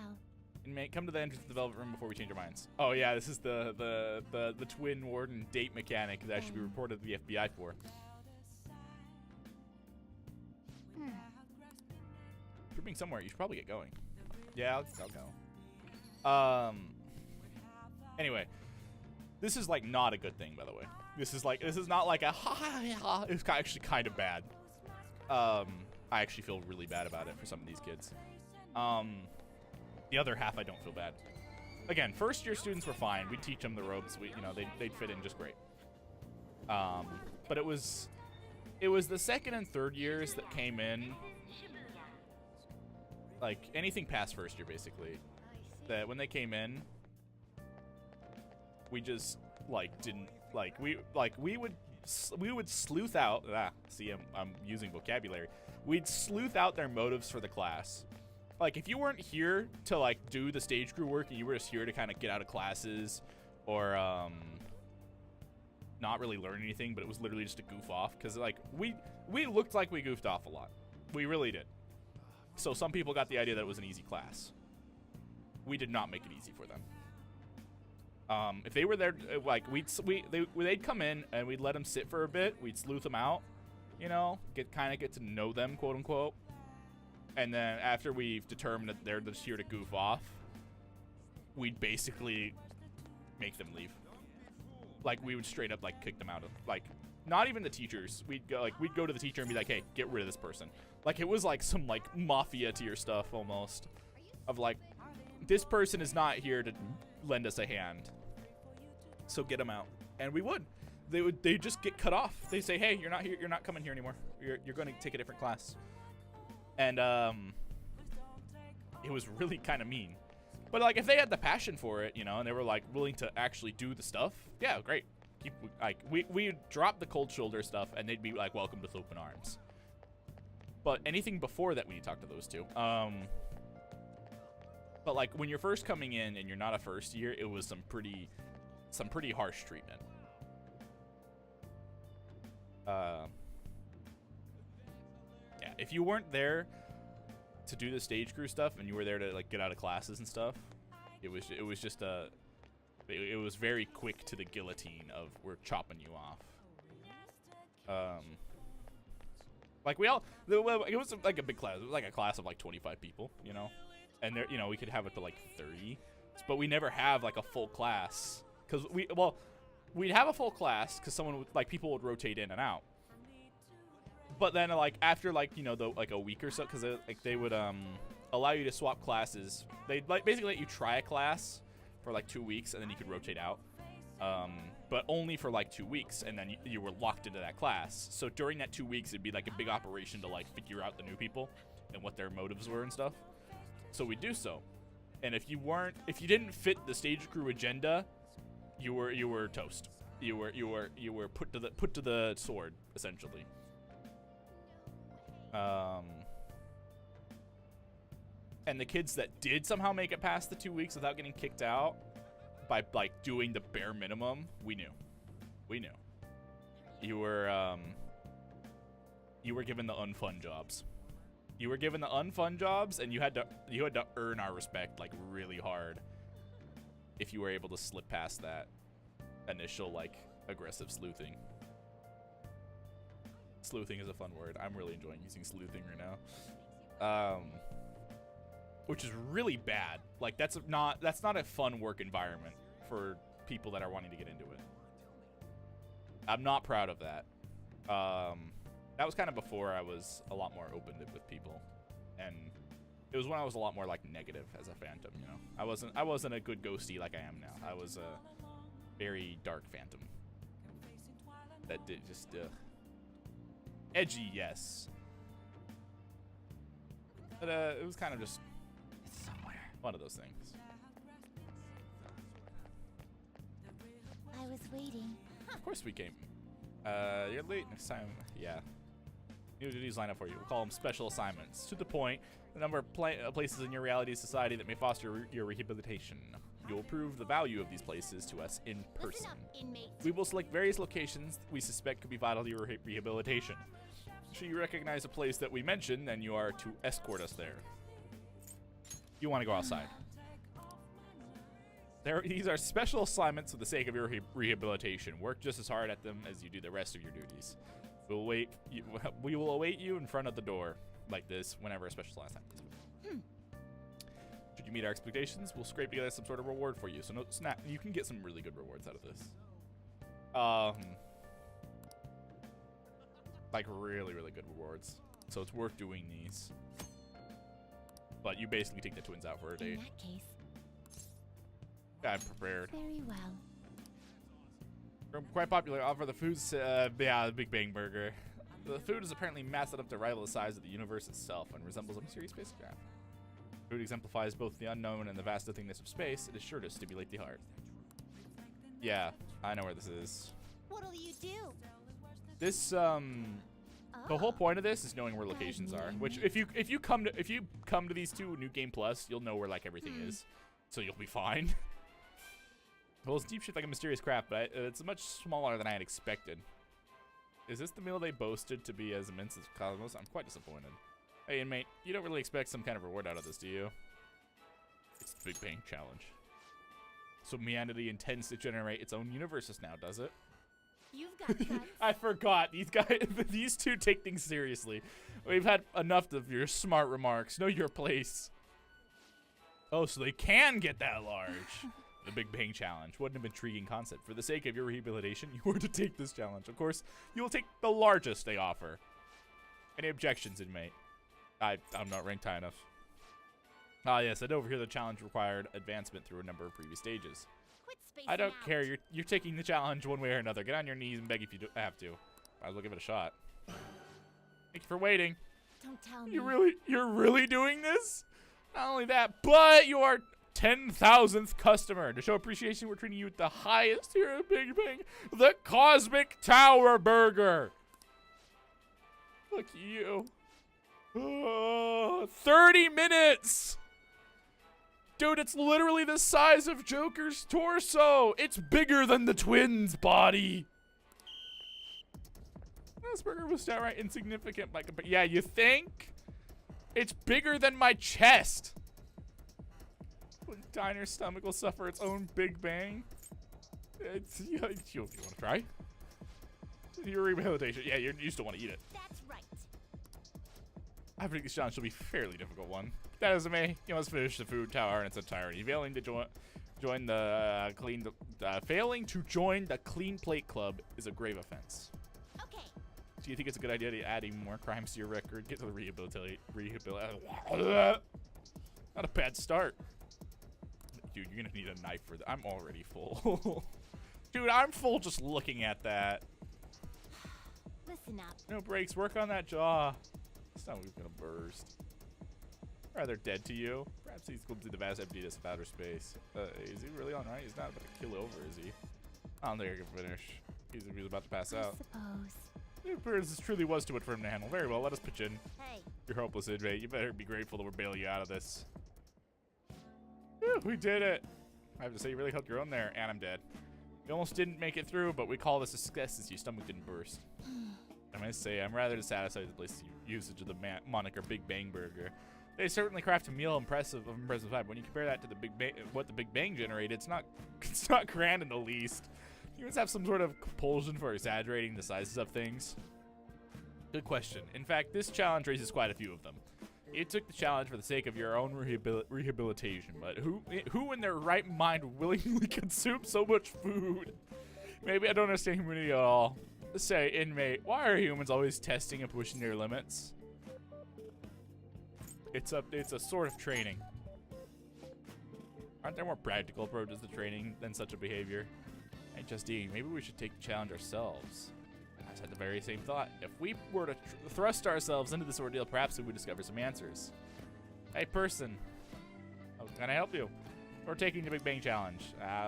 Inmate, come to the entrance of the Velvet Room before we change our minds. Oh yeah, this is the twin warden date mechanic that I should be reported to the FBI for. If you're being somewhere, you should probably get going. Yeah, I'll go. Anyway, this is like not a good thing, by the way. This is not like a ha. It's actually kind of bad. I actually feel really bad about it for some of these kids. The other half, I don't feel bad. Again, first year students were fine. We'd teach them the ropes. They'd fit in just great. But it was the second and third years that came in. Like anything past first year, basically, that when they came in, we just like didn't like we would sleuth out. See, I'm using vocabulary. We'd sleuth out their motives for the class. Like, if you weren't here to, like, do the stage crew work and you were just here to kind of get out of classes or, not really learn anything, but it was literally just to goof off. Because, like, we looked like we goofed off a lot. We really did. So some people got the idea that it was an easy class. We did not make it easy for them. If they were there, like, they'd come in and we'd let them sit for a bit. We'd sleuth them out, you know, get to know them, quote unquote. And then after we've determined that they're just here to goof off, we'd basically make them leave. Like, we would straight up, like, kick them out of, like, not even the teachers. We'd go to the teacher and be like, hey, get rid of this person. Like, it was like some, like, mafia tier stuff almost. Of, like, this person is not here to lend us a hand. So get them out. And we would. They'd just get cut off. They say, hey, you're not here. You're not coming here anymore. You're going to take a different class. And it was really kind of mean. But, like, if they had the passion for it, you know, and they were, like, willing to actually do the stuff, yeah, great. We'd drop the cold shoulder stuff, and they'd be, like, welcomed with open arms. But anything before that, we need to talk to those two. But, like, when you're first coming in and you're not a first year, it was some pretty harsh treatment. Yeah, if you weren't there to do the stage crew stuff and you were there to, like, get out of classes and stuff, it was just it was very quick to the guillotine of we're chopping you off. Like, it was like a big class. It was like a class of like 25 people, you know, and there, you know, we could have it to like 30, but we never have like a full class because we'd have a full class because people would rotate in and out. But then, like, after, like, you know, like a week or so, because they would allow you to swap classes. They'd, like, basically let you try a class for, like, 2 weeks, and then you could rotate out. But only for, like, 2 weeks, and then you were locked into that class. So during that 2 weeks, it'd be, like, a big operation to, like, figure out the new people and what their motives were and stuff. So we'd do so. And if you didn't fit the stage crew agenda, you were toast. You were put to the sword, essentially. And the kids that did somehow make it past the 2 weeks without getting kicked out by, like, doing the bare minimum, we knew. You were given the unfun jobs. You were given the unfun jobs, and you had to earn our respect, like, really hard if you were able to slip past that initial, like, aggressive sleuthing. Sleuthing is a fun word. I'm really enjoying using sleuthing right now. Which is really bad. Like, that's not a fun work environment for people that are wanting to get into it. I'm not proud of that. That was kind of before I was a lot more open with people. And it was when I was a lot more, like, negative as a phantom, you know. I wasn't a good ghosty like I am now. I was a very dark phantom. That did just edgy, yes. But it was kind of just one of those things. I was waiting. Of course we came. You're late next time. Yeah. New duties line up for you. We'll call them special assignments. To the point, the number of places in your reality society that may foster your rehabilitation. You will prove the value of these places to us in person. We will select various locations we suspect could be vital to your rehabilitation. Should you recognize a place that we mention, then you are to escort us there. You want to go outside. These are special assignments for the sake of your rehabilitation. Work just as hard at them as you do the rest of your duties. We will await you in front of the door, like this, whenever a special assignment is. Should you meet our expectations, we'll scrape together some sort of reward for you. So you can get some really good rewards out of this. Like, really, really good rewards. So it's worth doing these. But you basically take the twins out for a date. In that case, I'm prepared. very well. Quite popular. Offer the foods. The Big Bang Burger. The food is apparently massive enough to rival the size of the universe itself and resembles a mysterious spacecraft. Food exemplifies both the unknown and the vast nothingness of space. It is sure to stimulate the heart. Yeah, I know where this is. What'll you do? This the whole point of this is knowing where locations are. Which if you come to these two New Game Plus, you'll know where like everything is, so you'll be fine. Well, it's deep shit like a mysterious craft, but it's much smaller than I had expected. Is this the meal they boasted to be as immense as Cosmos? I'm quite disappointed. Hey, inmate, you don't really expect some kind of reward out of this, do you? It's the Big Bang Challenge. So Meandity intends to generate its own universes now, does it? You've got guts. I forgot. These two take things seriously. We've had enough of your smart remarks. Know your place. Oh, so they can get that large. The Big Bang Challenge. What an intriguing concept. For the sake of your rehabilitation, you were to take this challenge. Of course, you will take the largest they offer. Any objections, inmate? I'm not ranked high enough. Ah, yes, I'd overhear the challenge required advancement through a number of previous stages. I don't care. You're taking the challenge one way or another. Get on your knees and beg if you have to. Might as well give it a shot. Thank you for waiting. Don't tell me. You're really doing this? Not only that, but you are 10,000th customer. To show appreciation, we're treating you with the highest here at Big Bang, the Cosmic Tower Burger. Look at you. 30 minutes. Dude, it's literally the size of Joker's torso. It's bigger than the twins' body. This burger was downright insignificant by comparison. Yeah, you think? It's bigger than my chest. Diner's stomach will suffer its own Big Bang. You want to try? Your rehabilitation. Yeah, you still want to eat it. That's right. I think this challenge will be a fairly difficult one. That is me. You must finish the food tower in its entirety. Failing to join the clean plate club is a grave offense. Okay. Do you think it's a good idea to add even more crimes to your record? Get to the rehabilitate. Not a bad start. Dude, you're gonna need a knife for that. I'm already full. Dude, I'm full just looking at that. Listen up. No breaks. Work on that jaw. It's not gonna burst. Rather dead to you. Perhaps he's going through the vast emptiness of outer space. Is he really on right? He's not about to kill over, is he? I don't think I can finish. He's about to pass out. Suppose. It appears this truly was too much for him to handle. Very well, let us pitch in. Hey. You're hopeless, inmate. You better be grateful that we're bailing you out of this. Whew, we did it. I have to say, you really held your own there, and I'm dead. You almost didn't make it through, but we call this a success since your stomach didn't burst. I must say, I'm rather dissatisfied with the place's usage of the moniker Big Bang Burger. They certainly craft a meal impressive vibe. When you compare that to the what the Big Bang generated, it's not grand in the least. Humans have some sort of compulsion for exaggerating the sizes of things. Good question. In fact, this challenge raises quite a few of them. You took the challenge for the sake of your own rehabilitation, but who in their right mind willingly consumes so much food? Maybe I don't understand humanity at all. Say, inmate, why are humans always testing and pushing their limits? It's a sort of training. Aren't there more practical approaches to training than such a behavior? Hey, Justine, maybe we should take the challenge ourselves. I just had the very same thought. If we were to thrust ourselves into this ordeal, perhaps we would discover some answers. Hey, person. How can I help you? We're taking the Big Bang Challenge.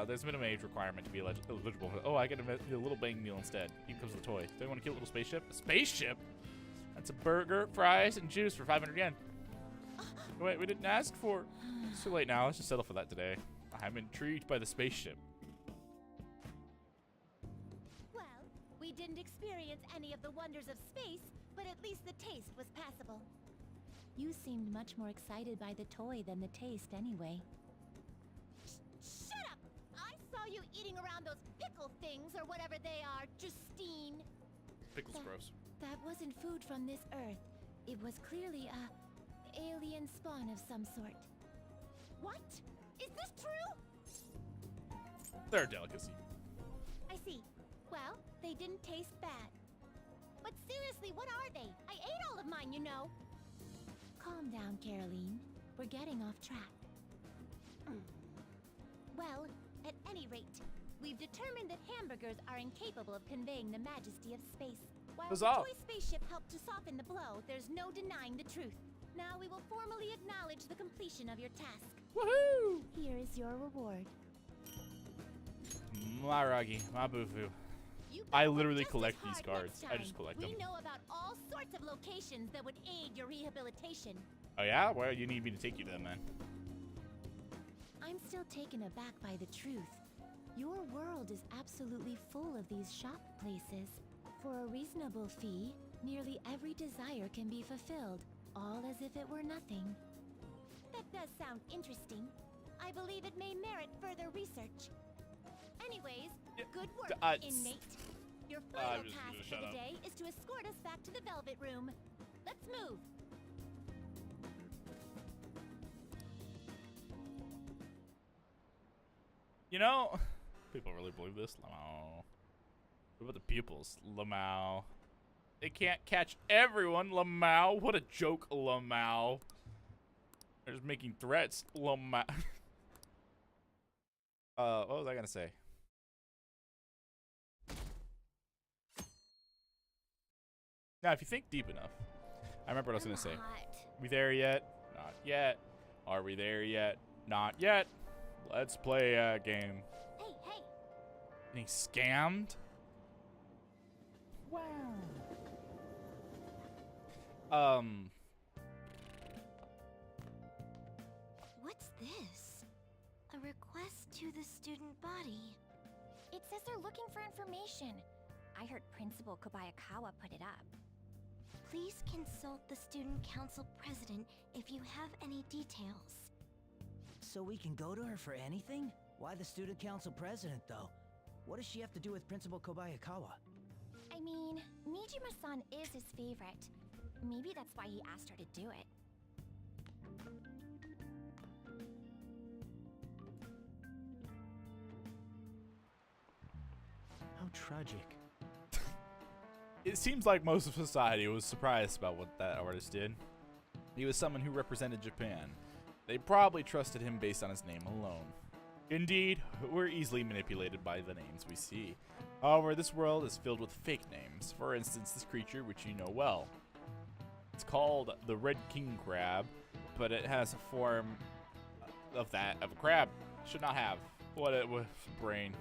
There's a minimum age requirement to be eligible. Oh, I get a little bang meal instead. Here comes the toy. Do you want to kill a little spaceship? A spaceship? That's a burger, fries, and juice for 500 yen. Wait, we didn't ask for... It's too late now. Let's just settle for that today. I'm intrigued by the spaceship. Well, we didn't experience any of the wonders of space, but at least the taste was passable. You seemed much more excited by the toy than the taste anyway. Shut up! I saw you eating around those pickle things or whatever they are, Justine. Pickle's gross. That wasn't food from this Earth. It was clearly a alien spawn of some sort. What? Is this true? They're a delicacy. I see. Well, they didn't taste bad. But seriously, what are they? I ate all of mine, you know. Calm down, Caroline. We're getting off track. Well, at any rate, we've determined that hamburgers are incapable of conveying the majesty of space. While the toy spaceship helped to soften the blow, there's no denying the truth. Now we will formally acknowledge the completion of your task. Woohoo! Here is your reward. My Raggy, my Bufu. You You I better work literally just as collect these hard cards. next I just time. collect them. We know about all sorts of locations that would aid your rehabilitation. Oh yeah? Well, you need me to take you to them, then. I'm still taken aback by the truth. Your world is absolutely full of these shop places. For a reasonable fee, nearly every desire can be fulfilled, all as if it were nothing. That does sound interesting. I believe it may merit further research. Anyways, good work, inmate. Your final just task gonna for shut the up. day is to escort us back to the Velvet Room. Let's move. You know, people really believe this. Lamau. What about the pupils? Lamau. They can't catch everyone. Lamau. What a joke, Lamau. They're just making threats. Lamau. What was I gonna say? Now, if you think deep enough, I remember what I was gonna say. We there yet? Not yet. Are we there yet? Not yet. Let's play a game. Hey, hey. And he scammed? Wow. What's this? A request to the student body. It says they're looking for information. I heard Principal Kobayakawa put it up. Please consult the student council president if you have any details. So we can go to her for anything? Why the student council president, though? What does she have to do with Principal Kobayakawa? I mean, Nijima-san is his favorite. Maybe that's why he asked her to do it. How tragic. It seems like most of society was surprised about what that artist did. He was someone who represented Japan. They probably trusted him based on his name alone. Indeed, we're easily manipulated by the names we see. However, this world is filled with fake names. For instance, this creature, which you know well. It's called the Red King Crab, but it has a form of that of a crab. Should not have. What a brain.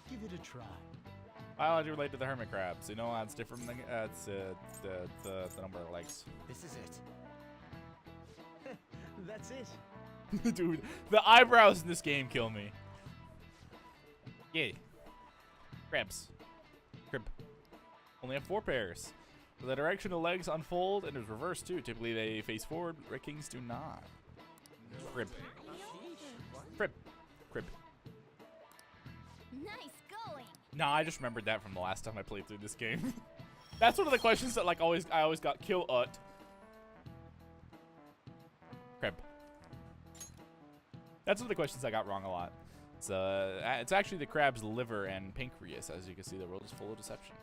Give it a try. Biology related to the hermit crabs. You know, that's different. It's the number of legs. This is it. That's it. Dude, the eyebrows in this game kill me. Yeah. Crabs. Crib. Only have 4 pairs. The direction the legs unfold and is reversed too. Typically they face forward. Red Kings do not. Crib. Crib. Crib. Nice going. Nah, I just remembered that from the last time I played through this game. That's one of the questions that I always got kill ut. Crib. That's one of the questions I got wrong a lot. It's actually the crab's liver and pancreas. As you can see, the world is full of deception.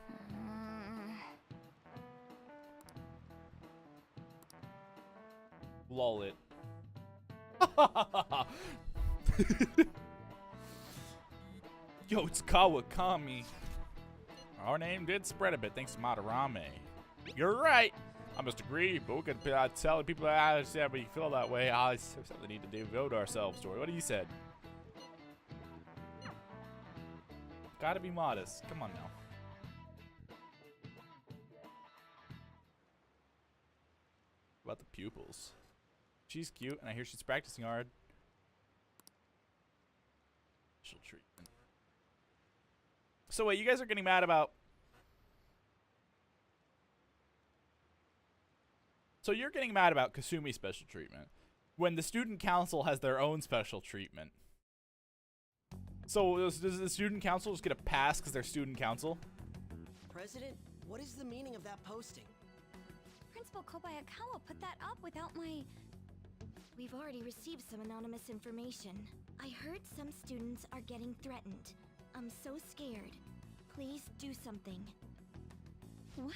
Lol it. Yo, it's Kawakami. Our name did spread a bit thanks to Madarame. You're right. I must agree, but we could tell people that we feel that way. I simply need to devote ourselves to it. What do you said? Gotta be modest. Come on now. What about the pupils? She's cute, and I hear she's practicing hard. Special treatment. So wait, you guys are getting mad about... So you're getting mad about Kasumi's special treatment when the student council has their own special treatment. So does the student council just get a pass because they're student council? President, what is the meaning of that posting? Principal Kobayakawa put that up without my... We've already received some anonymous information. I heard some students are getting threatened. I'm so scared. Please do something. What?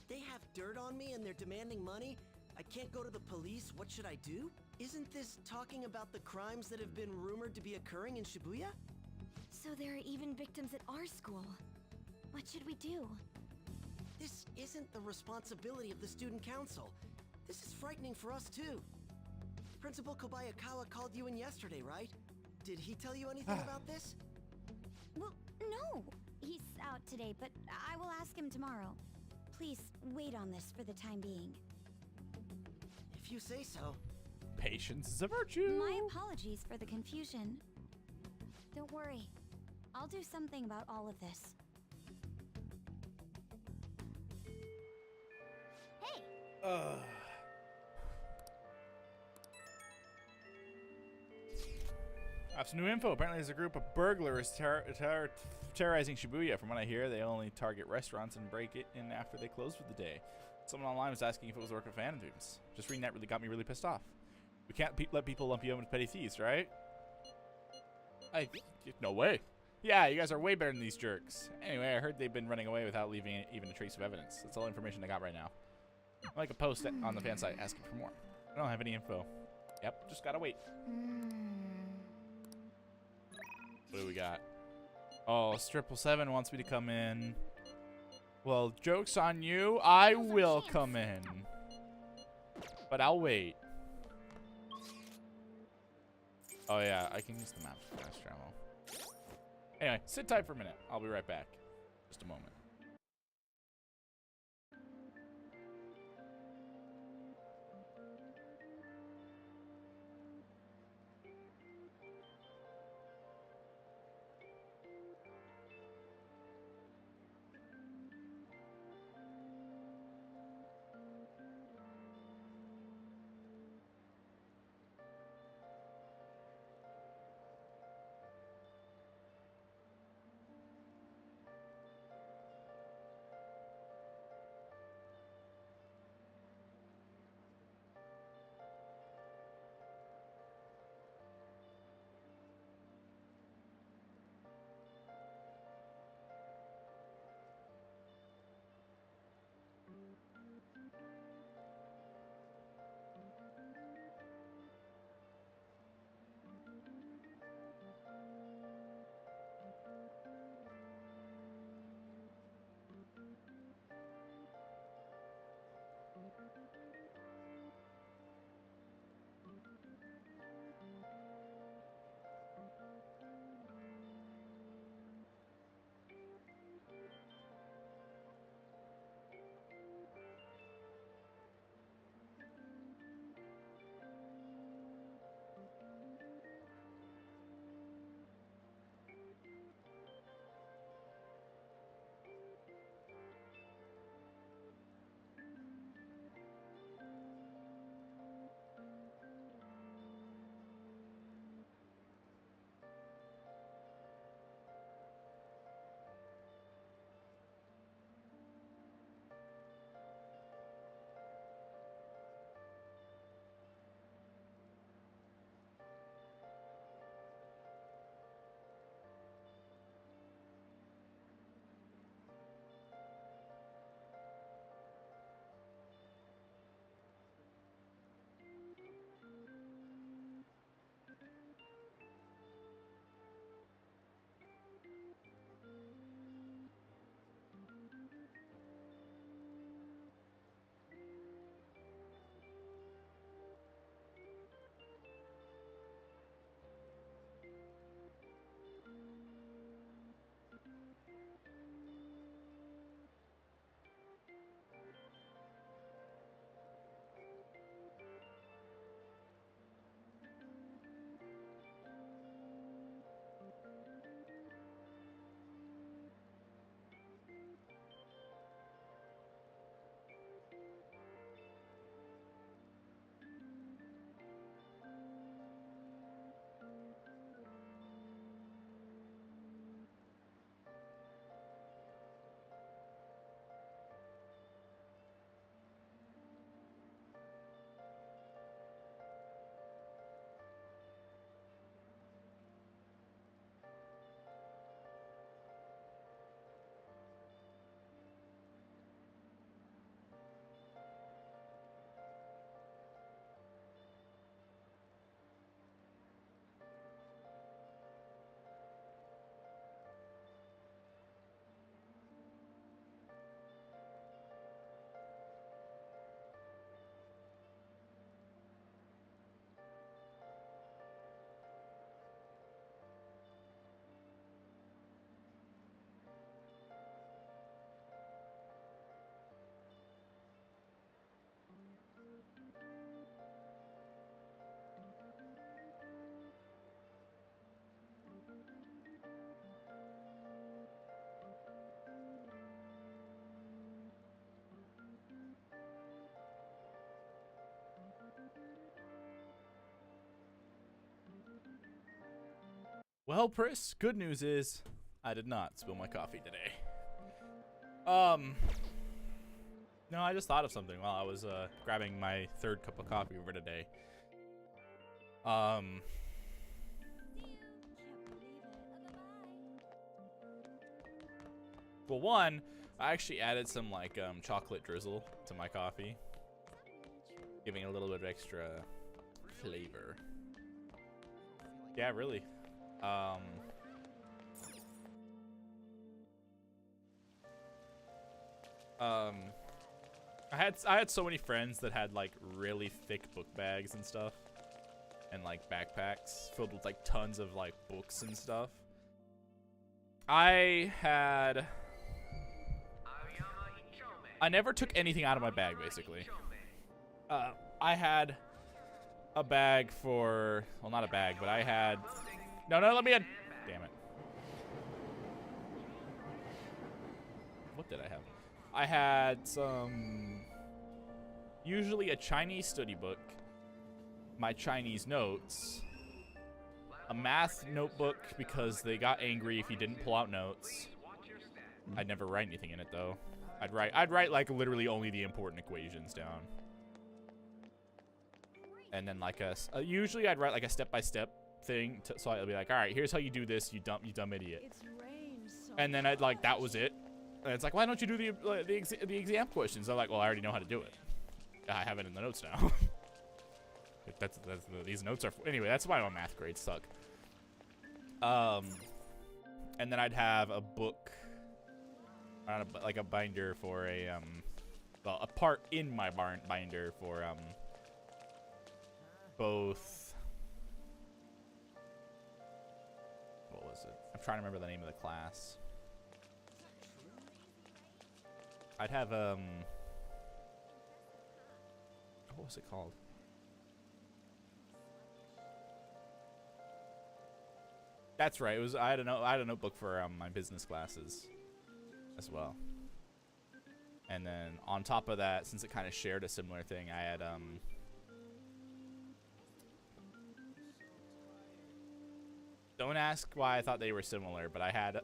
They have dirt on me and they're demanding money? I can't go to the police. What should I do? Isn't this talking about the crimes that have been rumored to be occurring in Shibuya? So there are even victims at our school. What should we do? This isn't the responsibility of the student council. This is frightening for us too. Principal Kobayakawa called you in yesterday, right? Did he tell you anything about this? Well, no. He's out today, but I will ask him tomorrow. Please wait on this for the time being. If you say so. Patience is a virtue. My apologies for the confusion. Don't worry. I'll do something about all of this. Hey! I have some new info. Apparently there's a group of burglars terrorizing Shibuya. From what I hear, they only target restaurants and break it in after they close for the day. Someone online was asking if it was the work of phantoms. Just reading that really got me really pissed off. We can't let people lump you in with petty thieves, right? No way. Yeah, you guys are way better than these jerks. Anyway, I heard they've been running away without leaving even a trace of evidence. That's all the information I got right now. I'll make a post on the fan site asking for more. I don't have any info. Yep, just gotta wait. What do we got? Oh, Striple7 wants me to come in. Well, joke's on you. I will come in. But I'll wait. Oh yeah, I can use the map for fast travel. Anyway, sit tight for a minute. I'll be right back. Just a moment. Well, Pris, good news is I did not spill my coffee today. No, I just thought of something while I was grabbing my third cup of coffee for today. Well, one, I actually added some like chocolate drizzle to my coffee, giving it a little bit of extra flavor. Yeah, really. I had so many friends that had like really thick book bags and stuff, and like backpacks filled with like tons of like books and stuff. I never took anything out of my bag, basically. I had a bag for, well, not a bag, but I had, no, let me in. Damn it. What did I have? I had some, usually a Chinese study book, my Chinese notes, a math notebook because they got angry if you didn't pull out notes. I'd never write anything in it though. I'd write like literally only the important equations down. And then like usually I'd write like a step-by-step thing, so I'd be like, all right, here's how you do this, you dumb idiot. And then I'd like, that was it. And it's like, why don't you do the exam questions? I'm like, well, I already know how to do it. I have it in the notes now. These notes are, anyway, that's why my math grades suck. And then I'd have a book, like a binder for well, a part in my binder for both, what was it? I'm trying to remember the name of the class. I'd have what was it called? That's right. It was. I had a notebook for my business classes as well. And then on top of that, since it kind of shared a similar thing, I had don't ask why I thought they were similar, but I had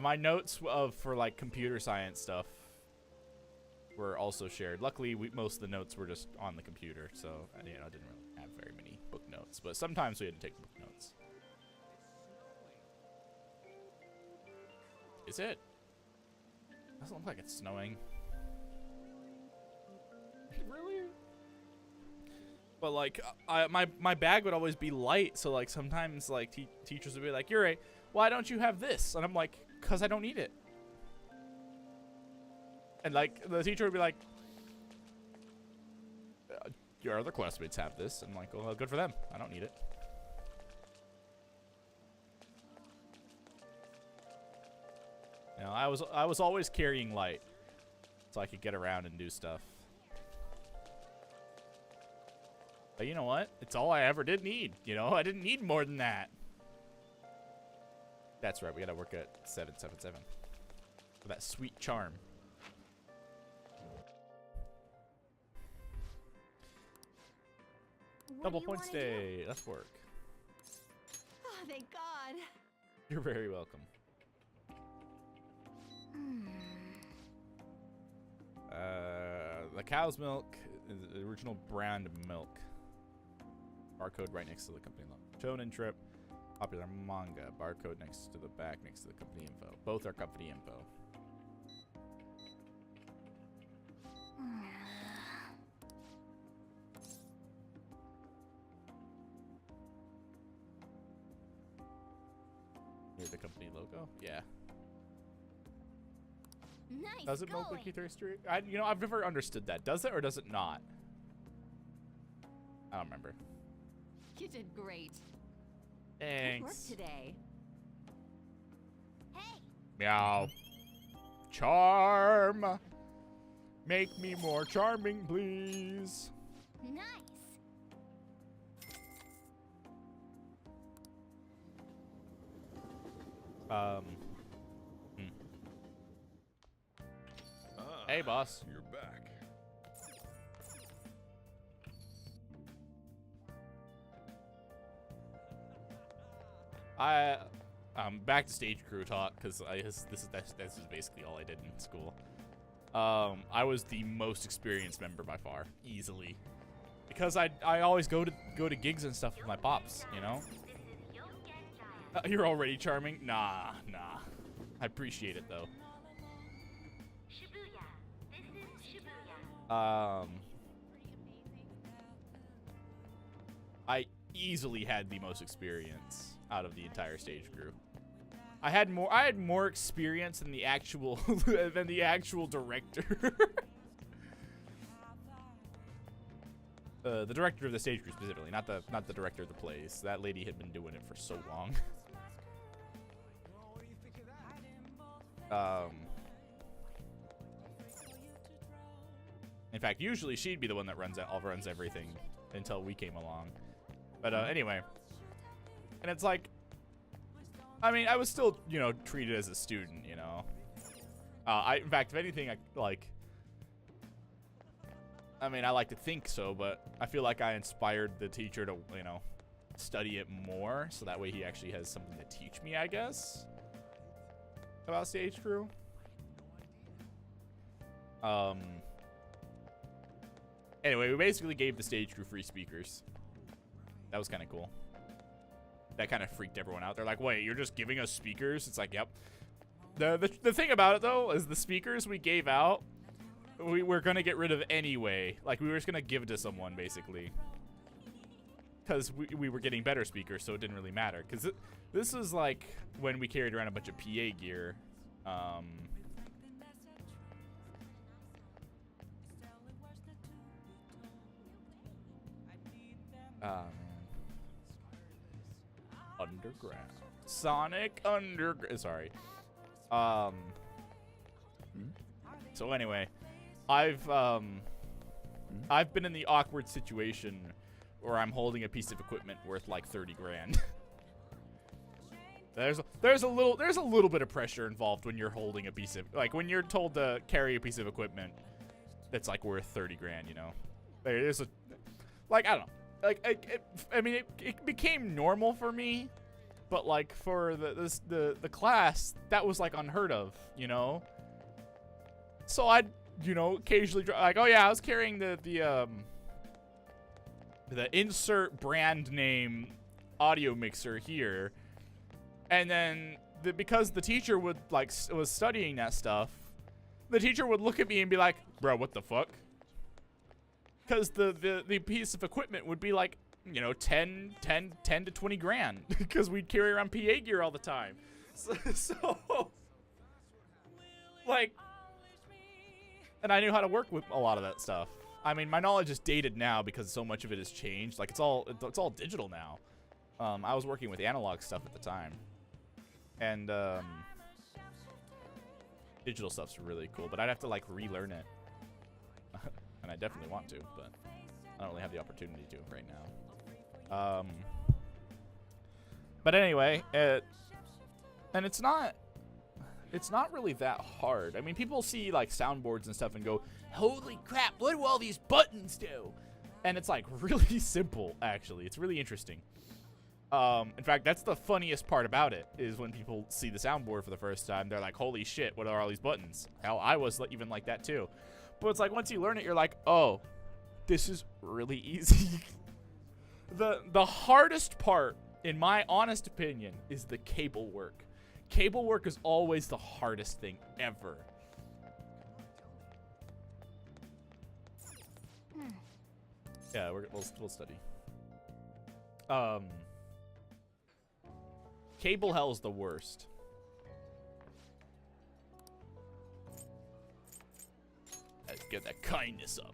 my notes for like computer science stuff were also shared. Luckily, most of the notes were just on the computer, so I didn't really have very many book notes. But sometimes we had to take book notes. Is it? Doesn't look like it's snowing. Really? But like, my bag would always be light, so like sometimes like teachers would be like, "You're right. Why don't you have this?" And I'm like, "Cause I don't need it." And like the teacher would be like, "Your other classmates have this." And I'm like, "Well, good for them. I don't need it." You know, I was always carrying light, so I could get around and do stuff. But you know what? It's all I ever did need. You know, I didn't need more than that. That's right. We gotta work at 777 for that sweet charm. Double points day. Let's work. Oh, thank God. You're very welcome. The cow's milk is the original brand milk. Barcode right next to the company logo. Shonen Trip, popular manga. Barcode next to the back, next to the company info. Both are company info. Here's the company logo. Yeah. Nice. Does it milk like you thirsty? You know, I've never understood that. Does it or does it not? I don't remember. You did great. Thanks. Good work today. Hey. Meow. Charm. Make me more charming, please. Nice. Hey, boss. You're back. Back to stage crew talk, because this is basically all I did in school. I was the most experienced member by far, easily, because I always go to gigs and stuff with my pops, you know. You're already charming? Nah. I appreciate it though. I easily had the most experience out of the entire stage crew. I had more experience than the actual director. The director of the stage crew specifically, not the director of the plays. That lady had been doing it for so long. In fact, usually she'd be the one that runs everything until we came along. But anyway, and it's like, I mean, I was still, you know, treated as a student, you know. In fact, if anything, I like to think so, but I feel like I inspired the teacher to, you know, study it more, so that way he actually has something to teach me, I guess, about stage crew. Anyway, we basically gave the stage crew free speakers. That was kind of cool. That kind of freaked everyone out. They're like, wait, you're just giving us speakers? It's like, yep. The thing about it, though, is the speakers we gave out, we were going to get rid of anyway. Like, we were just going to give it to someone, basically. Because we were getting better speakers, so it didn't really matter. Because this was, like, when we carried around a bunch of PA gear. Underground. Sonic Underground. Sorry. So anyway, I've been in the awkward situation where I'm holding a piece of equipment worth like 30 grand. There's a little bit of pressure involved when you're holding a piece of, like, when you're told to carry a piece of equipment that's like worth 30 grand, you know. There's a, like, I don't know. Like, I mean, it became normal for me, but like for the class, that was like unheard of, you know. So I'd, you know, occasionally like, oh yeah, I was carrying the insert brand name audio mixer here, and then because the teacher would was studying that stuff, the teacher would look at me and be like, bro, what the fuck? Because the piece of equipment would be like, you know, 10 to 20 grand because we'd carry around PA gear all the time. So like, and I knew how to work with a lot of that stuff. I mean, my knowledge is dated now because so much of it has changed. Like, it's all digital now. I was working with analog stuff at the time, and digital stuff's really cool, but I'd have to like relearn it. And I definitely want to, but I don't really have the opportunity to right now. But anyway, and it's not really that hard. I mean, people see like soundboards and stuff and go, holy crap, what do all these buttons do? And it's like really simple, actually. It's really interesting. In fact, that's the funniest part about it, is when people see the soundboard for the first time, they're like, holy shit, what are all these buttons? Hell, I was even like that too. But it's like, once you learn it, you're like, oh, this is really easy. The hardest part, in my honest opinion, is the cable work. Cable work is always the hardest thing ever. Yeah, we'll study. Cable hell's the worst. Let's get that kindness up.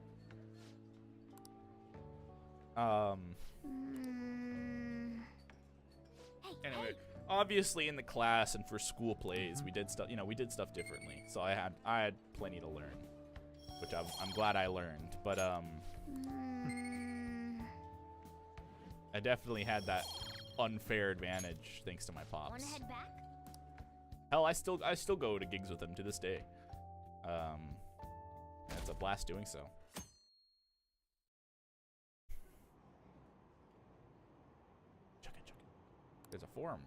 Anyway, obviously in the class and for school plays, we did stuff. You know, we did stuff differently. So I had plenty to learn, which I'm glad I learned. But I definitely had that unfair advantage thanks to my pops. Wanna head back? Hell, I still go to gigs with them to this day. And it's a blast doing so. Check it. There's a forum.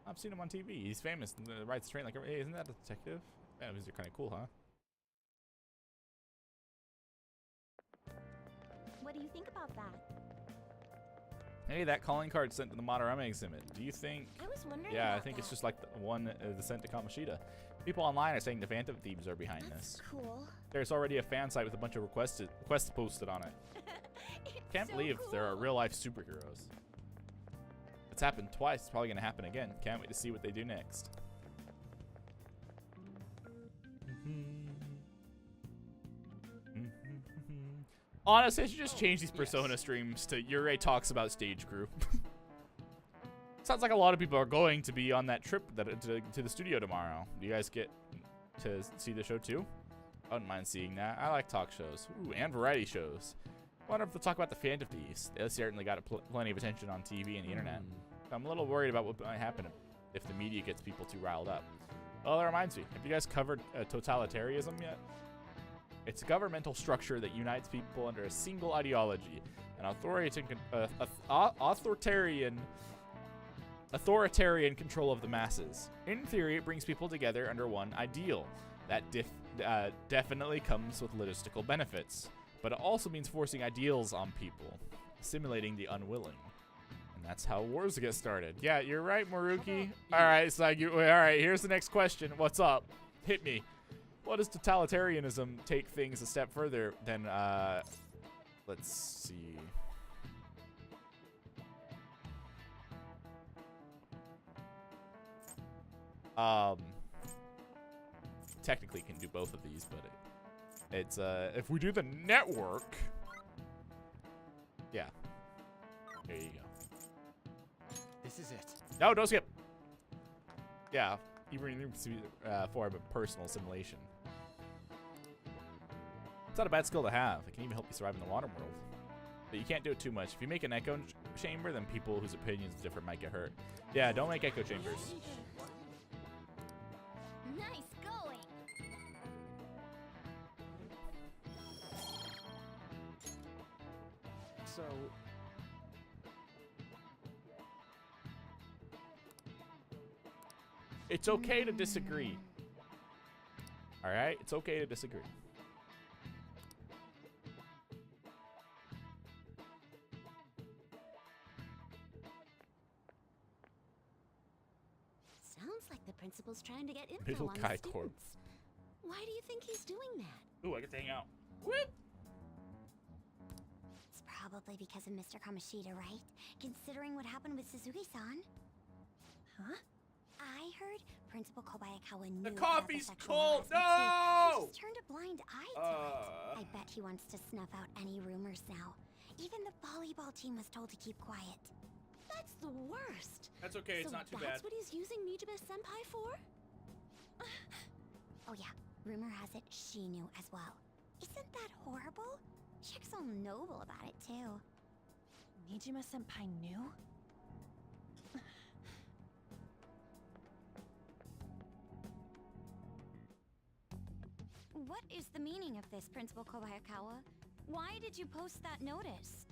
I've seen him on TV. He's famous. Rides the train like, hey, isn't that a detective? Yeah, these are kind of cool, huh? What do you think about that? Hey, that calling card sent to the Madarame exhibit. Do you think? I was wondering. Yeah, I about think that. it's just like the one the sent to Kamoshida. People online are saying the Phantom Thieves are behind That's this. cool. There's already a fan site with a bunch of requests posted on it. Can't so believe there are cool. real life superheroes. It's happened twice. It's probably gonna happen again. Can't wait to see what they do next. Honestly, I should just change these Persona streams to Yurei talks about stage crew. Sounds like a lot of people are going to be on that trip to the studio tomorrow. Do you guys get to see the show too? I wouldn't mind seeing that. I like talk shows. Ooh, and variety shows. Wonder if they'll talk about the Phantom Thieves. They certainly got plenty of attention on TV and the internet. I'm a little worried about what might happen if the media gets people too riled up. Well, that reminds me. Have you guys covered totalitarianism yet? It's a governmental structure that unites people under a single ideology, an authoritarian control of the masses. In theory, it brings people together under one ideal. That definitely comes with logistical benefits, but it also means forcing ideals on people, simulating the unwilling. And that's how wars get started. Yeah, you're right, Maruki. All right, it's like all right, here's the next question. What's up? Hit me. What does totalitarianism take things a step further than, let's see. Technically can do both of these, but it's, if we do the network, yeah. There you go. This is it. No, don't skip. Yeah, even form of personal assimilation. It's not a bad skill to have. It can even help you survive in the modern world. But you can't do it too much. If you make an echo chamber, then people whose opinions are different might get hurt. Yeah, don't make echo chambers. Nice going. So, It's okay to disagree. All right? It's okay to disagree. Sounds like the principal's trying to get info Middle on Kai the Corp. students. Why do you think he's doing that? Ooh, I get to hang out. Whoop! It's probably because of Mr. Kamoshida, right? Considering what happened with Suzuki-san. Huh? I heard Principal Kobayakawa knew The about coffee's sexual cold! harassment too, and No! just turned a blind eye to it. I bet he wants to snuff out any rumors now. Even the volleyball team was told to keep quiet. That's the worst. That's okay, it's So not too bad. that's what he's using Nijibe-senpai for? Oh yeah, rumor has it she knew as well. Isn't that horrible? She acts all noble about it too. Nijima-senpai knew? What is the meaning of this, Principal Kobayakawa? Why did you post that notice?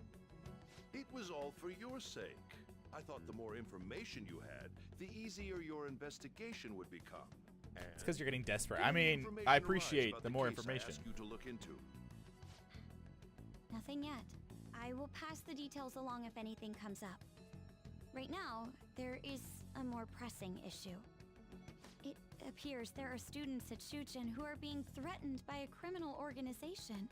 It was all for your sake. I thought the more information you had, the easier your investigation would become. It's because you're getting desperate. Did I any mean, information I arise appreciate about the more case I information. asked you to look into? Nothing yet. I will pass the details along if anything comes up. Right now, there is a more pressing issue. It appears there are students at Shuchen who are being threatened by a criminal organization.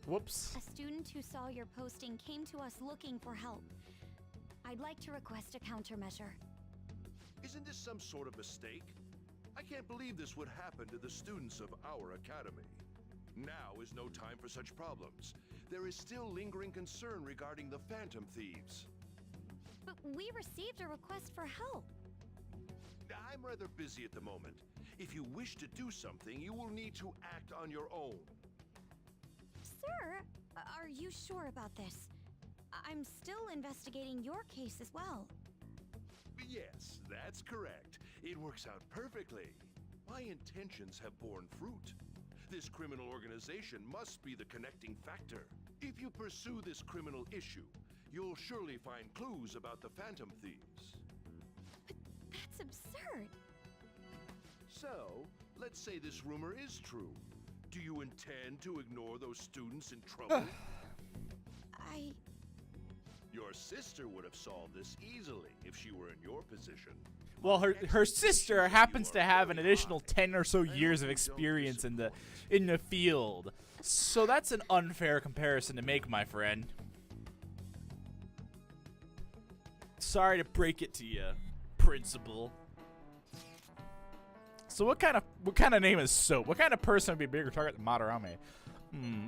Whoops. A student who saw your posting came to us looking for help. I'd like to request a countermeasure. Isn't this some sort of mistake? I can't believe this would happen to the students of our academy. Now is no time for such problems. There is still lingering concern regarding the Phantom Thieves. But we received a request for help. I'm rather busy at the moment. If you wish to do something, you will need to act on your own. Sir, are you sure about this? I'm still investigating your case as well. Yes, that's correct. It works out perfectly. My intentions have borne fruit. This criminal organization must be the connecting factor. If you pursue this criminal issue, you'll surely find clues about the Phantom Thieves. That's absurd. So, let's say this rumor is true. Do you intend to ignore those students in trouble? Your sister would have solved this easily if she were in your position. Well, her sister happens to have an additional 10 or so years of experience in the field. So that's an unfair comparison to make, my friend. Sorry to break it to you, principal. So what kind of name is Soap? What kind of person would be a bigger target than Madarame?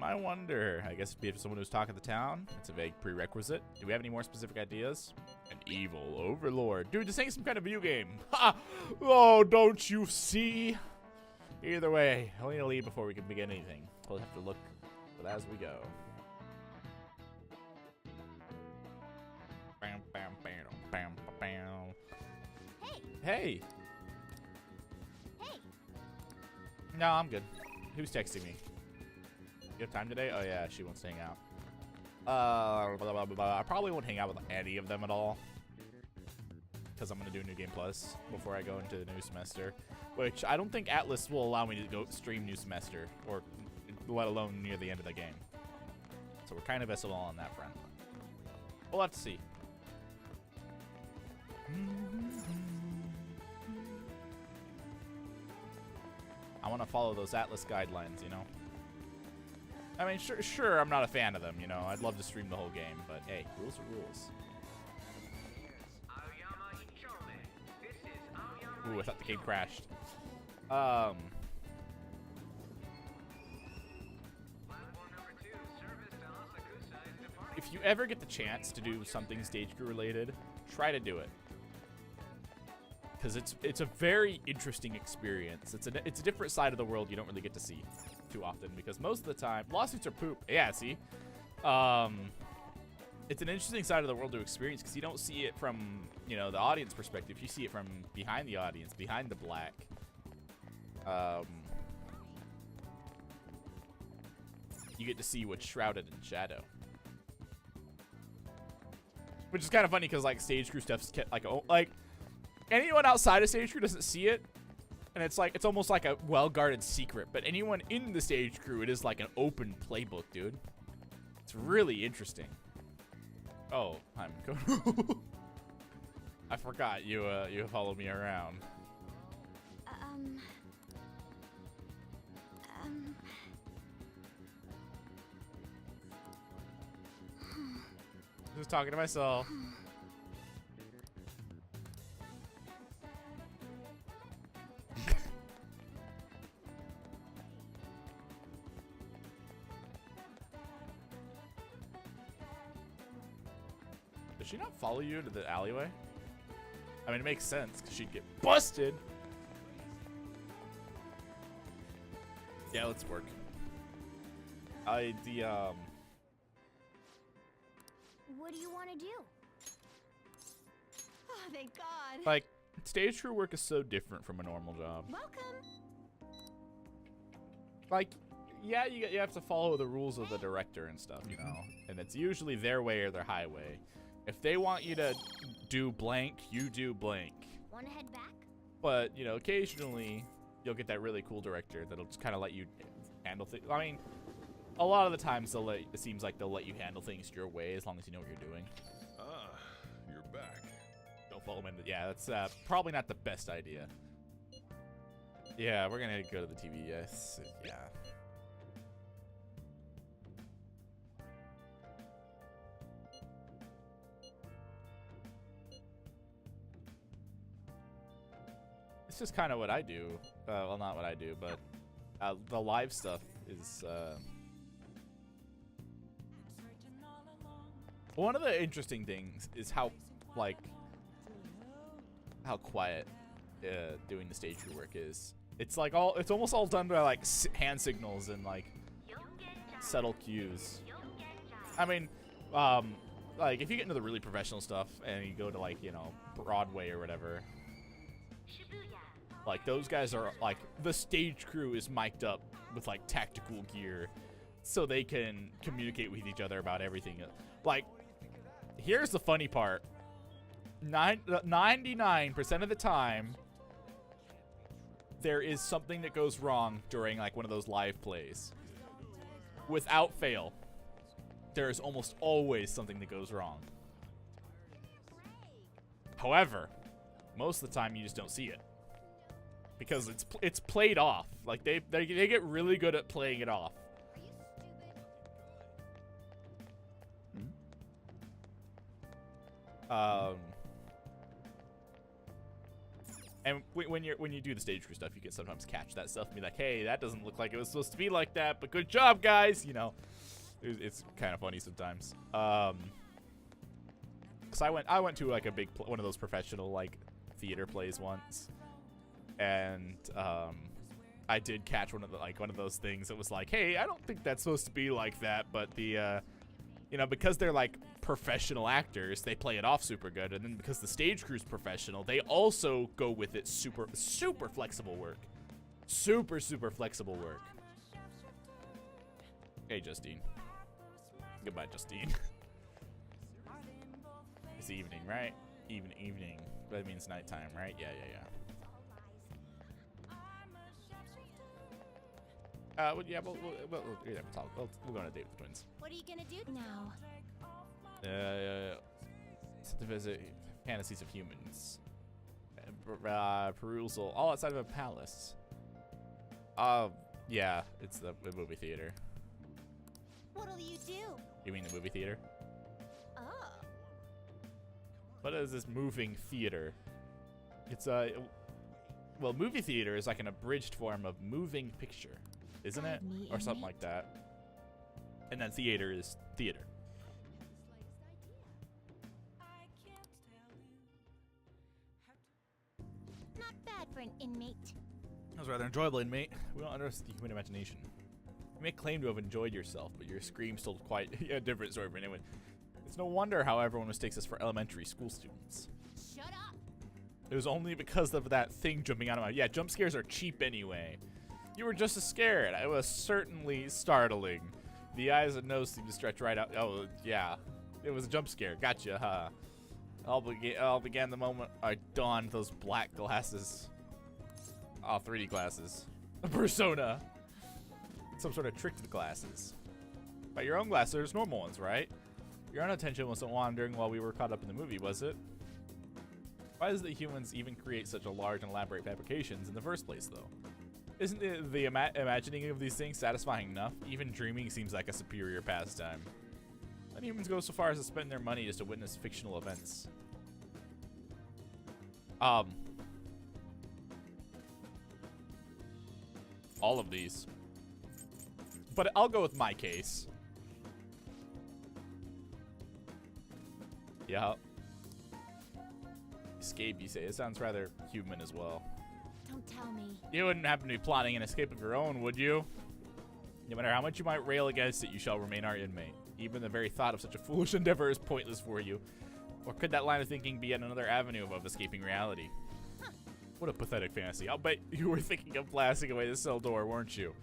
I wonder. I guess it'd be someone who's talking the town. It's a vague prerequisite. Do we have any more specific ideas? An evil overlord. Dude, this ain't some kind of video game. Ha! Oh, don't you see? Either way, I'll need to leave before we can begin anything. We'll have to look but as we go. Bam, bam, bam, bam, bam. Hey! Hey! No, I'm good. Who's texting me? You have time today? Oh yeah, she wants to hang out. Blah, blah, blah. I probably won't hang out with any of them at all, because I'm gonna do New Game Plus before I go into the new semester, which I don't think Atlas will allow me to go stream new semester, or let alone near the end of the game. So we're kind of SOL on that front. We'll have to see. I want to follow those Atlas guidelines, you know. I mean, sure, I'm not a fan of them, you know. I'd love to stream the whole game, but hey, rules are rules. Ooh, I thought the game crashed. If you ever get the chance to do something stage crew related, try to do it. Because it's a very interesting experience. It's a different side of the world you don't really get to see too often, because most of the time lawsuits are poop. Yeah, see, it's an interesting side of the world to experience because you don't see it from, you know, the audience perspective. You see it from behind the audience, behind the black. You get to see what's shrouded in shadow, which is kind of funny because like stage crew stuff's like anyone outside of stage crew doesn't see it. And it's almost like a well-guarded secret. But anyone in the stage crew, it is like an open playbook, dude. It's really interesting. Oh, I'm I forgot you followed me around. Just talking to myself. Does she not follow you into the alleyway? I mean, it makes sense because she'd get busted. Yeah, let's work. What do you want to do? Oh, thank God. Like, stage crew work is so different from a normal job. Welcome. Like, yeah, you have to follow the rules of the director and stuff, you know? And it's usually their way or their highway. If they want you to do blank, you do blank. Want to head back? But, you know, occasionally you'll get that really cool director that'll just kind of let you handle things. I mean, a lot of the times it seems like they'll let you handle things your way as long as you know what you're doing. Ah, you're back. Don't follow me into... Yeah, that's probably not the best idea. Yeah, we're going to go to the TV, yes. Yeah. It's just kind of what I do. Well, not what I do, but the live stuff is... One of the interesting things is how, like, how quiet doing the stage crew work is. It's like it's almost all done by like hand signals and like subtle cues. I mean, like if you get into the really professional stuff and you go to like, you know, Broadway or whatever, like those guys are like, the stage crew is mic'd up with like tactical gear so they can communicate with each other about everything. Like, here's the funny part. 99% of the time, there is something that goes wrong during like one of those live plays. Without fail, there is almost always something that goes wrong. However, most of the time you just don't see it because it's played off. Like they get really good at playing it off. And when you do the stage crew stuff, you can sometimes catch that stuff and be like, "Hey, that doesn't look like it was supposed to be like that, but good job, guys." You know, it's kind of funny sometimes. Cause I went to like a big one of those professional like theater plays once, and I did catch one of those things that was like, "Hey, I don't think that's supposed to be like that," but the you know, because they're like professional actors, they play it off super good, and then because the stage crew's professional, they also go with it super flexible work. Super flexible work. Hey, Justine. Goodbye, Justine. It's evening, right? Evening. That means nighttime, right? Yeah. Well, yeah, we'll talk. We'll go on a date with the twins. What are you gonna do now? To visit fantasies of humans. Perusal all outside of a palace. Yeah, it's the movie theater. What'll you do? You mean the movie theater? Oh. What is this moving theater? It's well, movie theater is like an abridged form of moving picture, isn't it? Or something like that. And then theater is theater. Not bad for an inmate. That was rather enjoyable, inmate. We don't underestimate the human imagination. You may claim to have enjoyed yourself, but your screams told quite a different story. But anyway, it's no wonder how everyone mistakes us for elementary school students. Shut up! It was only because of that thing jumping out of my... Yeah, jump scares are cheap anyway. You were just as scared. It was certainly startling. The eyes and nose seemed to stretch right out. Oh, yeah. It was a jump scare. Gotcha, huh? All began the moment I donned those black glasses. Oh, 3D glasses. A persona. Some sort of trick to the glasses. By your own glasses, there's normal ones, right? Your own attention wasn't wandering while we were caught up in the movie, was it? Why does the humans even create such a large and elaborate fabrications in the first place, though? Isn't the imagining of these things satisfying enough? Even dreaming seems like a superior pastime. Let humans go so far as to spend their money just to witness fictional events. All of these. But I'll go with my case. Yeah. Escape, you say. It sounds rather human as well. Don't tell me. You wouldn't happen to be plotting an escape of your own, would you? No matter how much you might rail against it, you shall remain our inmate. Even the very thought of such a foolish endeavor is pointless for you. Or could that line of thinking be yet another avenue of escaping reality? Huh. What a pathetic fantasy. I'll bet you were thinking of blasting away the cell door, weren't you?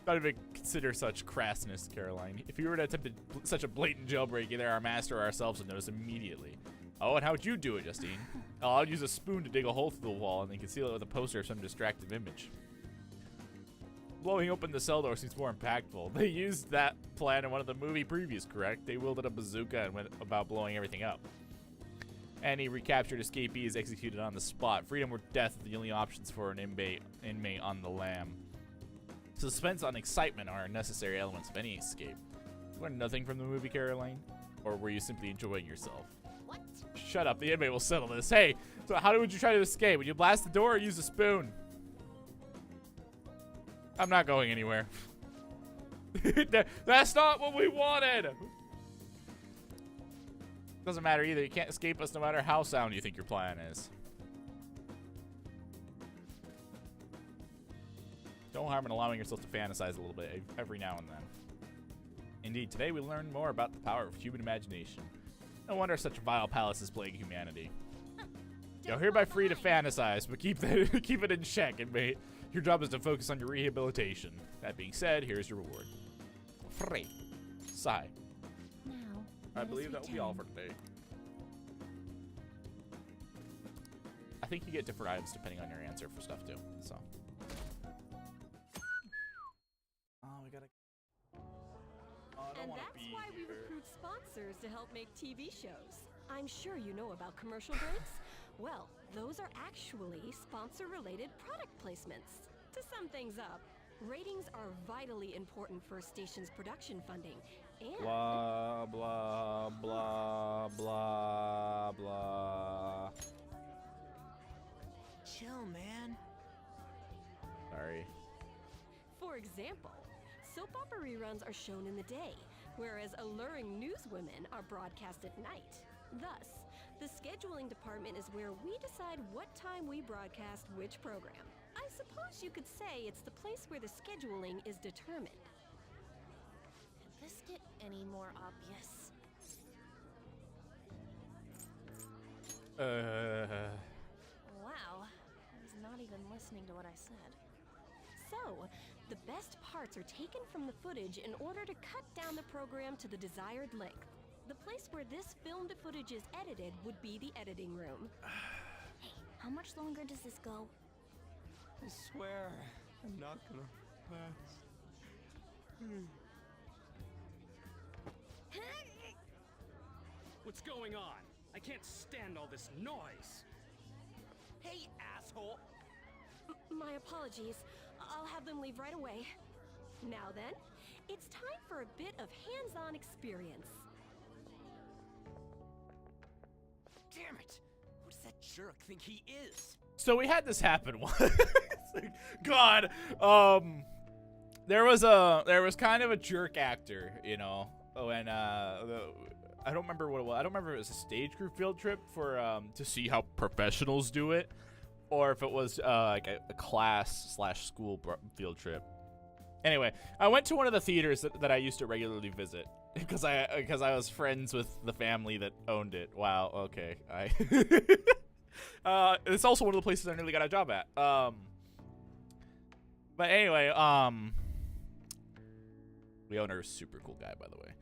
Don't even consider such crassness, Caroline. If you were to attempt such a blatant jailbreak, either our master or ourselves would notice immediately. Oh, and how'd you do it, Justine? Oh, I'll use a spoon to dig a hole through the wall and then conceal it with a poster of some distractive image. Blowing open the cell door seems more impactful. They used that plan in one of the movie previews, correct? They wielded a bazooka and went about blowing everything up. Any recaptured escapee is executed on the spot. Freedom or death are the only options for an inmate on the lam. Suspense and excitement are necessary elements of any escape. You learned nothing from the movie, Caroline? Or were you simply enjoying yourself? What? Shut up, the inmate will settle this. Hey, so how would you try to escape? Would you blast the door or use a spoon? I'm not going anywhere. That's not what we wanted! Doesn't matter either. You can't escape us no matter how sound you think your plan is. Don't harm in allowing yourself to fantasize a little bit every now and then. Indeed, today we learned more about the power of human imagination. No wonder such vile palaces plague humanity. You're hereby free to fantasize, but keep it in check, inmate. Your job is to focus on your rehabilitation. That being said, here's your reward. Free. Sigh. Now, I believe that will be all for today. I think you get different items depending on your answer for stuff too. So. Oh, we gotta. Oh, I don't And wanna that's be why we here. recruit sponsors to help make TV shows. I'm sure you know about commercial breaks. Well, those are actually sponsor-related product placements. To sum things up, ratings are vitally important for a station's production funding, and Blah blah blah blah blah. Chill, man. Sorry. for example, soap opera reruns are shown in the day, whereas alluring newswomen are broadcast at night. Thus, the scheduling department is where we decide what time we broadcast which program. I suppose you could say it's the place where the scheduling is determined. Could this get any more obvious? Wow, he's not even listening to what I said. So, the best parts are taken from the footage in order to cut down the program to the desired length. The place where this filmed footage is edited would be the editing room. Hey, how much longer does this go? I swear, I'm not gonna pass. What's going on? I can't stand all this noise. Hey, asshole! My apologies. I'll have them leave right away. Now then, it's time for a bit of hands-on experience. Damn it! Who does that jerk think he is? So we had this happen once. God, there was kind of a jerk actor, you know, when I don't remember what it was. I don't remember if it was a stage group field trip for to see how professionals do it, or if it was like a class/school field trip. Anyway, I went to one of the theaters that I used to regularly visit because I was friends with the family that owned it. Wow. Okay. It's also one of the places I nearly got a job at. But anyway, the owner is a super cool guy, by the way.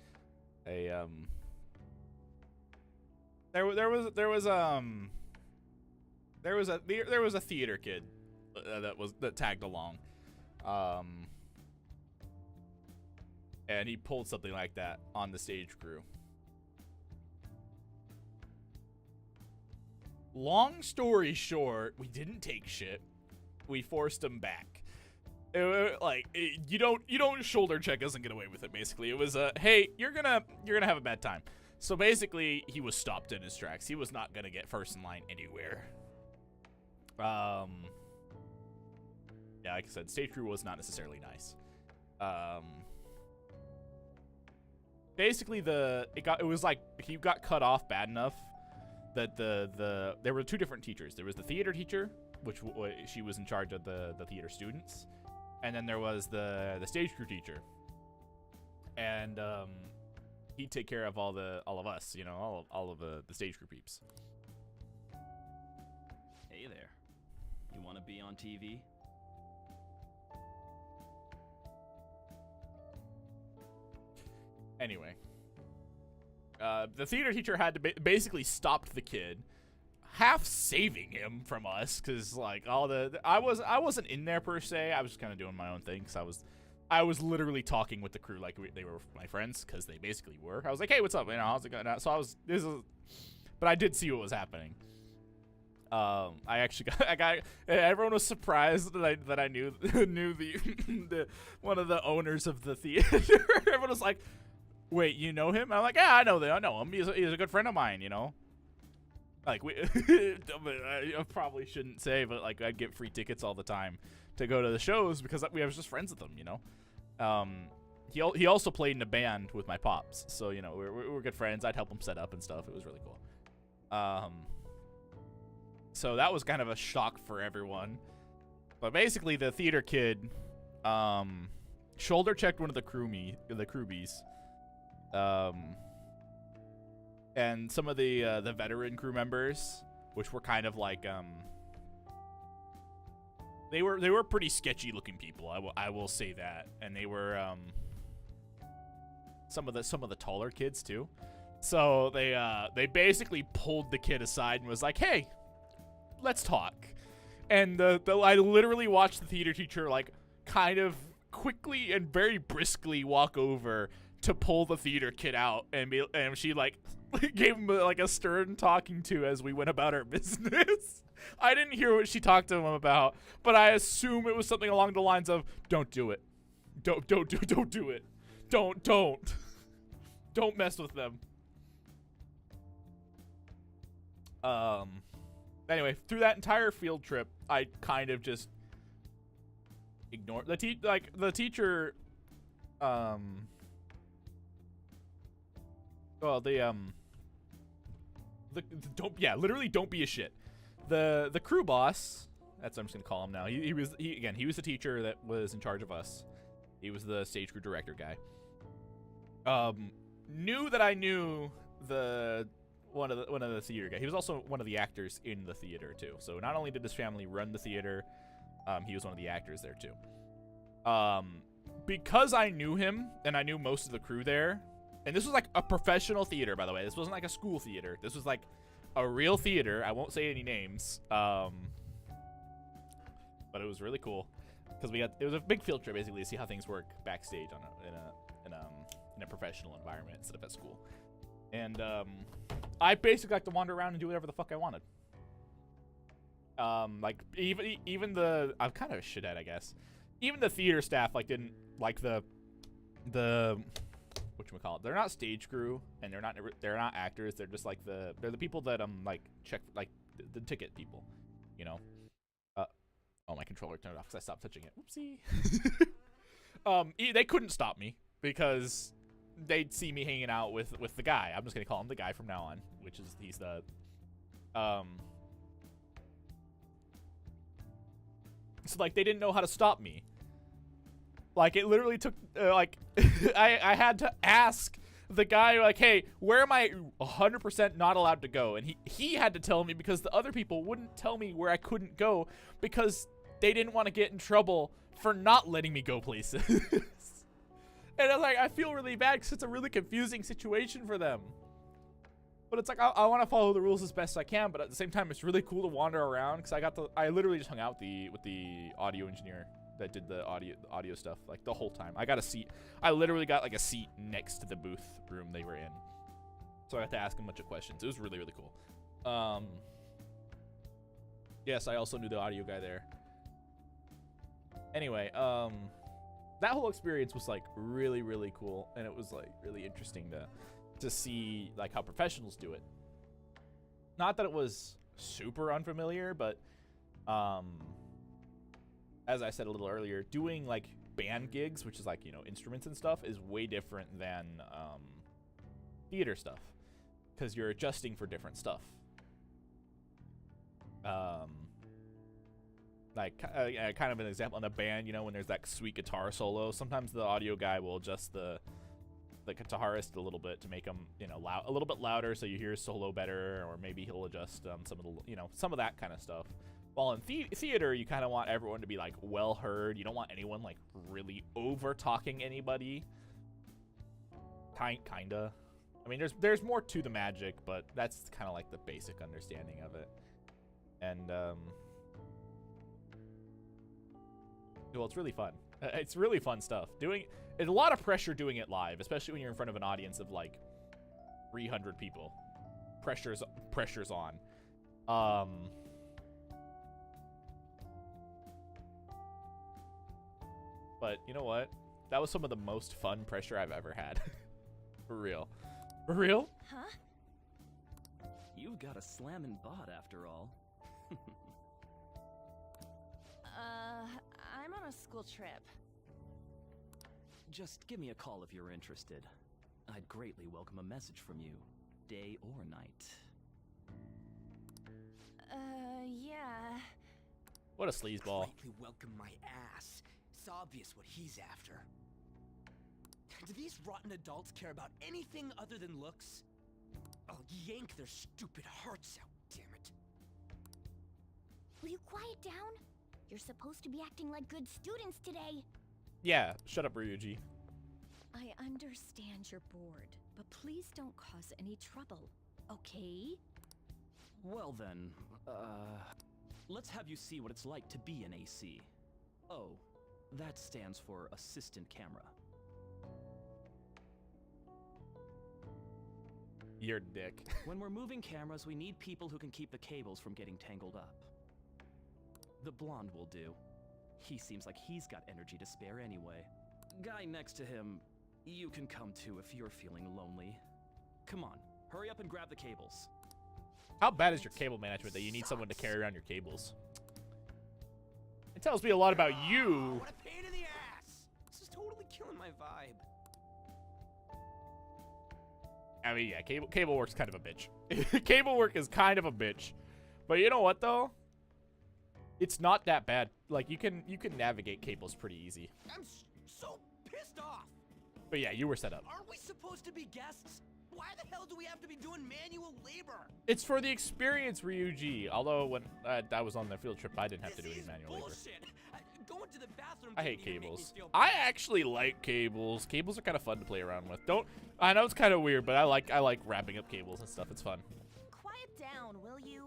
There was a theater kid that tagged along, and he pulled something like that on the stage crew. Long story short, we didn't take shit. We forced him back. You don't shoulder check us and get away with it. Basically, it was hey, you're gonna have a bad time. So basically, he was stopped in his tracks. He was not gonna get first in line anywhere. Yeah, like I said, stage crew was not necessarily nice. Basically, it was like he got cut off bad enough that there were two different teachers. There was the theater teacher, which she was in charge of the theater students, and then there was the stage crew teacher, and he'd take care of all of us, you know, all of the stage crew peeps. Hey there, you want to be on TV? Anyway, the theater teacher had to basically stopped the kid, half saving him from us, because like I wasn't in there per se. I was just kind of doing my own thing, because I was literally talking with the crew like they were my friends, because they basically were. I was like, hey, what's up? You know, how's it going? So but I did see what was happening. I actually got everyone was surprised that I knew the one of the owners of the theater. Everyone was like, wait, you know him? I'm like, yeah, I know him. He's a good friend of mine, you know. Like I probably shouldn't say, but like I'd get free tickets all the time to go to the shows because we was just friends with him, you know. He also played in a band with my pops, so you know we're good friends. I'd help him set up and stuff. It was really cool. So that was kind of a shock for everyone. But basically, the theater kid shoulder checked one of the crewbies. And some of the veteran crew members, which were kind of like they were pretty sketchy looking people. I will say that, and they were some of the taller kids too. So they basically pulled the kid aside and was like, "Hey, let's talk. And I literally watched the theater teacher like kind of quickly and very briskly walk over to pull the theater kid out, and she like gave him like a stern talking to as we went about our business. I didn't hear what she talked to him about, but I assume it was something along the lines of, "Don't do it. Don't do it. Don't mess with them." Anyway, through that entire field trip, I kind of just ignored the teacher. Literally don't be a shit. The crew boss, that's what I'm just gonna call him now. He was the teacher that was in charge of us. He was the stage crew director guy. Knew that I knew one of the theater guys. He was also one of the actors in the theater too. So not only did his family run the theater, he was one of the actors there too. Because I knew him and I knew most of the crew there, and this was like a professional theater, by the way. This wasn't like a school theater. This was like a real theater. I won't say any names. But it was really cool because it was a big field trip basically to see how things work backstage in a professional environment instead of at school. And I basically like to wander around and do whatever the fuck I wanted. Like even I'm kind of a shithead, I guess. Even the theater staff like didn't like the whatchamacallit. They're not stage crew and they're not actors. They're just like they're the people that like check like the ticket people, you know. Oh, my controller turned off because I stopped touching it. Whoopsie. They couldn't stop me because they'd see me hanging out with the guy. I'm just gonna call him the guy from now on, which is he's the so like they didn't know how to stop me. Like it literally took like I had to ask the guy like, "Hey, where am I 100% not allowed to go?" And he had to tell me because the other people wouldn't tell me where I couldn't go because they didn't want to get in trouble for not letting me go places. And I was like, I feel really bad because it's a really confusing situation for them. But it's like, I want to follow the rules as best I can, but at the same time, it's really cool to wander around because I literally just hung out with the audio engineer that did the audio stuff like the whole time. I got a seat. I literally got like a seat next to the booth room they were in. So I got to ask him a bunch of questions. It was really, really cool. Yes, I also knew the audio guy there. Anyway, that whole experience was like really, really cool, and it was like really interesting to see like how professionals do it. Not that it was super unfamiliar, but as I said a little earlier, doing like band gigs, which is like, you know, instruments and stuff, is way different than theater stuff because you're adjusting for different stuff. Like kind of an example in a band, you know, when there's that sweet guitar solo, sometimes the audio guy will adjust the guitarist a little bit to make him, you know, a little bit louder so you hear his solo better, or maybe he'll adjust some of the, you know, some of that kind of stuff. While in theater, you kind of want everyone to be like well heard. You don't want anyone like really over talking anybody. Kinda. I mean, there's more to the magic, but that's kind of like the basic understanding of it. And well, it's really fun. It's really fun stuff. It's a lot of pressure doing it live, especially when you're in front of an audience of like 300 people. Pressure's on. But you know what? That was some of the most fun pressure I've ever had. For real. For real? Huh? You've got a slammin' bod after all. I'm on a school trip. Just give me a call if you're interested. I'd greatly welcome a message from you, day or night. Yeah. What a sleazeball. Greatly welcome my ass. It's obvious what he's after. Do these rotten adults care about anything other than looks? I'll yank their stupid hearts out, damn it. Will you quiet down? You're supposed to be acting like good students today. Yeah, shut up, Ryuji. I understand you're bored, but please don't cause any trouble, okay? Well then, let's have you see what it's like to be an AC. Oh, that stands for assistant camera. You're a dick. When we're moving cameras, we need people who can keep the cables from getting tangled up. The blonde will do. He seems like he's got energy to spare anyway. Guy next to him, you can come too if you're feeling lonely. Come on, hurry up and grab the cables. How bad is your cable management that you need someone to carry around your cables? It tells me a lot about you. What a pain in the ass! This is totally killing my vibe. I mean, yeah, cable work's kind of a bitch. Cable work is kind of a bitch. But you know what, though? It's not that bad. Like, you can navigate cables pretty easy. I'm so pissed off! But yeah, you were set up. Aren't we supposed to be guests? Why the hell do we have to be doing manual labor? It's for the experience, Ryuji. Although, when I was on the field trip, I didn't have to do any manual labor. Going to the bathroom. I hate cables. I actually like cables. Cables are kind of fun to play around with. I know it's kind of weird, but I like wrapping up cables and stuff. It's fun. Quiet down, will you?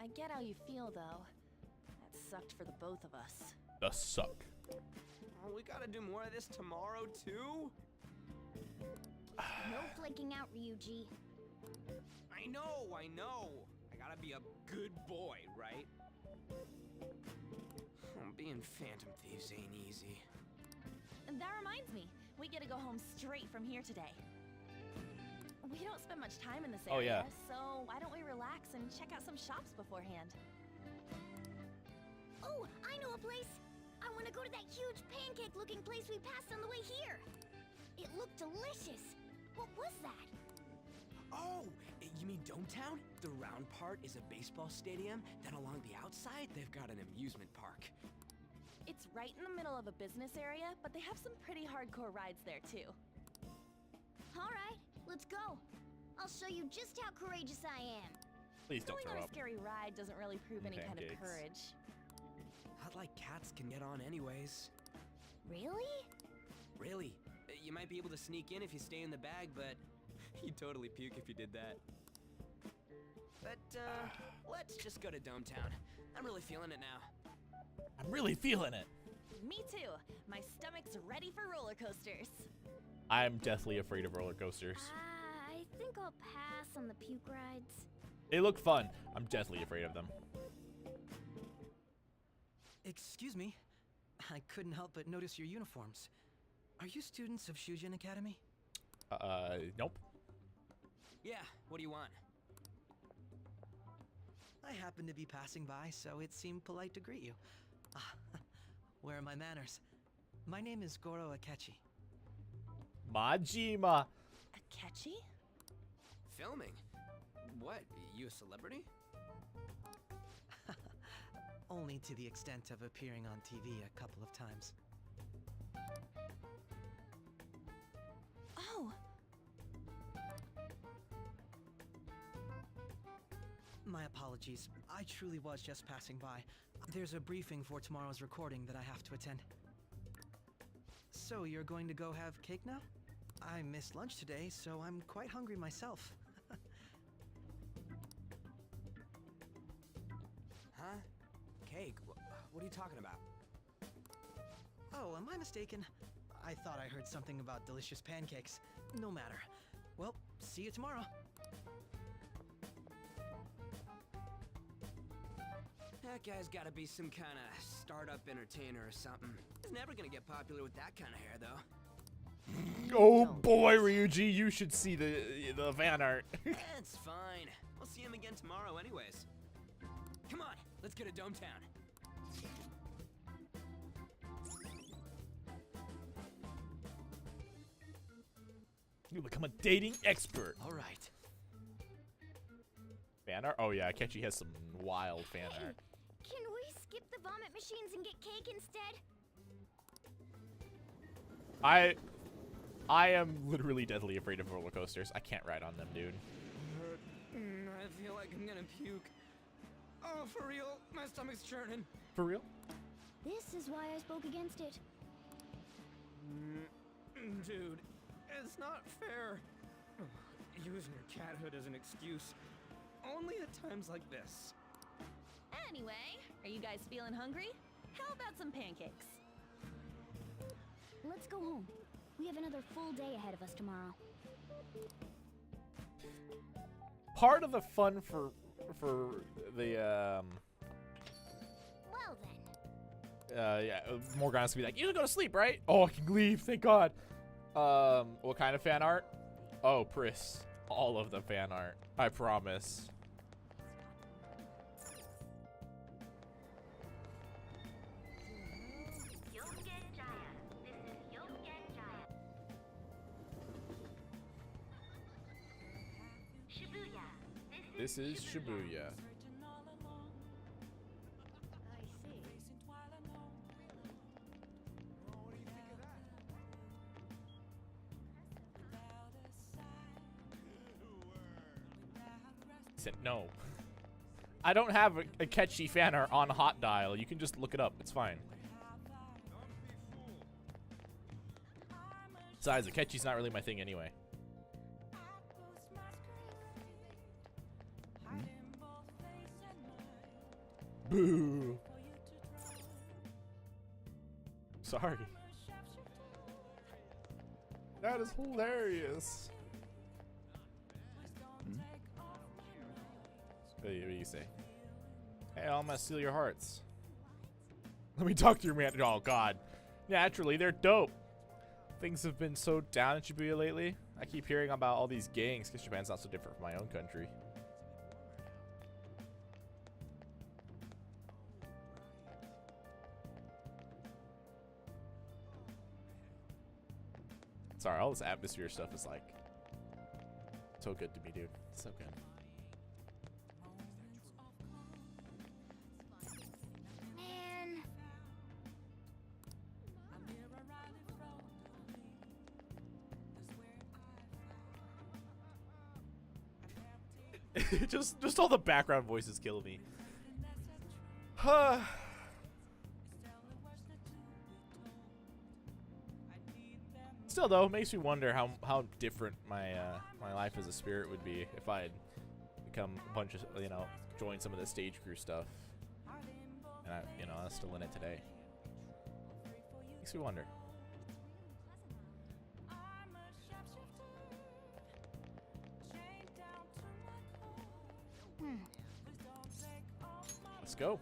I get how you feel, though. That sucked for the both of us. The suck. Oh, we gotta do more of this tomorrow, too? No flaking out, Ryuji. I know. I gotta be a good boy, right? Being Phantom Thieves ain't easy. And that reminds me, we get to go home straight from here today. We don't spend much time in this area, so why don't we relax and check out some shops beforehand? Oh, I know a place! I want to go to that huge pancake-looking place we passed on the way here. It looked delicious. What was that? Oh, you mean Dometown? The round part is a baseball stadium, then along the outside, they've got an amusement park. It's right in the middle of a business area, but they have some pretty hardcore rides there, too. All right, let's go. I'll show you just how courageous I am. Please don't Going throw on up. a scary ride doesn't really prove any kind of courage. I'd like cats can get on anyways. Really? Really. You might be able to sneak in if you stay in the bag, but you'd totally puke if you did that. But, let's just go to Dometown. I'm really feeling it now. I'm really feeling it. Me too. My stomach's ready for roller coasters. I'm deathly afraid of roller coasters. I think I'll pass on the puke rides. They look fun. I'm deathly afraid of them. Excuse me. I couldn't help but notice your uniforms. Are you students of Shujin Academy? Nope. Yeah, what do you want? I happened to be passing by, so it seemed polite to greet you. Where are my manners? My name is Goro Akechi. Majima. Akechi? Filming? What, you a celebrity? Only to the extent of appearing on TV a couple of times. Oh! My apologies. I truly was just passing by. There's a briefing for tomorrow's recording that I have to attend. So, you're going to go have cake now? I missed lunch today, so I'm quite hungry myself. Huh? Cake? What are you talking about? Oh, am I mistaken? I thought I heard something about delicious pancakes. No matter. Well, see you tomorrow. That guy's gotta be some kind of startup entertainer or something. He's never gonna get popular with that kind of hair, though. Oh boy, Ryuji, you should see the fan art. It's fine. We'll see him again tomorrow anyways. Come on, let's go to Dometown. You become a dating expert. All right. Fan art? Oh yeah, Akechi has some wild fan art. Can we skip the vomit machines and get cake instead? I am literally deathly afraid of roller coasters. I can't ride on them, dude. I feel like I'm gonna puke. Oh, for real? My stomach's churning. For real? This is why I spoke against it. Dude, it's not fair. Using your cathood as an excuse. Only at times like this. Anyway, are you guys feeling hungry? How about some pancakes? Let's go home. We have another full day ahead of us tomorrow. Part of the fun for the Well then. yeah, Morgana's gonna be like, you can go to sleep, right? Oh, I can leave, thank God. What kind of fan art? Oh, Pris, all of the fan art, I promise. This is Shibuya. He said no. I don't have a catchy fan art on Hot Dial. You can just look it up. It's fine. Besides, the catchy's not really my thing anyway. Boo. Sorry. That is hilarious. What do you say? Hey, I'm gonna steal your hearts. Let me talk to your man. Oh God. Naturally, they're dope. Things have been so down in Shibuya lately. I keep hearing about all these gangs because Japan's not so different from my own country. Sorry, all this atmosphere stuff is like so good to me, dude. So good. Man. just all the background voices kill me. Still though, it makes me wonder how different my my life as a spirit would be if I had become a bunch of, you know, joined some of the stage crew stuff, and I was still in it today. Makes me wonder. Let's go.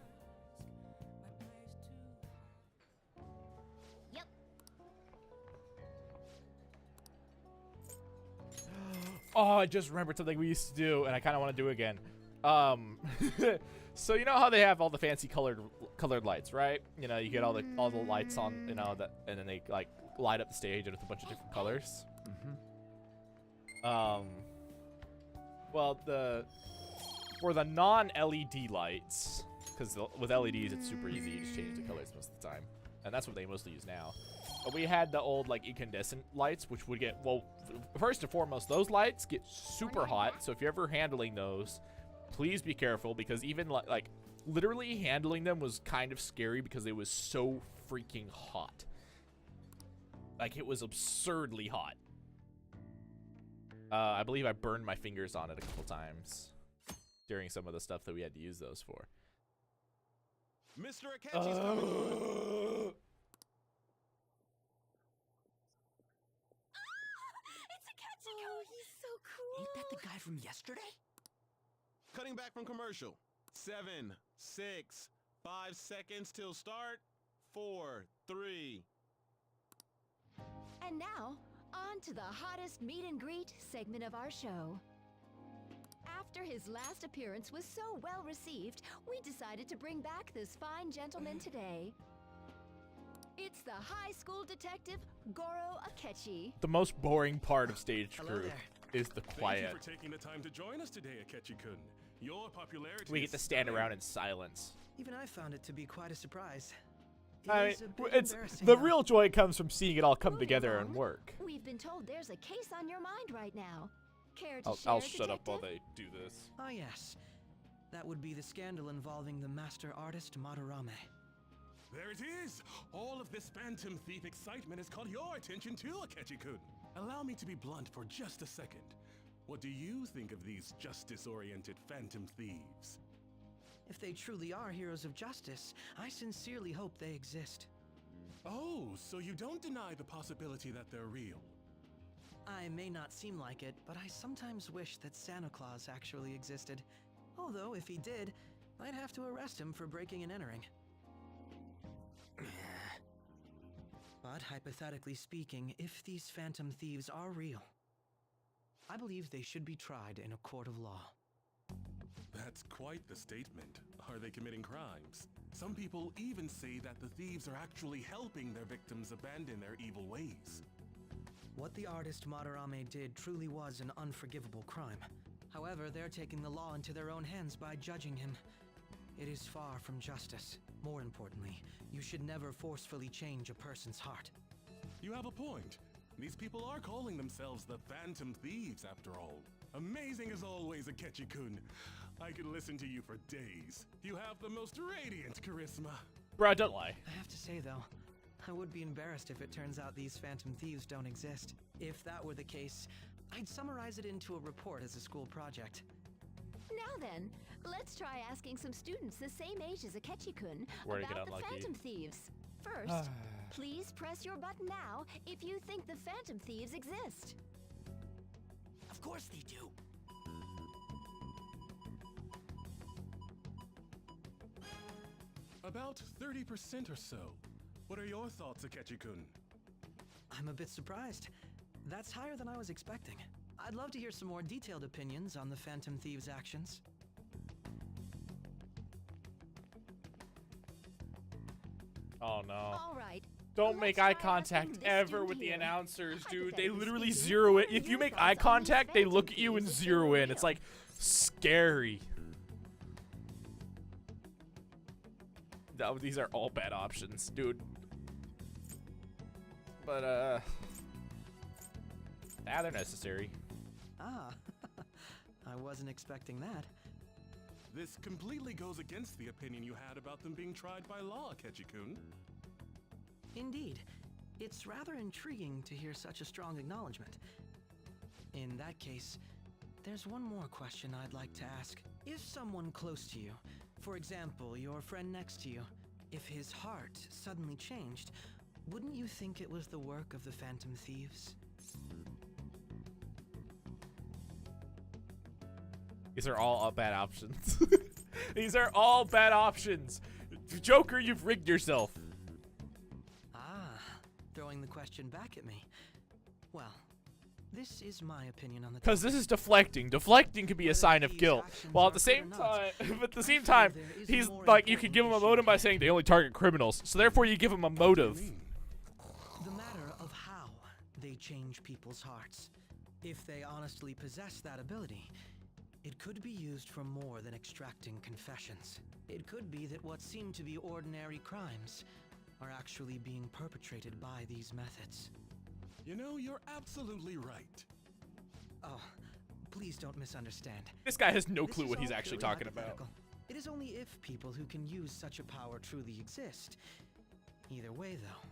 Oh, I just remembered something we used to do, and I kind of want to do again. So you know how they have all the fancy colored lights, right? You know, you get all the lights on, you know, that, and then they like light up the stage with a bunch of different colors. Well, for the non-LED lights, because with LEDs it's super easy, you just change the colors most of the time, and that's what they mostly use now. But we had the old like incandescent lights, which would get, well, first and foremost, those lights get super hot. So if you're ever handling those, please be careful, because even like literally handling them was kind of scary because it was so freaking hot. Like, it was absurdly hot. I believe I burned my fingers on it a couple times during some of the stuff that we had to use those for. Mr. Akechi's coming. Oh, he's so cool. Ain't that the guy from yesterday? Cutting back from commercial. 7, 6, 5 seconds till start. 4, 3. And now, on to the hottest meet and greet segment of our show. After his last appearance was so well received, we decided to bring back this fine gentleman today. It's the high school detective, Goro Akechi. The most boring part of stage crew is the quiet. Thank you for taking the time to join us today, Akechi-kun. Your popularity We get to stand around in silence. Even I found it to be quite a surprise. I It is mean, a bit it's embarrassing, the though. real joy comes from seeing it all come together and work. We've been told there's a case on your mind right now. Care to I'll share, shut up while detective? they do this. Oh yes. That would be the scandal involving the master artist Madarame. There it is! All of this Phantom Thief excitement has caught your attention too, Akechi-kun. Allow me to be blunt for just a second. What do you think of these justice-oriented Phantom Thieves? If they truly are heroes of justice, I sincerely hope they exist. Oh, so you don't deny the possibility that they're real? I may not seem like it, but I sometimes wish that Santa Claus actually existed. Although, if he did, I'd have to arrest him for breaking and entering. But hypothetically speaking, if these phantom thieves are real, I believe they should be tried in a court of law. That's quite the statement. Are they committing crimes? Some people even say that the thieves are actually helping their victims abandon their evil ways. What the artist Madarame did truly was an unforgivable crime. However, they're taking the law into their own hands by judging him. It is far from justice. More importantly, you should never forcefully change a person's heart. You have a point. These people are calling themselves the Phantom Thieves, after all. Amazing as always, Akechi-kun. I could listen to you for days. You have the most radiant charisma. Bro, don't lie. I have to say, though, I would be embarrassed if it turns out these phantom thieves don't exist. If that were the case, I'd summarize it into a report as a school project. Now then, let's try asking some students the same age as Akechi-kun Where to get about the unlucky. Phantom Thieves. First, please press your button now if you think the Phantom Thieves exist. Of course they do. About 30% or so. What are your thoughts, Akechi-kun? I'm a bit surprised. That's higher than I was expecting. I'd love to hear some more detailed opinions on the Phantom Thieves' actions. Oh no. All right. Don't make eye contact ever with the announcers, dude. They literally zero in. If you make eye contact, they look at you and zero in. It's like scary. These are all bad options, dude. But they're necessary. Ah, I wasn't expecting that. This completely goes against the opinion you had about them being tried by law, Akechi-kun. Indeed. It's rather intriguing to hear such a strong acknowledgement. In that case, there's one more question I'd like to ask. If someone close to you, for example, your friend next to you, if his heart suddenly changed, wouldn't you think it was the work of the Phantom Thieves? These are all bad options. These are all bad options. Joker, you've rigged yourself. Ah, throwing the question back at me. Well, this is my opinion on the Because this is deflecting. Deflecting could be a sign of guilt. While at the same time, he's like, you could give him a motive by saying they only target criminals. So therefore, you give him a motive. The matter of how they change people's hearts. If they honestly possess that ability, it could be used for more than extracting confessions. It could be that what seem to be ordinary crimes are actually being perpetrated by these methods. You know, you're absolutely right. Oh, please don't misunderstand. This guy has no This clue is what he's all actually purely talking about. hypothetical. It is only if people who can use such a power truly exist. Either way, though,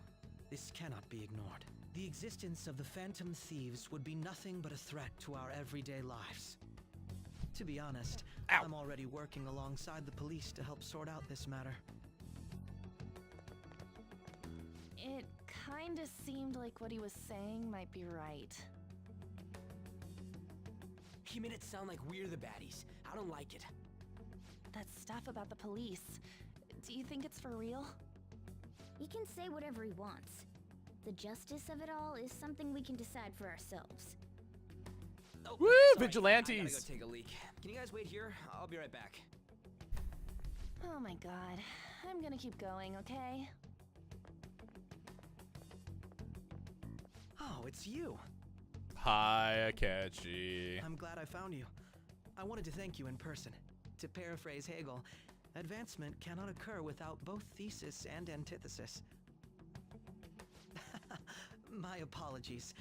this cannot be ignored. The existence of the Phantom Thieves would be nothing but a threat to our everyday lives. To be honest, I'm already working alongside the police to help sort out this matter. It kinda seemed like what he was saying might be right. He made it sound like we're the baddies. I don't like it. That stuff about the police. Do you think it's for real? He can say whatever he wants. The justice of it all is something we can decide for ourselves. Oh, Woo, sorry. vigilantes. I gotta go take a leak. Can you guys wait here? I'll be right back. Oh my god. I'm gonna keep going, okay? Oh, it's you. Hi, Akechi. I'm glad I found you. I wanted to thank you in person. To paraphrase Hegel, advancement cannot occur without both thesis and antithesis. My apologies.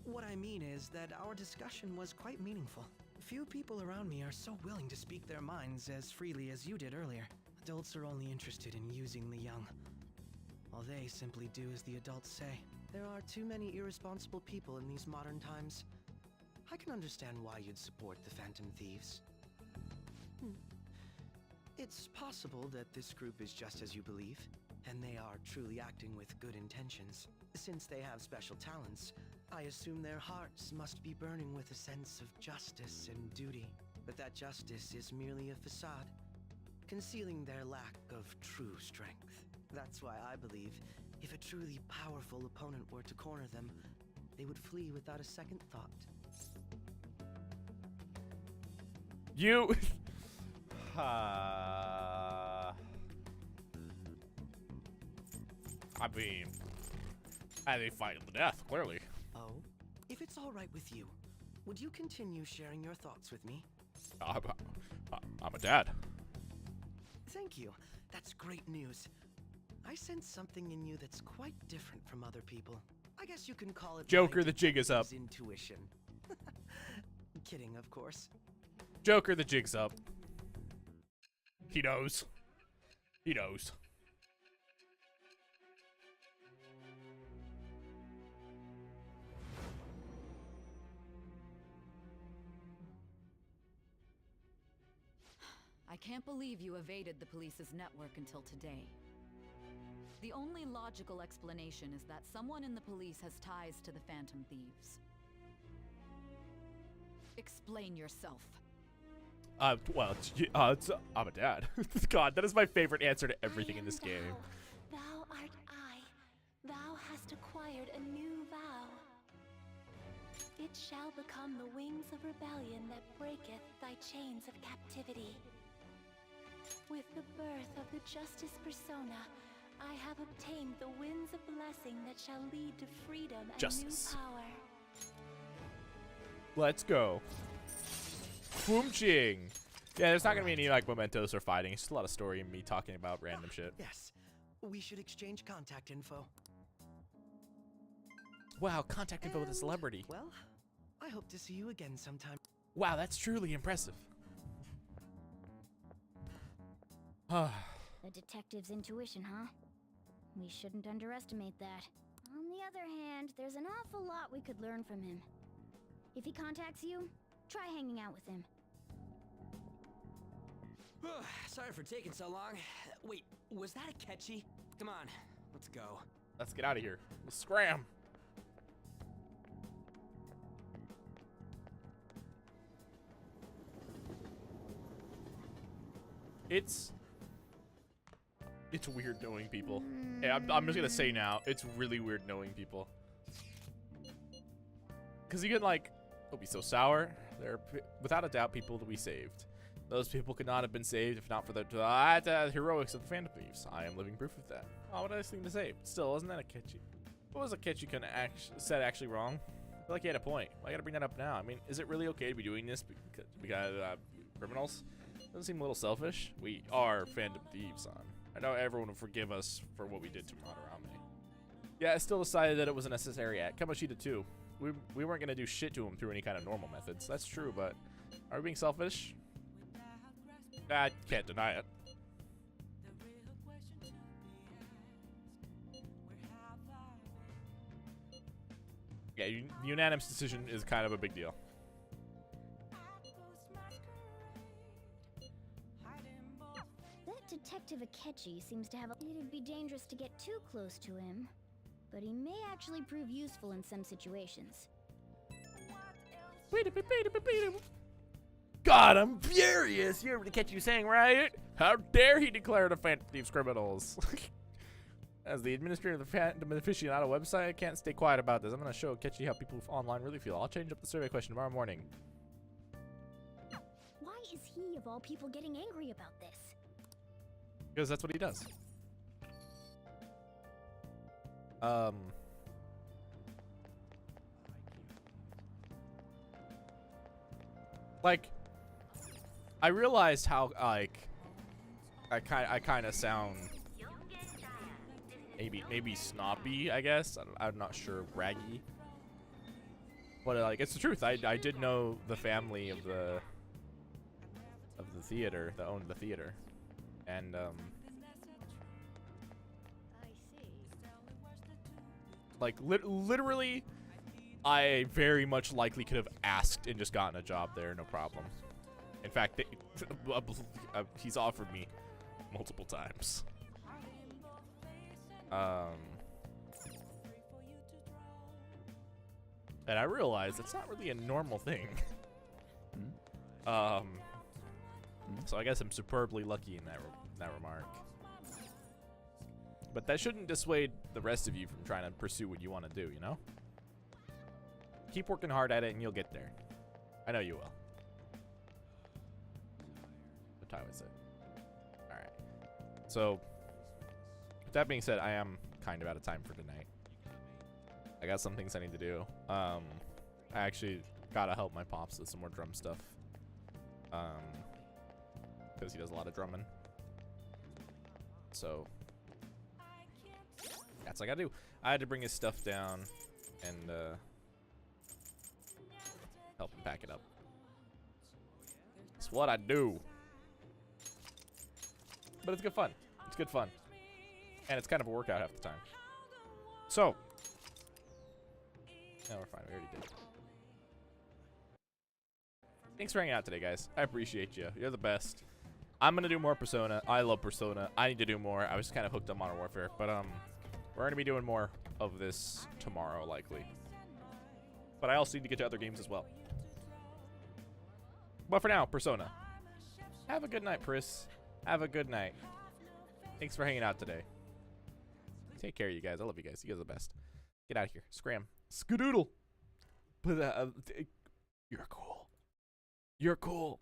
What I mean is that our discussion was quite meaningful. Few people around me are so willing to speak their minds as freely as you did earlier. Adults are only interested in using the young, while they simply do as the adults say. There are too many irresponsible people in these modern times. I can understand why you'd support the Phantom Thieves. It's possible that this group is just as you believe, and they are truly acting with good intentions. Since they have special talents, I assume their hearts must be burning with a sense of justice and duty. But that justice is merely a facade, concealing their lack of true strength. That's why I believe if a truly powerful opponent were to corner them, they would flee without a second thought. You... I mean, they fight to the death, clearly. Oh? If it's all right with you, would you continue sharing your thoughts with me? I'm a dad. Thank you. That's great news. I sense something in you that's quite different from other people. I guess you can call it Joker, the jig is up. Intuition. Kidding, of course. Joker, the jig's up. He knows. He knows. I can't believe you evaded the police's network until today. The only logical explanation is that someone in the police has ties to the Phantom Thieves. Explain yourself. Well, I'm a dad. God, that is my favorite answer to everything in this game. Thou art I. Thou hast acquired a new vow. It shall become the wings of rebellion that breaketh thy chains of captivity. With the birth of the Justice Persona, I have obtained the winds of blessing that shall lead to freedom and Justice. new power. Let's go. Boom ching. Yeah, there's not gonna be any like mementos or fighting. It's just a lot of story and me talking about random shit. Yes. We should exchange contact info. Wow, contact info with a celebrity. Well, I hope to see you again sometime. Wow, that's truly impressive. A detective's intuition, huh? We shouldn't underestimate that. On the other hand, there's an awful lot we could learn from him. If he contacts you, try hanging out with him. Sorry for taking so long. Wait, was that a catchy? Come on, let's go. Let's get out of here. Let's scram. It's weird knowing people. Yeah, I'm just gonna say now, it's really weird knowing people. Cause you can like, it'll be so sour. There, without a doubt, people that we saved. Those people could not have been saved if not for the heroics of the Phantom Thieves. I am living proof of that. Oh, what a nice thing to say. But still, wasn't that a catchy? What was a catchy kind of said actually wrong? I feel like he had a point. Why gotta bring that up now? I mean, is it really okay to be doing this because criminals? Doesn't seem a little selfish. We are Phantom Thieves, son. I know everyone will forgive us for what we did to Madarame. Yeah, I still decided that it was a necessary act. Kamoshida too. We weren't gonna do shit to him through any kind of normal methods. That's true, but are we being selfish? I can't deny it. Yeah, the unanimous decision is kind of a big deal. That Detective Akechi seems to have a... It'd be dangerous to get too close to him, but he may actually prove useful in some situations. God, I'm furious! You ever catch you saying right? How dare he declare the Phantom Thieves criminals? As the administrator of the Phantom Aficionado website, I can't stay quiet about this. I'm gonna show Akechi how people online really feel. I'll change up the survey question tomorrow morning. Why is he, of all people, getting angry about this? Because that's what he does. Like, I realized how, like, I kind of sound maybe snobby, I guess. I'm not sure, braggy. But, like, it's the truth. I did know the family of the theater, that owned the theater. And, like, literally, I very much likely could have asked and just gotten a job there, no problem. In fact, he's offered me multiple times. And I realize it's not really a normal thing. So I guess I'm superbly lucky in that remark. But that shouldn't dissuade the rest of you from trying to pursue what you want to do, you know? Keep working hard at it and you'll get there. I know you will. What time is it? Alright. So, with that being said, I am kind of out of time for tonight. I got some things I need to do. I actually gotta help my pops with some more drum stuff. Because he does a lot of drumming. So, that's what I gotta do. I had to bring his stuff down and help him pack it up. It's what I do. But it's good fun. It's good fun. And it's kind of a workout half the time. So, no, we're fine. We already did. Thanks for hanging out today, guys. I appreciate you. You're the best. I'm going to do more Persona. I love Persona. I need to do more. I was kind of hooked on Modern Warfare. But we're going to be doing more of this tomorrow, likely. But I also need to get to other games as well. But for now, Persona. Have a good night, Pris. Have a good night. Thanks for hanging out today. Take care, you guys. I love you guys. You guys are the best. Get out of here. Scram. Skadoodle. But you're cool. You're cool.